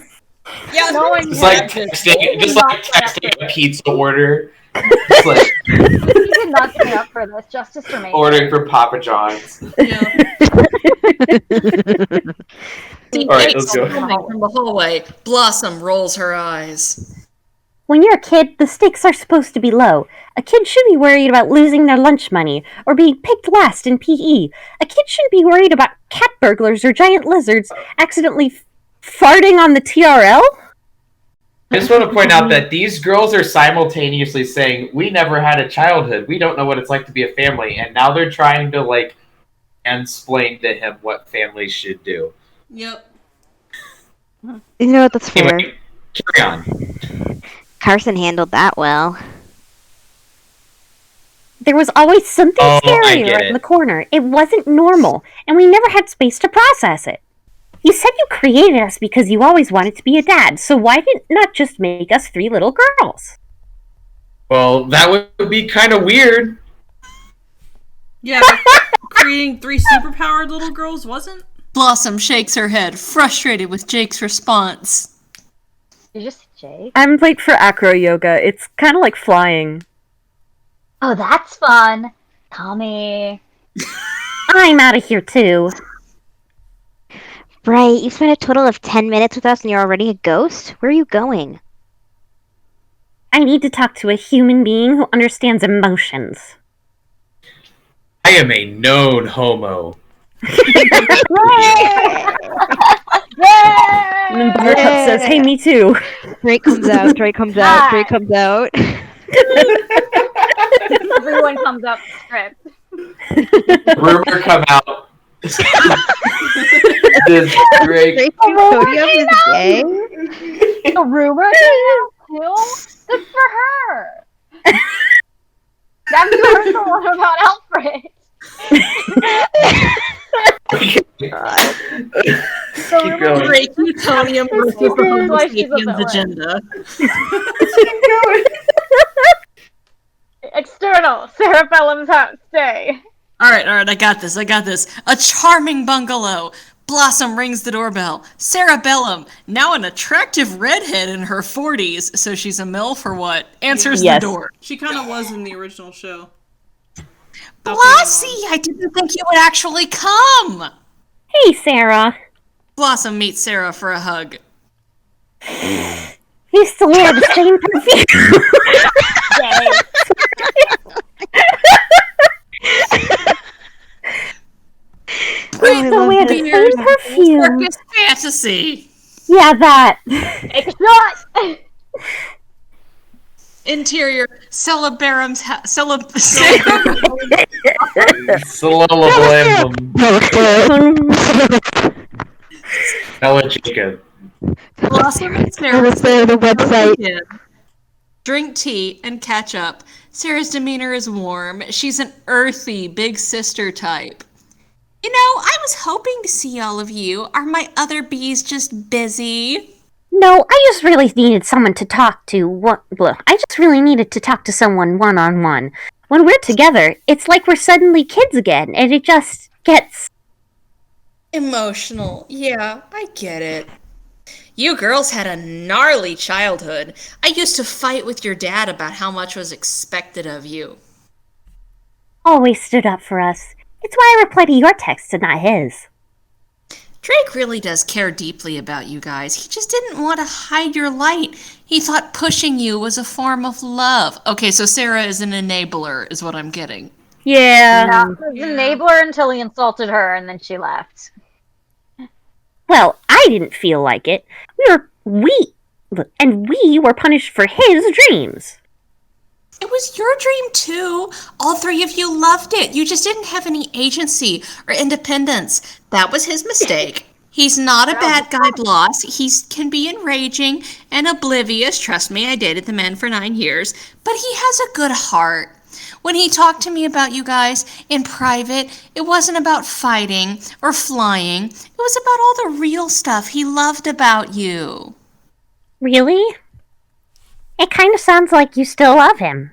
Yeah, Just like texting a pizza order. Just like We did not sign up for this, justice for me. ordering for Papa John's. Yeah. Alright, let's go. From the hallway, Blossom rolls her eyes. When you're a kid, the stakes are supposed to be low. A kid should be worried about losing their lunch money or being picked last in PE. A kid shouldn't be worried about cat burglars or giant lizards accidentally farting on the TRL. I just want to point out that these girls are simultaneously saying, we never had a childhood. We don't know what it's like to be a family. And now they're trying to, like, mansplain to him what families should do. Yep. You know what? That's fair. Anyway, carry on. Carson handled that well. There was always something I scary get right it. in the corner. It wasn't normal, and we never had space to process it. You said you created us because you always wanted to be a dad, so why didn't not just make us 3 little girls? Well, that would be kind of weird. Yeah, creating 3 superpowered little girls wasn't? Blossom shakes her head, frustrated with Jake's response. You just Jake? I'm late for acro yoga. It's kind of like flying. Oh, that's fun. Tommy. I'm out of here too. Right, you spent a total of 10 minutes with us and you're already a ghost? Where are you going? I need to talk to a human being who understands emotions. I am a known homo. And then Buttercup says, hey, me too. Drake comes out, Drake comes out, Drake comes out. Everyone comes up script. Rumor come out. This Drake. Drake Cody is gay? the rumor came out too. Good for her. Have you heard the one about Alfred? Keep going. Break Newtonium for why she's a Homo villain. agenda. Keep going. External, Cerebellum's house, stay. Alright, I got this. A charming bungalow. Blossom rings the doorbell. Cerebellum, now an attractive redhead in her 40s, so she's a MILF or what? Answers Yes. the door. She kind of was in the original show. Blossie, I didn't think you would actually come! Hey, Sarah. Blossom meets Sarah for a hug. You still wear the same perfume. I love wear the this. same perfume. Circus fantasy! Yeah, that. Take a shot! Interior, Celeberum's Ella Jacob. Blossom and Sarah the website. drink tea and catch up. Sarah's demeanor is warm. She's an earthy, big sister type. You know, I was hoping to see all of you. Are my other bees just busy? No, I just really needed someone to talk to. I just really needed to talk to someone one-on-one. When we're together, it's like we're suddenly kids again, and it just gets... Emotional. Yeah, I get it. You girls had a gnarly childhood. I used to fight with your dad about how much was expected of you. always stood up for us. It's why I reply to your texts and not his. Drake really does care deeply about you guys. He just didn't want to hide your light. He thought pushing you was a form of love. Okay, so Sarah is an enabler, is what I'm getting. Yeah. He was an enabler until he insulted her, and then she left. Well, I didn't feel like it. We were punished for his dreams. It was your dream too. All three of you loved it. You just didn't have any agency or independence. That was his mistake. He's not a bad guy, Bloss. He can be enraging and oblivious. Trust me, I dated the man for 9 years. But he has a good heart. When he talked to me about you guys in private, it wasn't about fighting or flying. It was about all the real stuff he loved about you. Really? It kind of sounds like you still love him.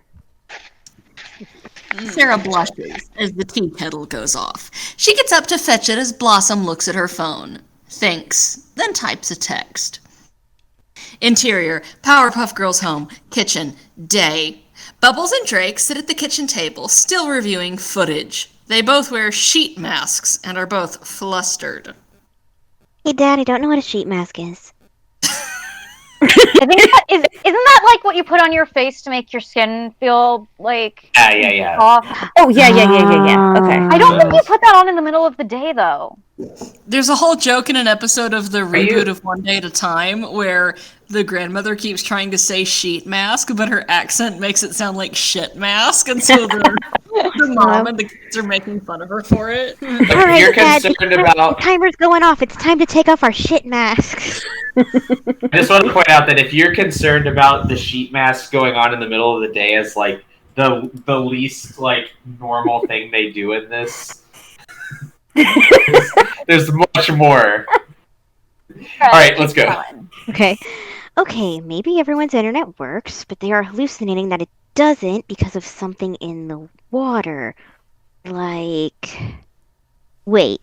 Sarah blushes as the tea kettle goes off. She gets up to fetch it as Blossom looks at her phone. Thinks, then types a text. Interior, Powerpuff Girls home, kitchen, day. Bubbles and Drake sit at the kitchen table, still reviewing footage. They both wear sheet masks and are both flustered. Hey, Dad, I don't know what a sheet mask is. I think isn't that like what you put on your face to make your skin feel like Yeah. soft? Oh, yeah. Okay. I don't think you put that on in the middle of the day, though. There's a whole joke in an episode of the reboot of One Day at a Time where the grandmother keeps trying to say sheet mask, but her accent makes it sound like shit mask, and so the mom and the kids are making fun of her for it. All right, You're Dad, concerned the about... timer's going off. It's time to take off our shit masks. I just want to point out that if you're concerned about the sheet mask going on in the middle of the day as like the least like normal thing they do in this, there's much more. All right, let's go. Okay, maybe everyone's internet works, but they are hallucinating that it doesn't because of something in the water. Like... Wait.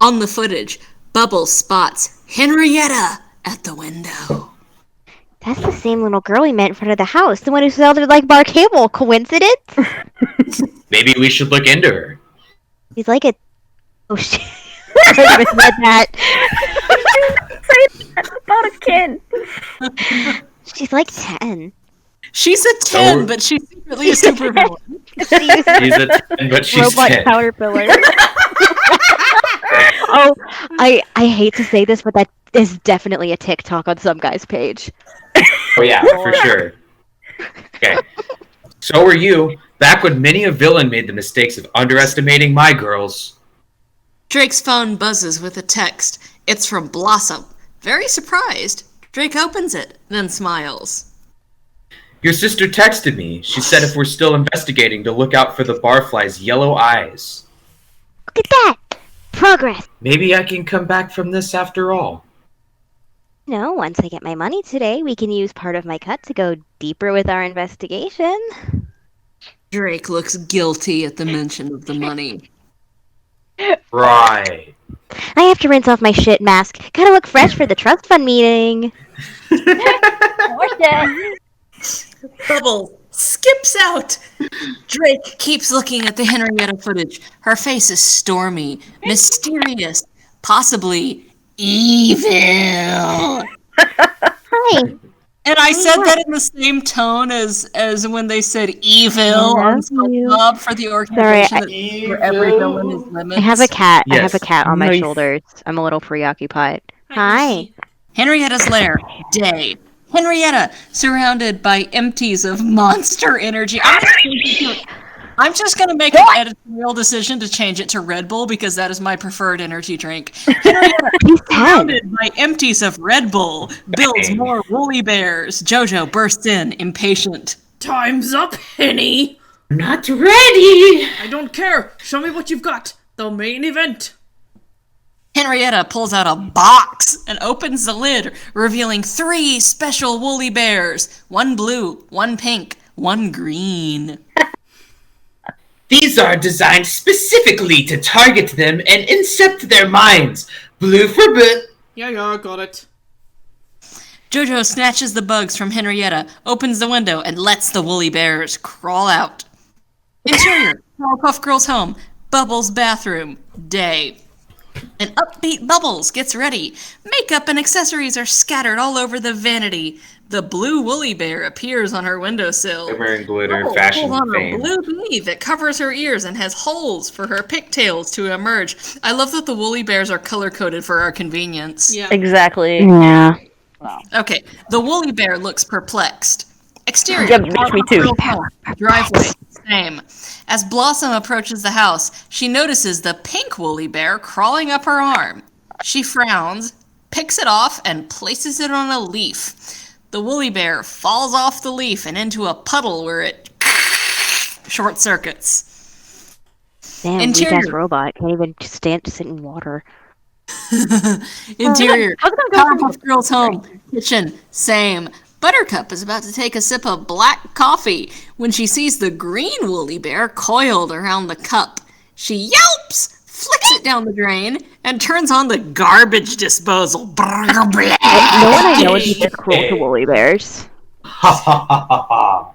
On the footage, Bubbles spots Henrietta at the window. That's the same little girl we met in front of the house. The one who sounded like Mark Hamill. Coincidence? Maybe we should look into her. He's like a... Oh, shit. I misread that. About a kid. She's like 10. She's a 10, but she's secretly a supervillain. She's a 10, but she's Robot 10. caterpillar. Oh, I hate to say this, but that is definitely a TikTok on some guy's page. Oh yeah, for sure. Okay. So were you, back when many a villain made the mistakes of underestimating my girls. Drake's phone buzzes with a text. It's from Blossom. Very surprised. Drake opens it, then smiles. Your sister texted me. She said if we're still investigating to look out for the barfly's yellow eyes. Look at that! Progress! Maybe I can come back from this after all. Once I get my money today, we can use part of my cut to go deeper with our investigation. Drake looks guilty at the mention of the money. Right. I have to rinse off my shit mask. Gotta look fresh for the trust fund meeting. Bubbles skips out. Drake keeps looking at the Henrietta footage. Her face is stormy, mysterious, possibly evil. Hi. And I said that in the same tone as when they said evil on SpongeBob for the organization where every villain is lemons. I have a cat. Yes. I have a cat on my Nice. shoulders. I'm a little preoccupied. Hi. Henrietta's lair, day. Henrietta, surrounded by empties of monster energy. I'm just going to make an editorial decision to change it to Red Bull because that is my preferred energy drink. Henrietta, surrounded by empties of Red Bull, builds more woolly bears. JoJo bursts in, impatient. Time's up, Henny! Not ready! I don't care! Show me what you've got! The main event! Henrietta pulls out a box and opens the lid, revealing 3 special woolly bears. 1 blue, 1 pink, 1 green. These are designed specifically to target them and incept their minds. Blue for Yeah, got it. JoJo snatches the bugs from Henrietta, opens the window, and lets the woolly bears crawl out. Interior, Powerpuff Girls' home, Bubbles' bathroom, day. An upbeat Bubbles gets ready. Makeup and accessories are scattered all over the vanity. The blue woolly bear appears on her windowsill. They're wearing glitter, Bubbles fashion, pulls on fame. a blue beanie that covers her ears and has holes for her pigtails to emerge. I love that the woolly bears are color-coded for our convenience. Yeah. Exactly. Yeah. Okay, the woolly bear looks perplexed. Exterior, Yep, bitch, me too. driveway, same. As Blossom approaches the house, she notices the pink woolly bear crawling up her arm. She frowns, picks it off, and places it on a leaf. The woolly bear falls off the leaf and into a puddle where it short circuits. Damn, Interior. weak-ass robot. Can't even stand to sit in water. Interior, I was gonna go Powerpuff Girls' home, kitchen, same. Buttercup is about to take a sip of black coffee when she sees the green woolly bear coiled around the cup. She yelps, flicks it down the drain, and turns on the garbage disposal. No one I know would be this cruel to woolly bears. Ha ha ha ha ha.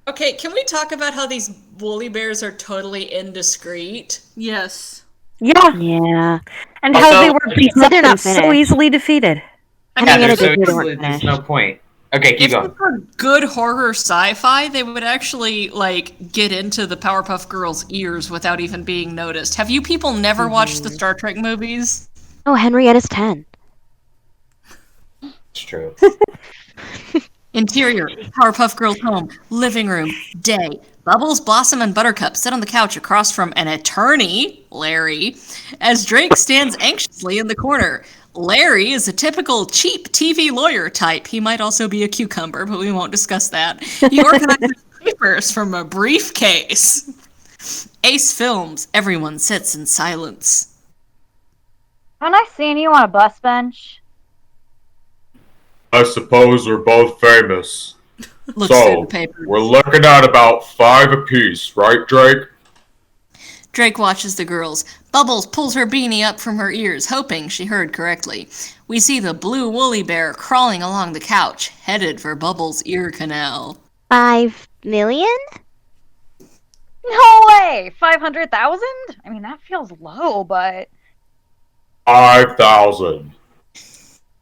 Okay, can we talk about how these woolly bears are totally indiscreet? Yes. Yeah, Yeah. and Also, how they were beset they're not and so finished. easily defeated. I Yeah, mean, there's, it is there's no point. Okay, keep If going. it were good horror sci-fi, they would actually, get into the Powerpuff Girls' ears without even being noticed. Have you people never watched the Star Trek movies? Oh, Henrietta's 10. It's true. Interior, Powerpuff Girls' home, living room, day. Bubbles, Blossom, and Buttercup sit on the couch across from an attorney, Larry, as Drake stands anxiously in the corner. Larry is a typical cheap TV lawyer type. He might also be a cucumber, but we won't discuss that. He organizes papers from a briefcase. Ace films. Everyone sits in silence. Haven't I seen you on a bus bench? I suppose we're both famous. Looks through So, the papers. we're looking at about 5 apiece, right, Drake? Drake watches the girls. Bubbles pulls her beanie up from her ears, hoping she heard correctly. We see the blue woolly bear crawling along the couch, headed for Bubbles' ear canal. 5 million? No way! 500,000? I mean, that feels low, but 5,000.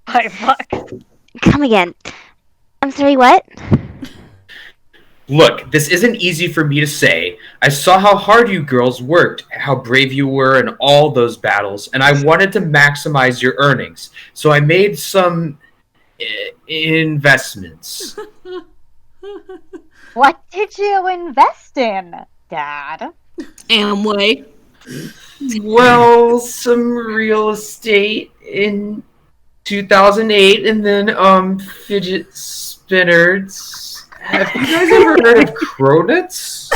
$5. Come again. I'm sorry, what? Look, this isn't easy for me to say. I saw how hard you girls worked, how brave you were in all those battles, and I wanted to maximize your earnings. So I made some investments. What did you invest in, Dad? Amway. Well, some real estate in 2008, and then fidget spinners. Have you guys ever heard of cronuts?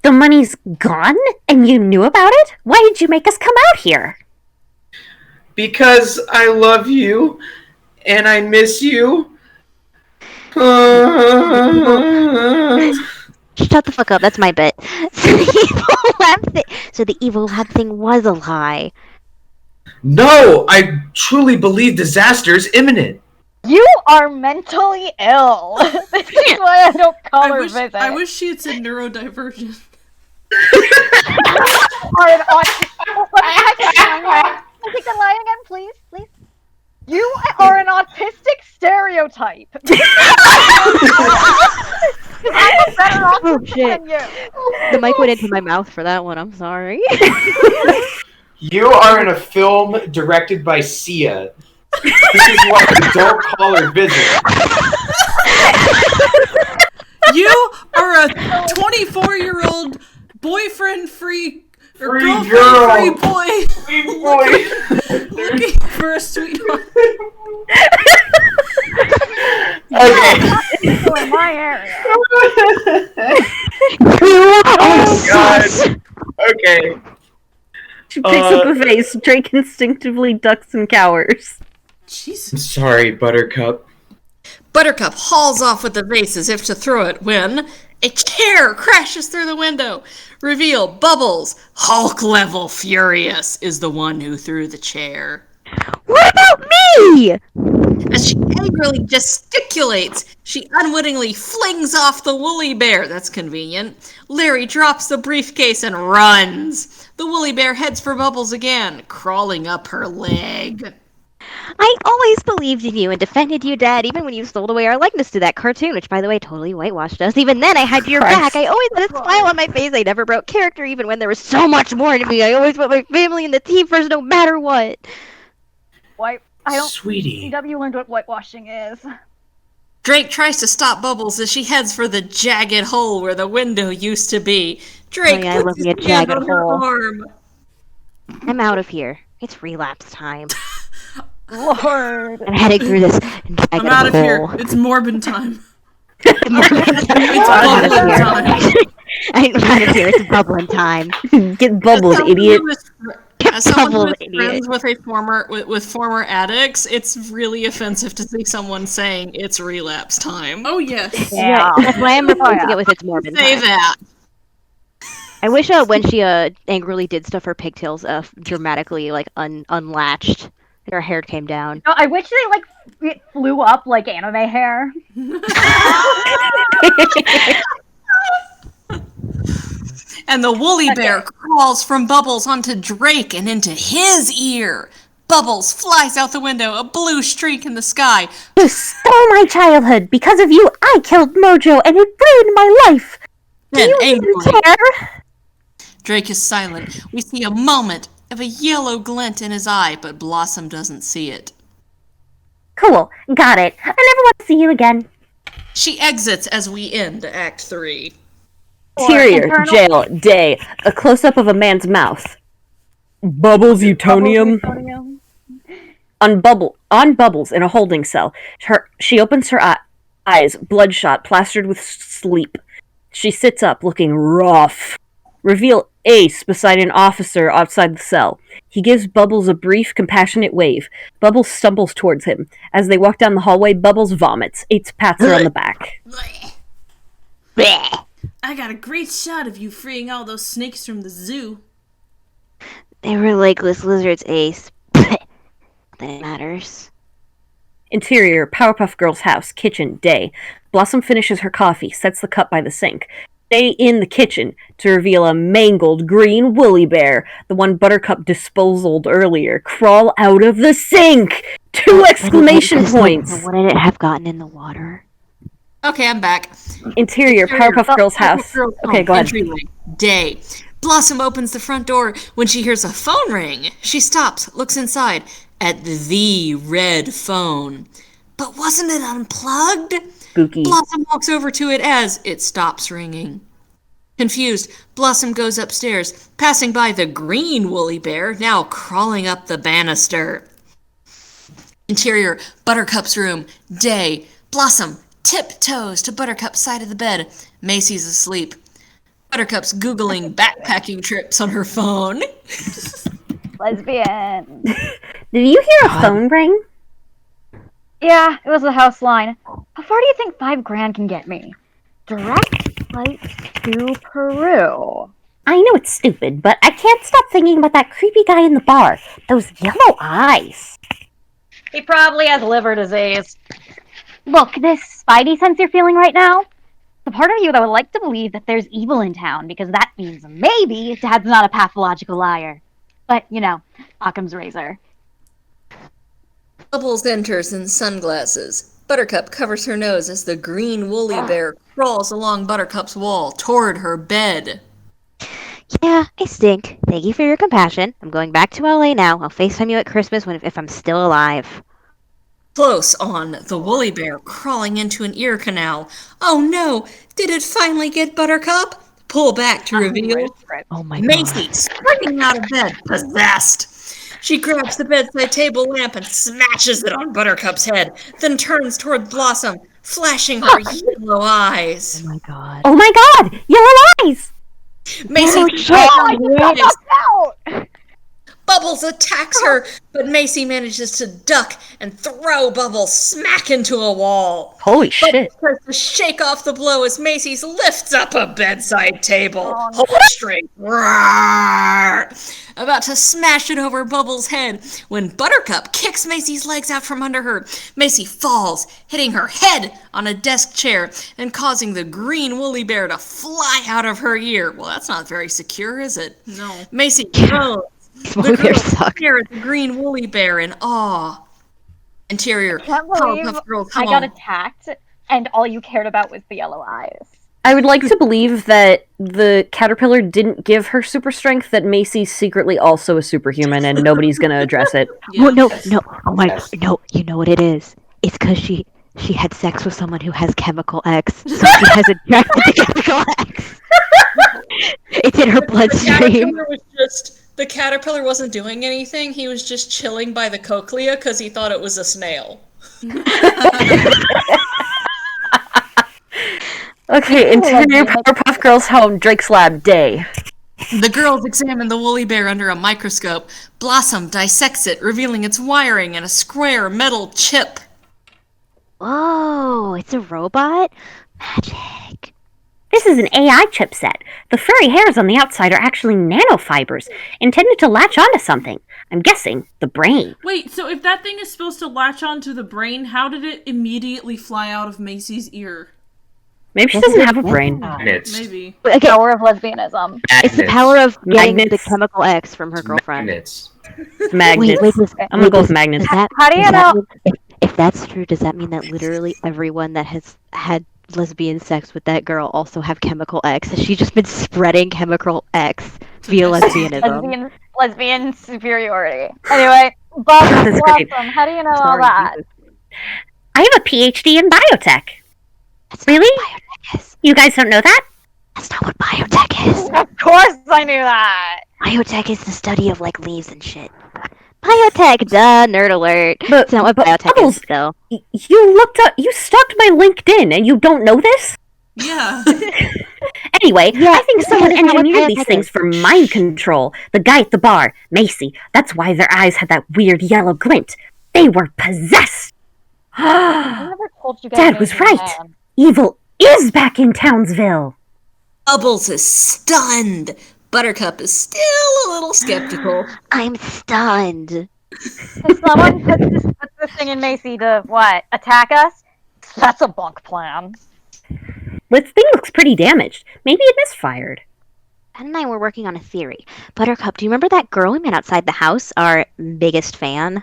The money's gone, and you knew about it? Why did you make us come out here? Because I love you, and I miss you. Shut the fuck up, that's my bit. So the evil lab thing was a lie. No, I truly believe disaster is imminent. You are mentally ill. This is why I don't call her visit. I wish she had said neurodivergent. Are an I think the line again, please. You are an autistic stereotype. I'm a better autistic than you. The mic went into my mouth for that one, I'm sorry. You are in a film directed by Sia. This is why I don't call her visit. You are a 24-year-old boyfriend-free or Free girlfriend-free girl. boy Free boy. looking for a sweetheart. Okay. So in my area. Oh God. Okay. She picks up a vase. Drake instinctively ducks and cowers. I'm Jesus. sorry, Buttercup. Buttercup hauls off with the vase as if to throw it when a chair crashes through the window. Reveal Bubbles, Hulk-level furious, is the one who threw the chair. What about me? As she angrily gesticulates, she unwittingly flings off the woolly bear. That's convenient. Larry drops the briefcase and runs. The woolly bear heads for Bubbles again, crawling up her leg. I always believed in you and defended you, Dad, even when you stole away our likeness to that cartoon, which, by the way, totally whitewashed us. Even then, I had your back. I always had a smile on my face. I never broke character, even when there was so much more to me. I always put my family and the team first, no matter what. Why? I don't. Sweetie. CW learned what whitewashing is. Drake tries to stop Bubbles as she heads for the jagged hole where the window used to be. Drake I love puts me a his hand jagged on her hole. arm. I'm out of here. It's relapse time. Lord. I'm heading through this jagged I'm out of here. hole. It's Morbin time. I'm out of Bubbling here. time. I'm out of here. It's bubbling time. Get bubbles, idiot. As someone Bubbles, who's idiot. friends with a former addicts, it's really offensive to see someone saying it's relapse time. Oh, yes. Yeah, that's why I'm replacing it with its Morbin Say time. that. I wish when she angrily did stuff, her pigtails dramatically unlatched. Her hair came down. No, I wish it flew up like anime hair. And the woolly bear crawls from Bubbles onto Drake and into his ear. Bubbles flies out the window, a blue streak in the sky. You stole my childhood. Because of you, I killed Mojo, and it ruined my life. Then You angrily, didn't care. Drake is silent. We see a moment of a yellow glint in his eye, but Blossom doesn't see it. Cool. Got it. I never want to see you again. She exits as we end Act 3. Interior, internal- jail, day. A close-up of a man's mouth. Bubbles, Utonium. On Bubbles in a holding cell. She opens her eyes, bloodshot, plastered with sleep. She sits up, looking rough. Reveal Ace beside an officer outside the cell. He gives Bubbles a brief, compassionate wave. Bubbles stumbles towards him. As they walk down the hallway, Bubbles vomits. Ace pats her on the back. I got a great shot of you freeing all those snakes from the zoo. They were legless lizards, Ace. That matters. Interior, Powerpuff Girls' house, kitchen, day. Blossom finishes her coffee, sets the cup by the sink. Stay in the kitchen to reveal a mangled green woolly bear, the one Buttercup disposaled earlier, crawl out of the sink! 2 exclamation points! Wouldn't it have gotten in the water? Okay, I'm back. Interior, Powerpuff Girls' house. Okay, go ahead. Entryway, day. Blossom opens the front door when she hears a phone ring. She stops, looks inside at the red phone. But wasn't it unplugged? Spooky. Blossom walks over to it as it stops ringing. Confused, Blossom goes upstairs, passing by the green woolly bear, now crawling up the banister. Interior, Buttercup's room. Day. Blossom tiptoes to Buttercup's side of the bed. Macy's asleep. Buttercup's Googling backpacking trips on her phone. Lesbian. Did you hear a phone ring? Yeah, it was the house line. How far do you think $5,000 can get me? Direct flight to Peru. I know it's stupid, but I can't stop thinking about that creepy guy in the bar. Those yellow eyes. He probably has liver disease. Look, this spidey sense you're feeling right now, the part of you that would like to believe that there's evil in town, because that means maybe Dad's not a pathological liar. But, Occam's razor. Bubbles enters in sunglasses. Buttercup covers her nose as the green woolly bear crawls along Buttercup's wall toward her bed. Yeah, I stink. Thank you for your compassion. I'm going back to LA now. I'll FaceTime you at Christmas if I'm still alive. Close on, the woolly bear crawling into an ear canal. Oh no! Did it finally get Buttercup? Pull back to reveal Oh my Macy god. springing out of bed, possessed. She grabs the bedside table lamp and smashes it on Buttercup's head, then turns toward Blossom, flashing her yellow eyes. Oh my god. Oh my god! Yellow eyes! Macy Out! Bubbles attacks her, but Macy manages to duck and throw Bubbles smack into a wall. Holy shit. Bubbles tries to shake off the blow as Macy lifts up a bedside table. Hold straight. Roar! About to smash it over Bubbles' head when Buttercup kicks Macy's legs out from under her. Macy falls, hitting her head on a desk chair and causing the green woolly bear to fly out of her ear. Well, that's not very secure, is it? No. Macy groans. Woolly The bears girls suck. stare at the green woolly bear in awe. Interior, Can't believe Powerpuff Girls I home. got attacked, and all you cared about was the yellow eyes. I would like to believe that the caterpillar didn't give her super strength, that Macy's secretly also a superhuman, and nobody's gonna address it. Yeah. Oh, no. Oh my, no. You know what it is? It's because she had sex with someone who has chemical X, so she has attracted to chemical X. It's in her bloodstream. The caterpillar wasn't doing anything. He was just chilling by the cochlea because he thought it was a snail. Okay, interior Powerpuff Girls home, Drake's lab, day. The girls examine the woolly bear under a microscope. Blossom dissects it, revealing its wiring and a square metal chip. Whoa, it's a robot? Magic. This is an AI chipset. The furry hairs on the outside are actually nanofibers, intended to latch onto something. I'm guessing the brain. Wait, so if that thing is supposed to latch onto the brain, how did it immediately fly out of Macy's ear? Maybe she doesn't have a brain. Magnets. Maybe. Okay, Power of lesbianism. it's the power of getting the Magnets. chemical X from her girlfriend. Magnets. Magnets. I'm gonna go with magnets. How do you know? If that's true, does that mean that literally everyone that has had lesbian sex with that girl also have chemical X? Has she just been spreading chemical X via lesbianism? Lesbian superiority. Anyway, Bob That's great. Blossom, how do you know all that? I have a PhD in biotech. That's not Really? what biotech is. You guys don't know that? That's not what biotech is. Of course I knew that. Biotech is the study of like leaves and shit. Biotech, duh, nerd alert. But- That's not what biotech Bubbles, is, though. You stalked my LinkedIn and you don't know this? Yeah. Anyway, Yeah, I think someone that's not what engineered these biotech things is. for mind control. The guy at the bar, Macy, that's why their eyes had that weird yellow glint. They were possessed. I never told you guys. Dad was anything, right. man. Evil is back in Townsville. Bubbles is stunned. Buttercup is still a little skeptical. I'm stunned. If someone puts this thing in Macy to, what, attack us? That's a bunk plan. This thing looks pretty damaged. Maybe it misfired. Dad and I were working on a theory. Buttercup, do you remember that girl we met outside the house? Our biggest fan?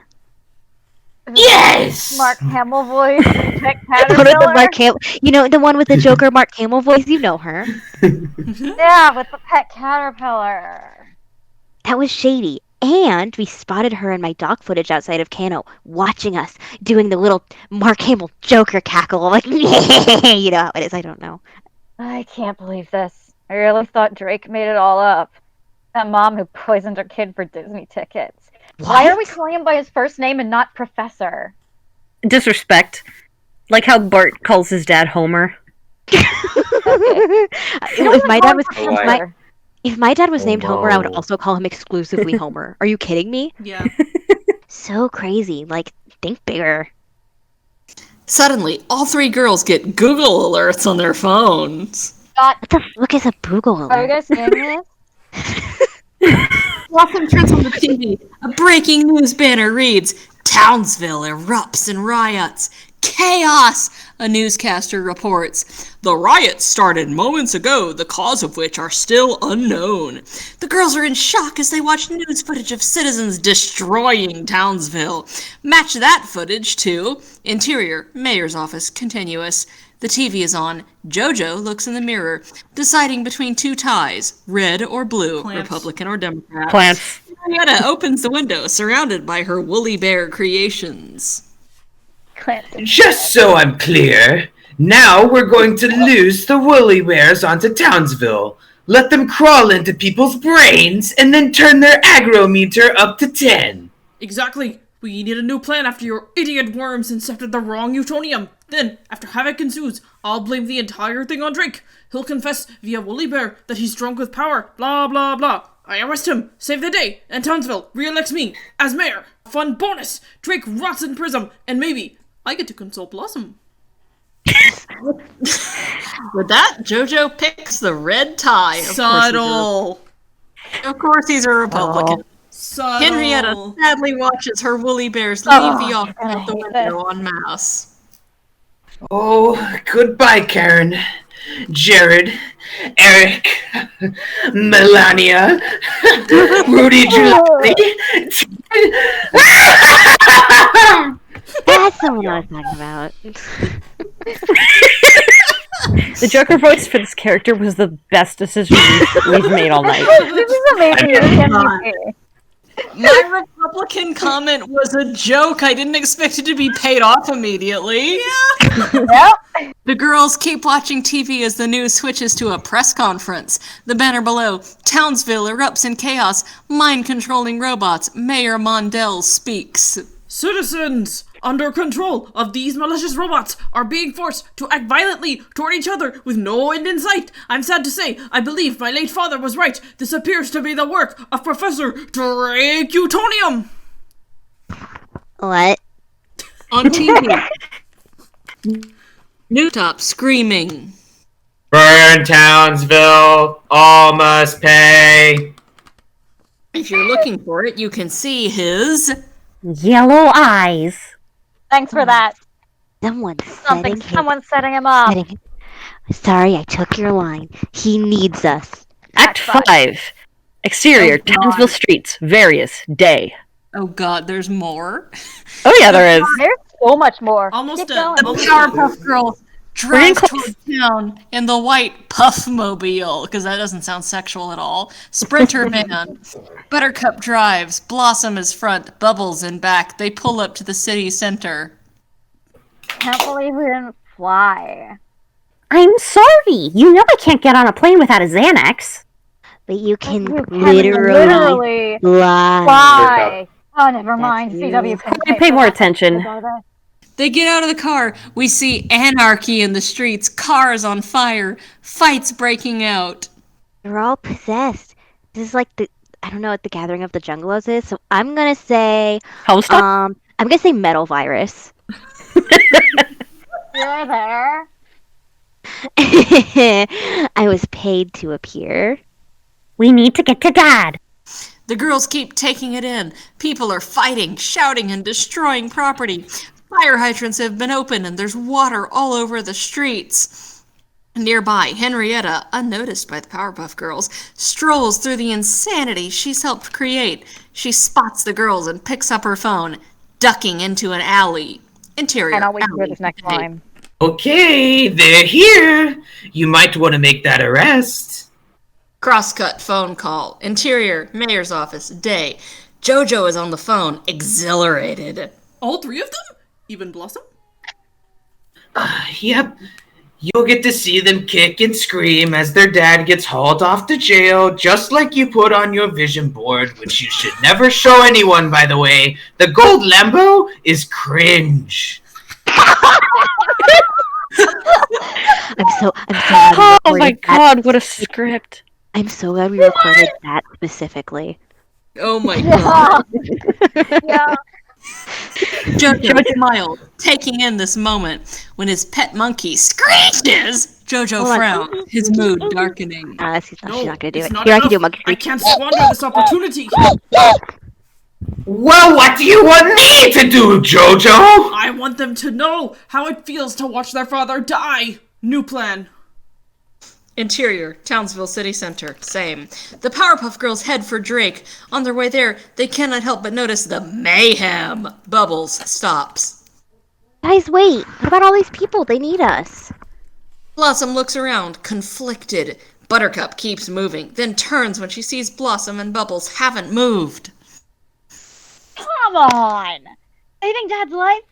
Yes! Mark Hamill voice, Pet One of the Caterpillar. Mark you know, the one with the Joker Mark Hamill voice? You know her. Yeah, with the pet caterpillar. That was shady. And we spotted her in my dog footage outside of Kano, watching us, doing the little Mark Hamill Joker cackle. Like, you know how it is, I don't know. I can't believe this. I really thought Drake made it all up. That mom who poisoned her kid for Disney tickets. Why are we calling him by his first name and not Professor? disrespect. Like how Bart calls his dad Homer. If my dad was Homer. if my dad was named Homer, I would no. also call him exclusively Homer. Are you kidding me? Yeah. So crazy. Like, think bigger. Suddenly, all three girls get Google alerts on their phones. What the fuck is a Boogle Are you alert? guys seeing this? Blossom turns on the TV. A breaking news banner reads, Townsville erupts in riots. Chaos! A newscaster reports. The riots started moments ago, the cause of which are still unknown. The girls are in shock as they watch news footage of citizens destroying Townsville. Match that footage to Interior, Mayor's Office, continuous. The TV is on. JoJo looks in the mirror, deciding between two ties, red or blue, Plants. Republican or Democrat. Plants. Henrietta opens the window, surrounded by her woolly bear creations. Just so I'm clear, now we're going to lose the woolly bears onto Townsville. Let them crawl into people's brains and then turn their aggro-meter up to 10. Exactly. We need a new plan after your idiot worms incepted the wrong Utonium. Then, after havoc ensues, I'll blame the entire thing on Drake. He'll confess via Woolly Bear that he's drunk with power, blah blah blah. I arrest him, save the day, and Townsville re-elects me as mayor. Fun bonus! Drake rots in prison, and maybe I get to console Blossom. With that, JoJo picks the red tie. Subtle. Of course he's a Republican. Subtle. Henrietta sadly watches her woolly bears leave the office out the window en masse. Oh, goodbye, Karen, Jared, Eric, Melania, Rudy Giuliani. That's the one I was talking about. The Joker voice for this character was the best decision we've made all night. This is amazing. MVP. My Republican comment was a joke. I didn't expect it to be paid off immediately. Yep. The girls keep watching TV as the news switches to a press conference. The banner below, Townsville erupts in chaos, mind-controlling robots, Mayor Mondell speaks. Citizens under control of these malicious robots are being forced to act violently toward each other with no end in sight. I'm sad to say, I believe my late father was right. This appears to be the work of Professor Drake Utonium. What? On TV, Newtop screaming. Burn Townsville, all must pay. If you're looking for it, you can see his... Yellow eyes. Thanks for that. Someone's Someone's setting him up. Sorry, I took your line. He needs us. Act 5. Exterior, Townsville streets, various, day. Oh god, there's more. Oh yeah, there is. There's so much more. Almost Keep done. going. The Powerpuff Girls drive close. toward town in the white Puffmobile, because that doesn't sound sexual at all. Sprinter Man. Buttercup drives. Blossom is front. Bubbles in back. They pull up to the city center. Can't believe we didn't fly. I'm sorry. You know I can't get on a plane without a Xanax. But you can You can literally fly. fly. Oh, never mind. That's CW you. couldn't Pay more attention. They get out of the car. We see anarchy in the streets. Cars on fire. Fights breaking out. They're all possessed. This is like I don't know what the Gathering of the Junglos is, so I'm gonna say Homestuck? I'm gonna say metal virus. You're there. I was paid to appear. We need to get to Dad. The girls keep taking it in. People are fighting, shouting, and destroying property. Fire hydrants have been opened, and there's water all over the streets. Nearby, Henrietta, unnoticed by the Powerpuff Girls, strolls through the insanity she's helped create. She spots the girls and picks up her phone, ducking into an alley. Interior. And I'll wait to hear alley. this next line. Okay, they're here. You might want to make that arrest. Crosscut phone call. Interior, mayor's office, day. JoJo is on the phone, exhilarated. All three of them? Even Blossom? Yep. You'll get to see them kick and scream as their dad gets hauled off to jail, just like you put on your vision board, which you should never show anyone, by the way. The gold Lambo is cringe. I'm so glad we Oh my recorded that. god, what a script. I'm so glad we recorded that specifically. Oh my god. Yeah. JoJo smiled, taking in this moment. When his pet monkey screeches, JoJo Hold on. frowned, his mood darkening. She's not gonna do it's it. not Here, I can do a enough. monkey I screech. can't squander this opportunity. Well, what do you want me to do, JoJo? I want them to know how it feels to watch their father die. New plan. Interior, Townsville City Center, same. The Powerpuff Girls head for Drake. On their way there, they cannot help but notice the mayhem. Bubbles stops. Guys, wait. What about all these people? They need us. Blossom looks around, conflicted. Buttercup keeps moving, then turns when she sees Blossom and Bubbles haven't moved. Come on! Saving Dad's life?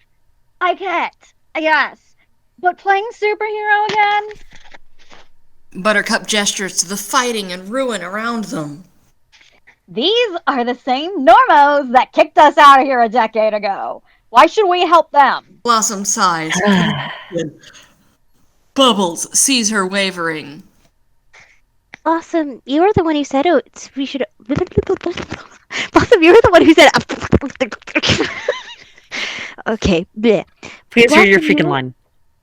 I can't, I guess. But playing superhero again? Buttercup gestures to the fighting and ruin around them. These are the same normos that kicked us out of here a decade ago. Why should we help them? Blossom sighs. Bubbles sees her wavering. Blossom, you were the one who said we should. Blossom, you were the one who said. Okay. Bleh. Please hear your Blossom, freaking line.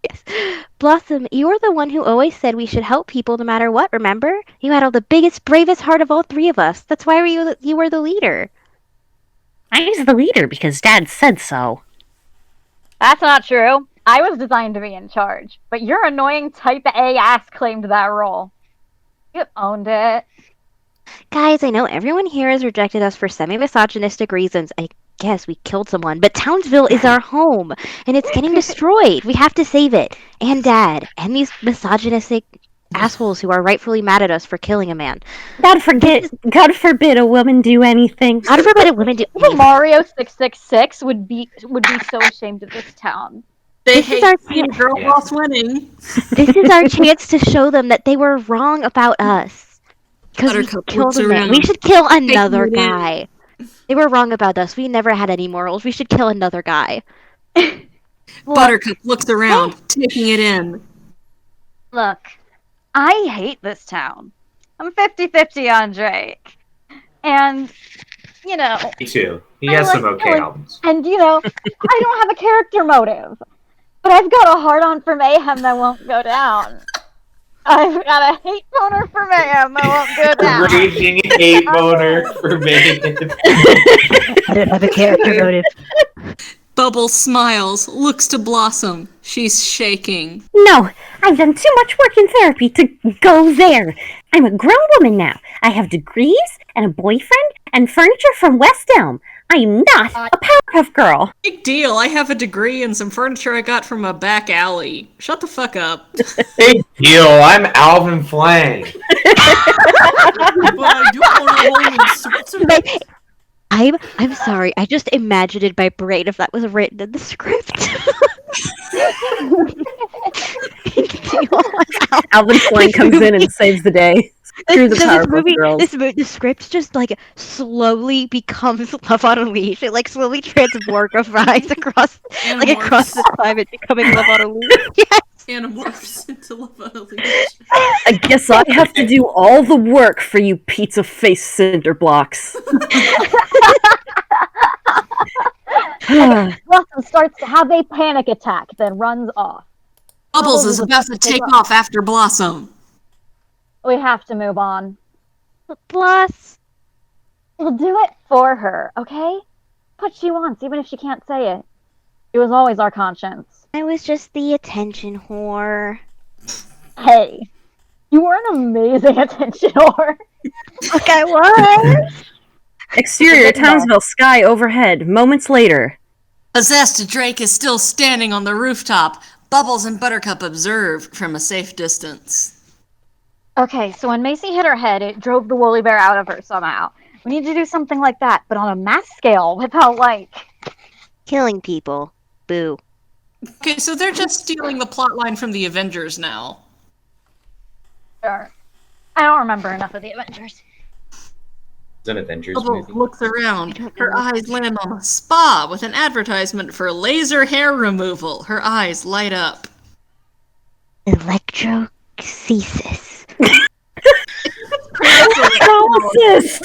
Yes. Blossom, you were the one who always said we should help people no matter what, remember? You had all the biggest, bravest heart of all three of us. That's why you were the leader. I was the leader because Dad said so. That's not true. I was designed to be in charge, but your annoying type A ass claimed that role. You owned it. Guys, I know everyone here has rejected us for semi-misogynistic reasons. I guess we killed someone, but Townsville is our home, and it's getting destroyed. We have to save it. And Dad, and these misogynistic assholes who are rightfully mad at us for killing a man. God forbid a woman do anything. God forbid a woman do Mario 666 would be so ashamed of this town. They This is hate our seeing chance. girl boss winning. This is our chance to show them that they were wrong about us. Because we Buttercup killed looks a man. around. We should kill another Taking it in. guy. They were wrong about us. We never had any morals. We should kill another guy. Buttercup looks around, taking it in. Look, I hate this town. I'm 50-50 on Drake. And, you know, Me too. He I has like some okay killing- albums. and you know, I don't have a character motive. But I've got a hard-on for mayhem that won't go down. I've got a hate boner for mayhem that won't go down. Raging hate boner for me. I don't have a character motive. Bubbles smiles, looks to Blossom. She's shaking. No, I've done too much work in therapy to go there. I'm a grown woman now. I have degrees and a boyfriend and furniture from West Elm. I am not a Powerpuff Girl. Big deal. I have a degree and some furniture I got from a back alley. Shut the fuck up. Big deal. I'm Alvin Flang. But I do own a home in Switzerland. I'm sorry. I just imagined in my brain if that was written in the script. Alvin Flang comes in and saves the day. Screw the Powerpuff Girls. The script just like slowly becomes Love on a Leash. It like slowly transmorphifies across the time, it becoming Love on a Leash. Yes. Animorphs into Love on a Leash. I guess I have to do all the work for you pizza face cinder blocks. Blossom starts to have a panic attack, then runs off. Bubbles is about to take off after Blossom. We have to move on. Plus, We'll do it for her, okay? What she wants, even if she can't say it. She was always our conscience. I was just the attention whore. Hey, you were an amazing attention whore. Look, I was. Exterior, Townsville, sky overhead. Moments later. Possessed Drake is still standing on the rooftop. Bubbles and Buttercup observe from a safe distance. Okay, so when Macy hit her head, it drove the woolly bear out of her somehow. We need to do something like that, but on a mass scale without, like... Killing people. Boo. Okay, so they're just stealing the plotline from the Avengers now. Sure. I don't remember enough of the Avengers. It's an Avengers Bubbles movie. looks around. Her eyes land on a spa with an advertisement for laser hair removal. Her eyes light up. Electrocesis. Paralysis!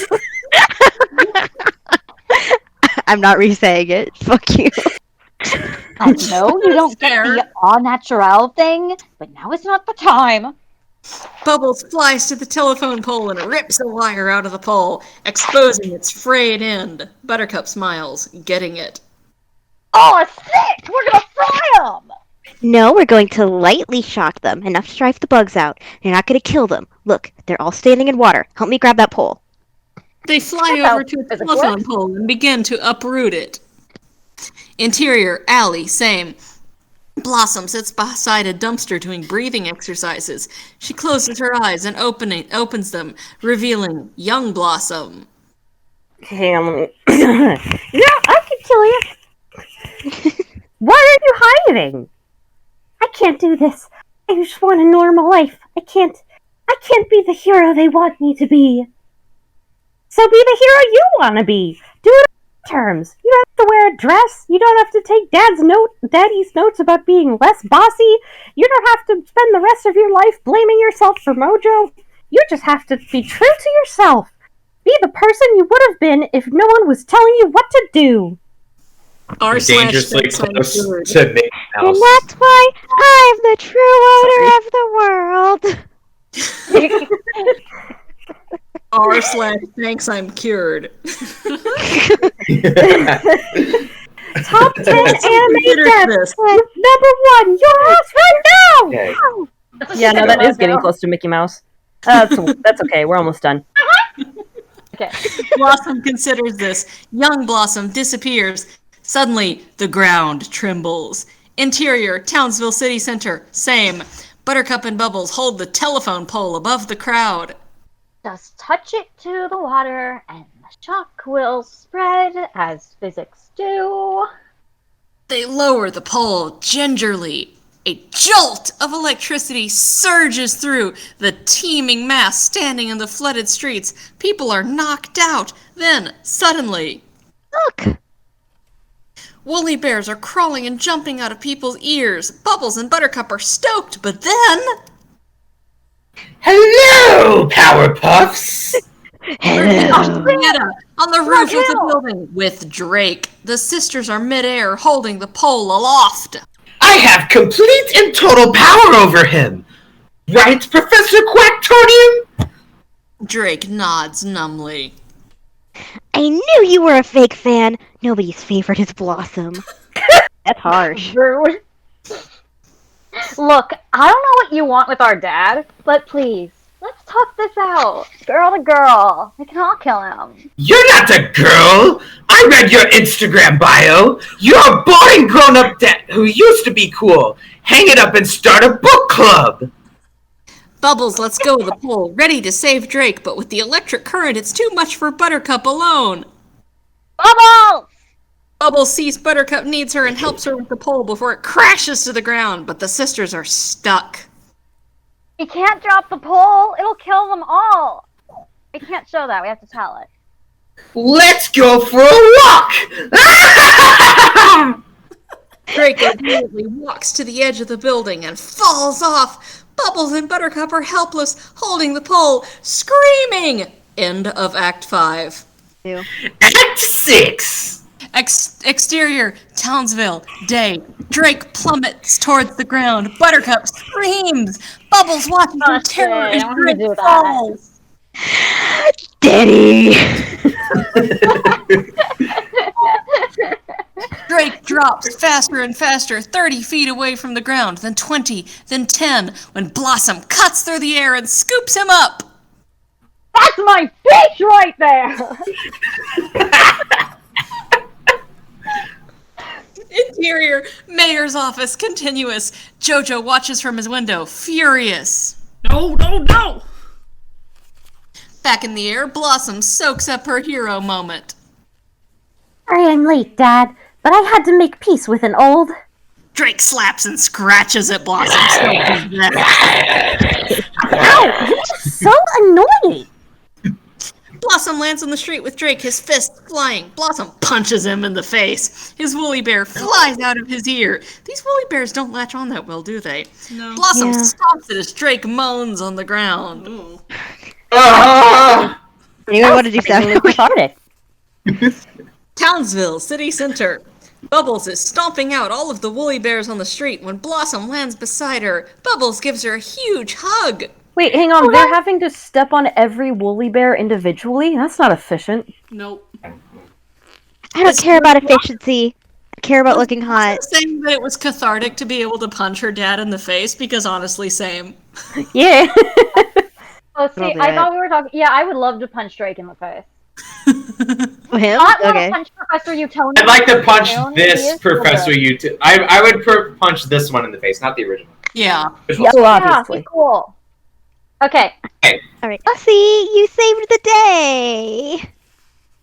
I'm not re-saying it. Fuck you. I know you don't get the all natural thing, but now is not the time. Bubbles flies to the telephone pole and rips a wire out of the pole, exposing its frayed end. Buttercup smiles, getting it. Oh, sick! We're gonna fry them! No, we're going to lightly shock them, enough to drive the bugs out. You're not going to kill them. Look, they're all standing in water. Help me grab that pole. They fly That's over how to a physics telephone works. pole and begin to uproot it. Interior, alley, same. Blossom sits beside a dumpster doing breathing exercises. She closes her eyes and opens them, revealing young Blossom. Hang on, let me... Yeah, I can kill you! Why are you hiding? I can't do this. I just want a normal life. I can't be the hero they want me to be. So be the hero you want to be. Do it on your terms. You don't have to wear a dress. You don't have to take Daddy's notes about being less bossy. You don't have to spend the rest of your life blaming yourself for Mojo. You just have to be true to yourself. Be the person you would have been if no one was telling you what to do. Dangerously close to Mickey And Mouse. that's why I'm the true owner of the world. R/thanks I'm cured. Top 10 anime deaths. This. Number 1, your house right now! Okay. Yeah, no, that is getting close to Mickey Mouse. That's okay, we're almost done. Okay. Blossom considers this. Young Blossom disappears. Suddenly, the ground trembles. Interior, Townsville City Center, same. Buttercup and Bubbles hold the telephone pole above the crowd. Just touch it to the water and the shock will spread as physics do. They lower the pole gingerly. A jolt of electricity surges through the teeming mass standing in the flooded streets. People are knocked out. Then, suddenly, Look! woolly bears are crawling and jumping out of people's ears. Bubbles and Buttercup are stoked, but then... Hello, Powerpuffs! Henrietta on the roof of the building with Drake. The sisters are midair, holding the pole aloft. I have complete and total power over him! Right, Professor Quacktonium? Drake nods numbly. I knew you were a fake fan. Nobody's favorite is Blossom. That's harsh. Rude. Look, I don't know what you want with our dad, but please, let's talk this out. Girl to girl. We can all kill him. You're not a girl! I read your Instagram bio! You're a boring grown-up dad who used to be cool! Hang it up and start a book club! Bubbles lets go of the pole, ready to save Drake, but with the electric current, it's too much for Buttercup alone. Bubbles! Bubbles sees Buttercup needs her and helps her with the pole before it crashes to the ground, but the sisters are stuck. We can't drop the pole. It'll kill them all. We can't show that. We have to tell it. Let's go for a walk! Drake immediately walks to the edge of the building and falls off. Bubbles and Buttercup are helpless, holding the pole, screaming. End of Act 5. Act 6! Exterior, Townsville, day. Drake plummets towards the ground. Buttercup screams. Bubbles watches in terror as Drake falls. Daddy! Drake drops faster and faster, 30 feet away from the ground, then 20, then 10, when Blossom cuts through the air and scoops him up. That's my fish right there! Interior, mayor's office, continuous. JoJo watches from his window, furious. No, no, no! Back in the air, Blossom soaks up her hero moment. Sorry I'm late, Dad, but I had to make peace with an old... Drake slaps and scratches at Blossom. Ow! You're just so annoying! Blossom lands on the street with Drake, his fist flying. Blossom punches him in the face. His woolly bear flies out of his ear. These woolly bears don't latch on that well, do they? No. Blossom stomps it as Drake moans on the ground. Ooh. Anyone want to do sound? Cathartic. Townsville, city center. Bubbles is stomping out all of the woolly bears on the street when Blossom lands beside her. Bubbles gives her a huge hug. Wait, hang on. They're having to step on every woolly bear individually? That's not efficient. Nope. I don't care about efficiency. I care about looking hot. Saying that it was cathartic to be able to punch her dad in the face, because honestly, same. Yeah. Oh, see, I thought we were talking. Yeah, I would love to punch Drake in the face. Him? Not want Okay. to punch Professor Utoni. I'd like to punch Utoni, he this is Professor cool. I would punch this one in the face, not the original. Yeah. Yeah, Yeah, obviously. he's cool. Okay. Alright. Oh, see, you saved the day.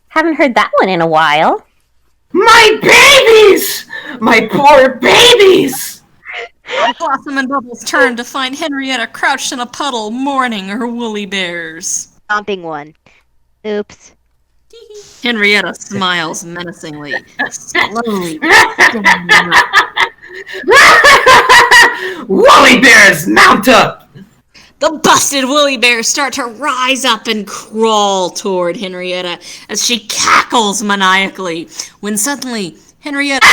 Haven't heard that one in a while. My babies! My poor babies! Blossom and Bubbles turn to find Henrietta crouched in a puddle, mourning her woolly bears. Stomping one. Oops. Henrietta smiles menacingly, slowly. Woolly bears, mount up! The busted woolly bears start to rise up and crawl toward Henrietta as she cackles maniacally, when suddenly Henrietta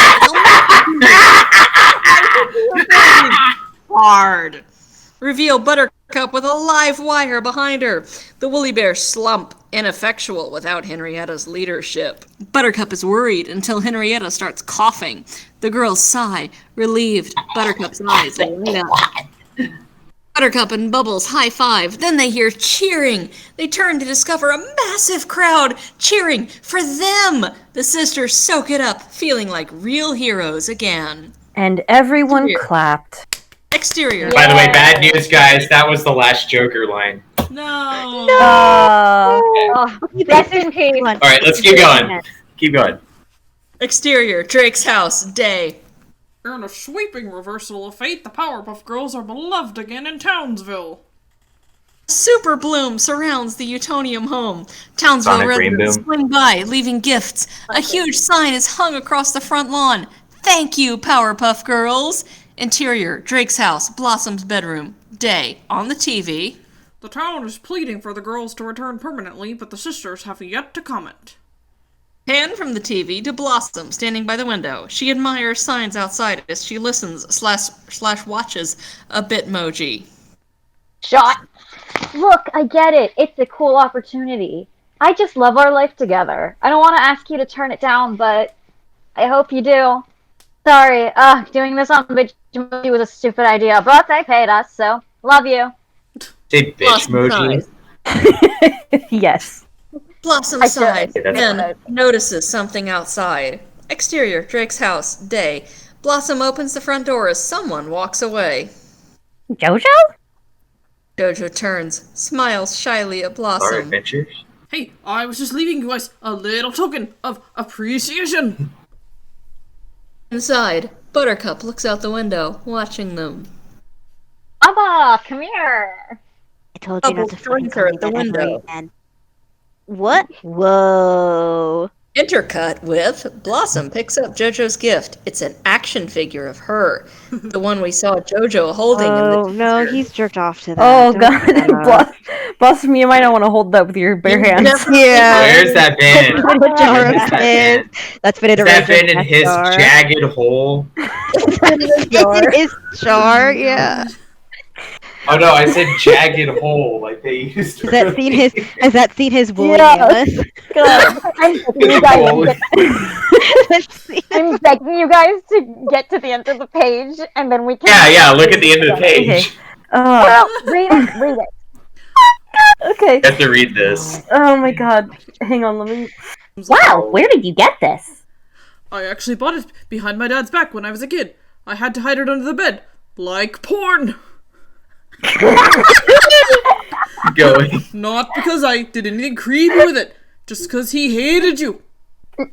hard. Reveal Buttercup with a live wire behind her. The woolly bears slump, ineffectual without Henrietta's leadership. Buttercup is worried until Henrietta starts coughing. The girls sigh, relieved. Buttercup's eyes light up. Buttercup and Bubbles high-five. Then they hear cheering. They turn to discover a massive crowd cheering for them. The sisters soak it up, feeling like real heroes again. And everyone Here. clapped. Exterior. By the way, bad news, guys. That was the last Joker line. No. Oh, rest in peace. All right, let's keep going. Keep going. Exterior. Drake's house. Day. In a sweeping reversal of fate, the Powerpuff Girls are beloved again in Townsville. Super bloom surrounds the Utonium home. Townsville Sonic residents Rainboom. swing by, leaving gifts. A huge sign is hung across the front lawn. Thank you, Powerpuff Girls. Interior, Drake's house, Blossom's bedroom. Day, on the TV. The town is pleading for the girls to return permanently, but the sisters have yet to comment. Pan from the TV to Blossom, standing by the window. She admires signs outside as she listens slash watches a Bitmoji. Shot. Look, I get it. It's a cool opportunity. I just love our life together. I don't want to ask you to turn it down, but I hope you do. Sorry, doing this on Bitmoji was a stupid idea, but they paid us, so love you. Say bitch Blossom emoji. Yes. Blossom I sighs, should. then notices something outside. Exterior, Drake's house, day. Blossom opens the front door as someone walks away. JoJo? JoJo turns, smiles shyly at Our Blossom. adventures. Hey, I was just leaving you guys a little token of appreciation. Inside, Buttercup looks out the window, watching them. Abba, come here. I told you not to Bubbles fucking joins her call me at the that ever window. again. What? Whoa. Intercut with Blossom picks up JoJo's gift. It's an action figure of her. The one we saw JoJo holding in the Oh, no, teaser. he's jerked off to that. Oh Don't god. bring that up. Blossom, you might not want to hold that with your bare You hands. definitely Yeah. Where's that been? What Where's jar that is? been? That's been Has that iteration. been in his jagged hole? It's in his jar, yeah. Oh no, I said jagged hole, like they used to. Has that seen his woolly Yeah. mammoth? God, I'm begging you guys to get, I'm begging you guys to get to the end of the page, and then we can. Yeah, look at the end of the page. Well, read it. Okay. You have to read this. Oh my god. Hang on, let me... Wow, where did you get this? I actually bought it behind my dad's back when I was a kid. I had to hide it under the bed. Like porn! Going. Not because I did anything creepy with it, just because he hated you.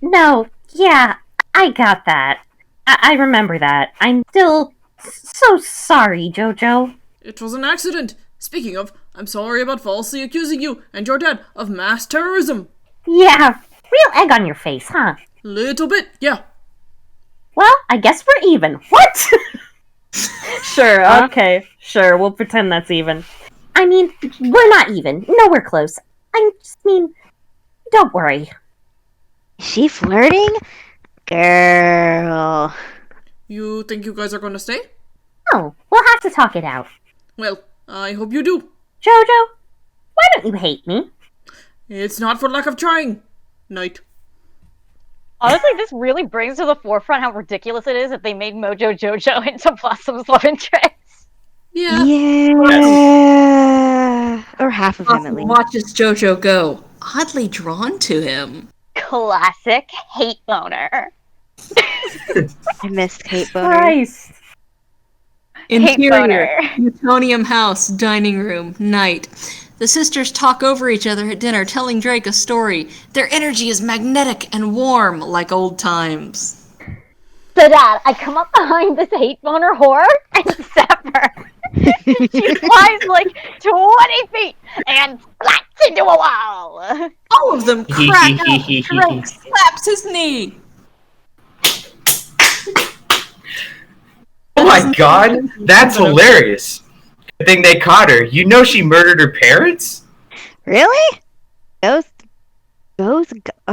No, yeah, I got that. I remember that. I'm still so sorry, JoJo. It was an accident. Speaking of, I'm sorry about falsely accusing you and your dad of mass terrorism. Yeah, real egg on your face, huh? Little bit, yeah. Well, I guess we're even. What? Sure, okay. Sure, we'll pretend that's even. I mean, we're not even. Nowhere close. I just mean, don't worry. Is she flirting? Girl. You think you guys are gonna stay? No, we'll have to talk it out. Well, I hope you do. JoJo, why don't you hate me? It's not for lack of trying. Night. Honestly, this really brings to the forefront how ridiculous it is that they made Mojo JoJo into Blossom's love interest. Yeah. Yeah. Or half of him, at least. Watches JoJo go, oddly drawn to him. Classic hate boner. I missed Kate Boner. Christ. Interior, plutonium house, dining room, night. The sisters talk over each other at dinner, telling Drake a story. Their energy is magnetic and warm, like old times. So, Dad, I come up behind this hate boner whore and zap her. She flies like 20 feet and slats into a wall. All of them crack out. Drake slaps his knee. Oh my god, that's hilarious. Good thing they caught her. You know she murdered her parents? Really? I'm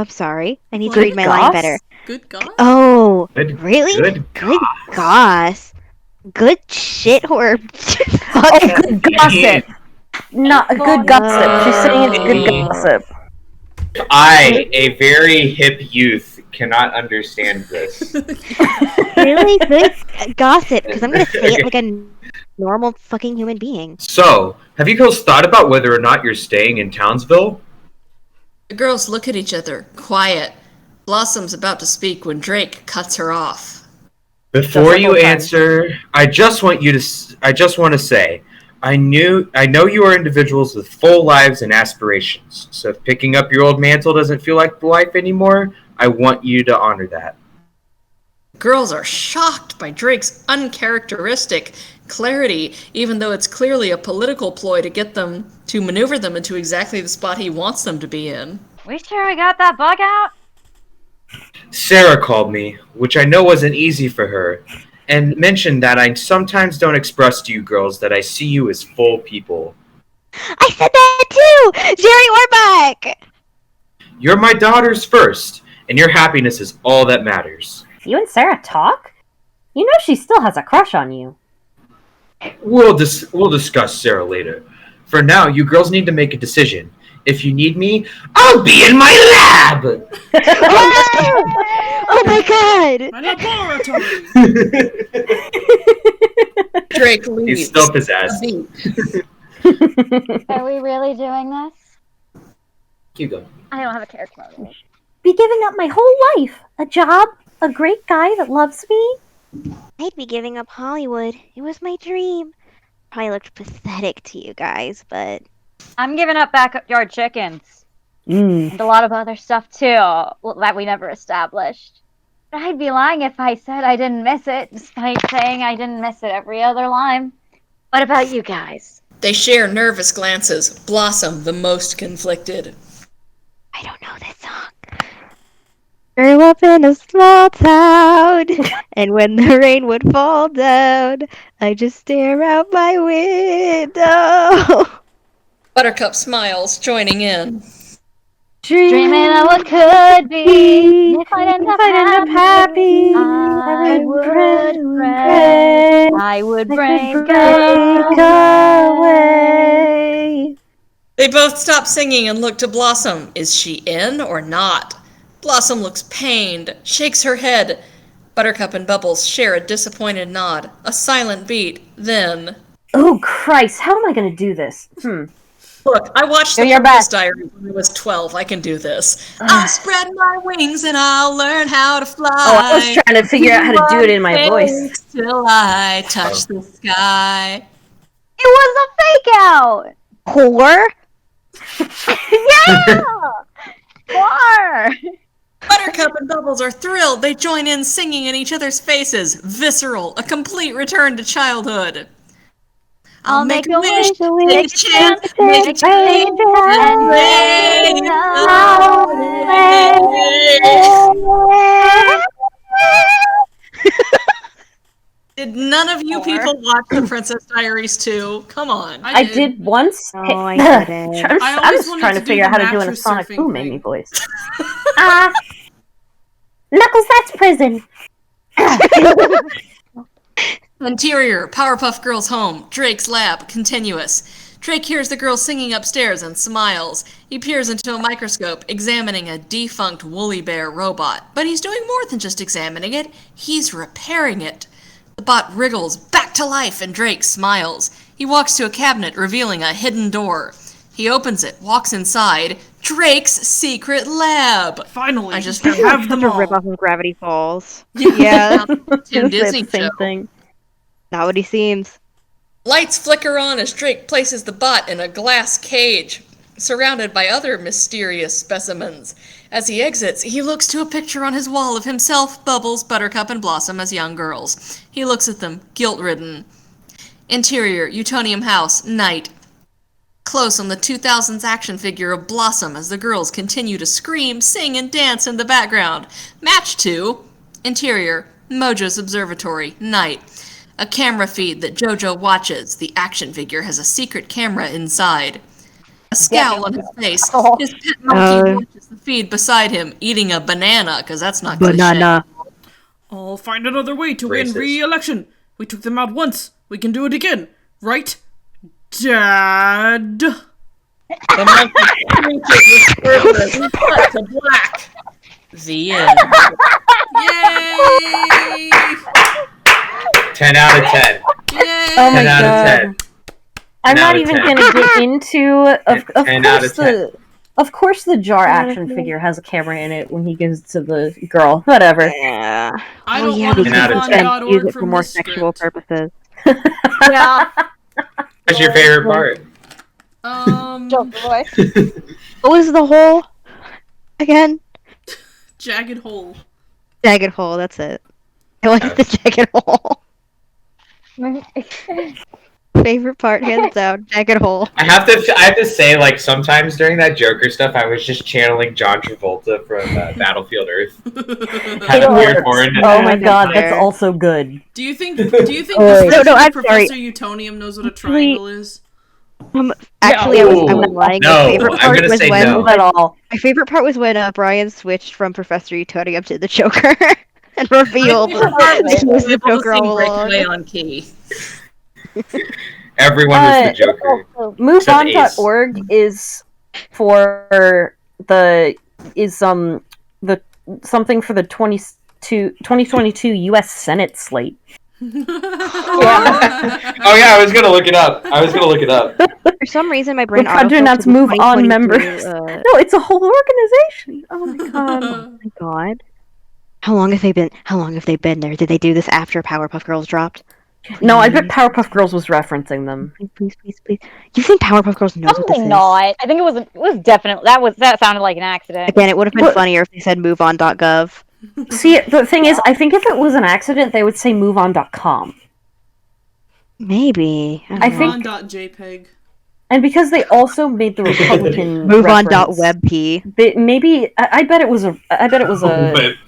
sorry. I need to read my line better. Good God. Oh, Good, really? Good Good goss. Good shit whore. Oh, good gossip. Not a good gossip. She's saying it's good gossip. I, a very hip youth, cannot understand this. Really good gossip, because I'm going to say it like a normal fucking human being. So, have you girls thought about whether or not you're staying in Townsville? The girls look at each other, quiet. Blossom's about to speak when Drake cuts her off. Before you answer, I just want to say, I know you are individuals with full lives and aspirations. So if picking up your old mantle doesn't feel like life anymore, I want you to honor that. Girls are shocked by Drake's uncharacteristic clarity, even though it's clearly a political ploy to get them to maneuver them into exactly the spot he wants them to be in. We sure we got that bug out? Sarah called me, which I know wasn't easy for her, and mentioned that I sometimes don't express to you girls that I see you as full people. I said that too! Jerry Orbach! You're my daughters first, and your happiness is all that matters. You and Sarah talk? You know she still has a crush on you. We'll discuss Sarah later. For now, you girls need to make a decision. If you need me, I'll be in my lab! Oh my god! My laboratory! Drake leaves. He's still possessed. Are we really doing this? Keep going. I don't have a character mode. Be giving up my whole life. A job, a great guy that loves me. I'd be giving up Hollywood. It was my dream. Probably looked pathetic to you guys, but... I'm giving up backyard chickens. And a lot of other stuff, too, that we never established. But I'd be lying if I said I didn't miss it, despite saying I didn't miss it every other line. What about you guys? They share nervous glances, Blossom the most conflicted. I don't know this song. Grew up in a small town, and when the rain would fall down, I just stare out my window. Buttercup smiles, joining in. Dreaming of what could be. If I'd end up happy, I would break away. They both stop singing and look to Blossom. Is she in or not? Blossom looks pained, shakes her head. Buttercup and Bubbles share a disappointed nod, a silent beat, then... Oh, Christ, how am I going to do this? Look, I watched Do the your Princess best. Diary when I was 12. I can do this. I'll spread my wings and I'll learn how to fly. Oh, I was trying to figure out how to do it in my voice. Till I touch the sky. It was a fake out! Whore? Yeah! More! Buttercup and Bubbles are thrilled. They join in singing in each other's faces. Visceral, a complete return to childhood. I'll make a wish, take take a chance, make a change, and rain away. Did none of you people watch The Princess Diaries 2? Come on. I did once. No, I didn't. I'm just trying to figure out how to do a Sonic Boom Amy voice. Knuckles, that's prison. Interior, Powerpuff Girls home, Drake's lab, continuous. Drake hears the girl singing upstairs and smiles. He peers into a microscope, examining a defunct woolly bear robot. But he's doing more than just examining it, he's repairing it. The bot wriggles back to life and Drake smiles. He walks to a cabinet, revealing a hidden door. He opens it, walks inside. Drake's secret lab. Finally, I just have them all. Rip off of Gravity Falls. Yeah, Tim Disney show. Thing. Not what he seems. Lights flicker on as Drake places the bot in a glass cage, surrounded by other mysterious specimens. As he exits, he looks to a picture on his wall of himself, Bubbles, Buttercup, and Blossom as young girls. He looks at them, guilt-ridden. Interior, Utonium house, night. Close on the 2000s action figure of Blossom as the girls continue to scream, sing, and dance in the background. Match 2. Interior, Mojo's observatory, night. A camera feed that JoJo watches. The action figure has a secret camera inside. A scowl on his face. His pet monkey watches the feed beside him, eating a banana, because that's not Banana. Cliche. I'll find another way to win Racist. re-election. We took them out once. We can do it again. Right, Dad? The monkey screeches with purpose, cut to black. The end. Yay! 10 out of 10. Yay! Oh my 10 out of god. 10. I'm 10 not out of even 10. gonna get into of course the jar action figure has a camera in it when he gives it to the girl. Whatever. Yeah. I don't yeah, want to we Ten out of move 10. on use it from for more this sexual script. purposes. Yeah. What's your favorite part? Joke voice. What was the hole? Again? Jagged hole. Jagged hole, that's it. I like the jagged hole. Favorite part, hands down, jagged hole. I have to say, like, sometimes during that Joker stuff, I was just channeling John Travolta from Battlefield Earth. Had a weird horn. Oh my god, There. that's also good. Do you think No, I'm Professor sorry. Utonium knows what a triangle is? Actually, I was lying. No, My favorite I'm part gonna was say when no. At all. my favorite part was when Brian switched from Professor Utonium to the Joker and revealed that he was the Joker all along. Breakaway on key. Everyone was the Joker. MoveOn.org is for the something for the 2022 U.S. Senate slate. Oh yeah, I was gonna look it up. For some reason, my brain We're trying to autofilled announce to the Move On 2022, members. No, it's a whole organization. Oh my god. Oh my god. How long have they been there? Did they do this after Powerpuff Girls dropped? No, I bet Powerpuff Girls was referencing them. Please. You think Powerpuff Girls knows what this Probably is? not. I think it was definitely that sounded like an accident. Again, it would have been What? funnier if they said moveon.gov. See, the thing is, I think if it was an accident, they would say moveon.com. Maybe. I think- JPEG. And because they also made the Republican Moveon.webp. maybe I bet it was a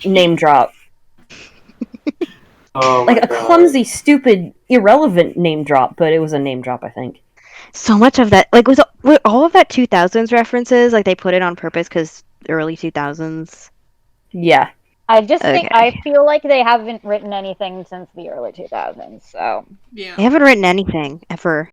name drop. Oh Like my a God. clumsy, stupid, irrelevant name drop, but it was a name drop, I think. So much of that, like, were all of that 2000s references, like, they put it on purpose because early 2000s? Yeah. I just think Okay. I feel like they haven't written anything since the early 2000s. So Yeah. They haven't written anything, ever.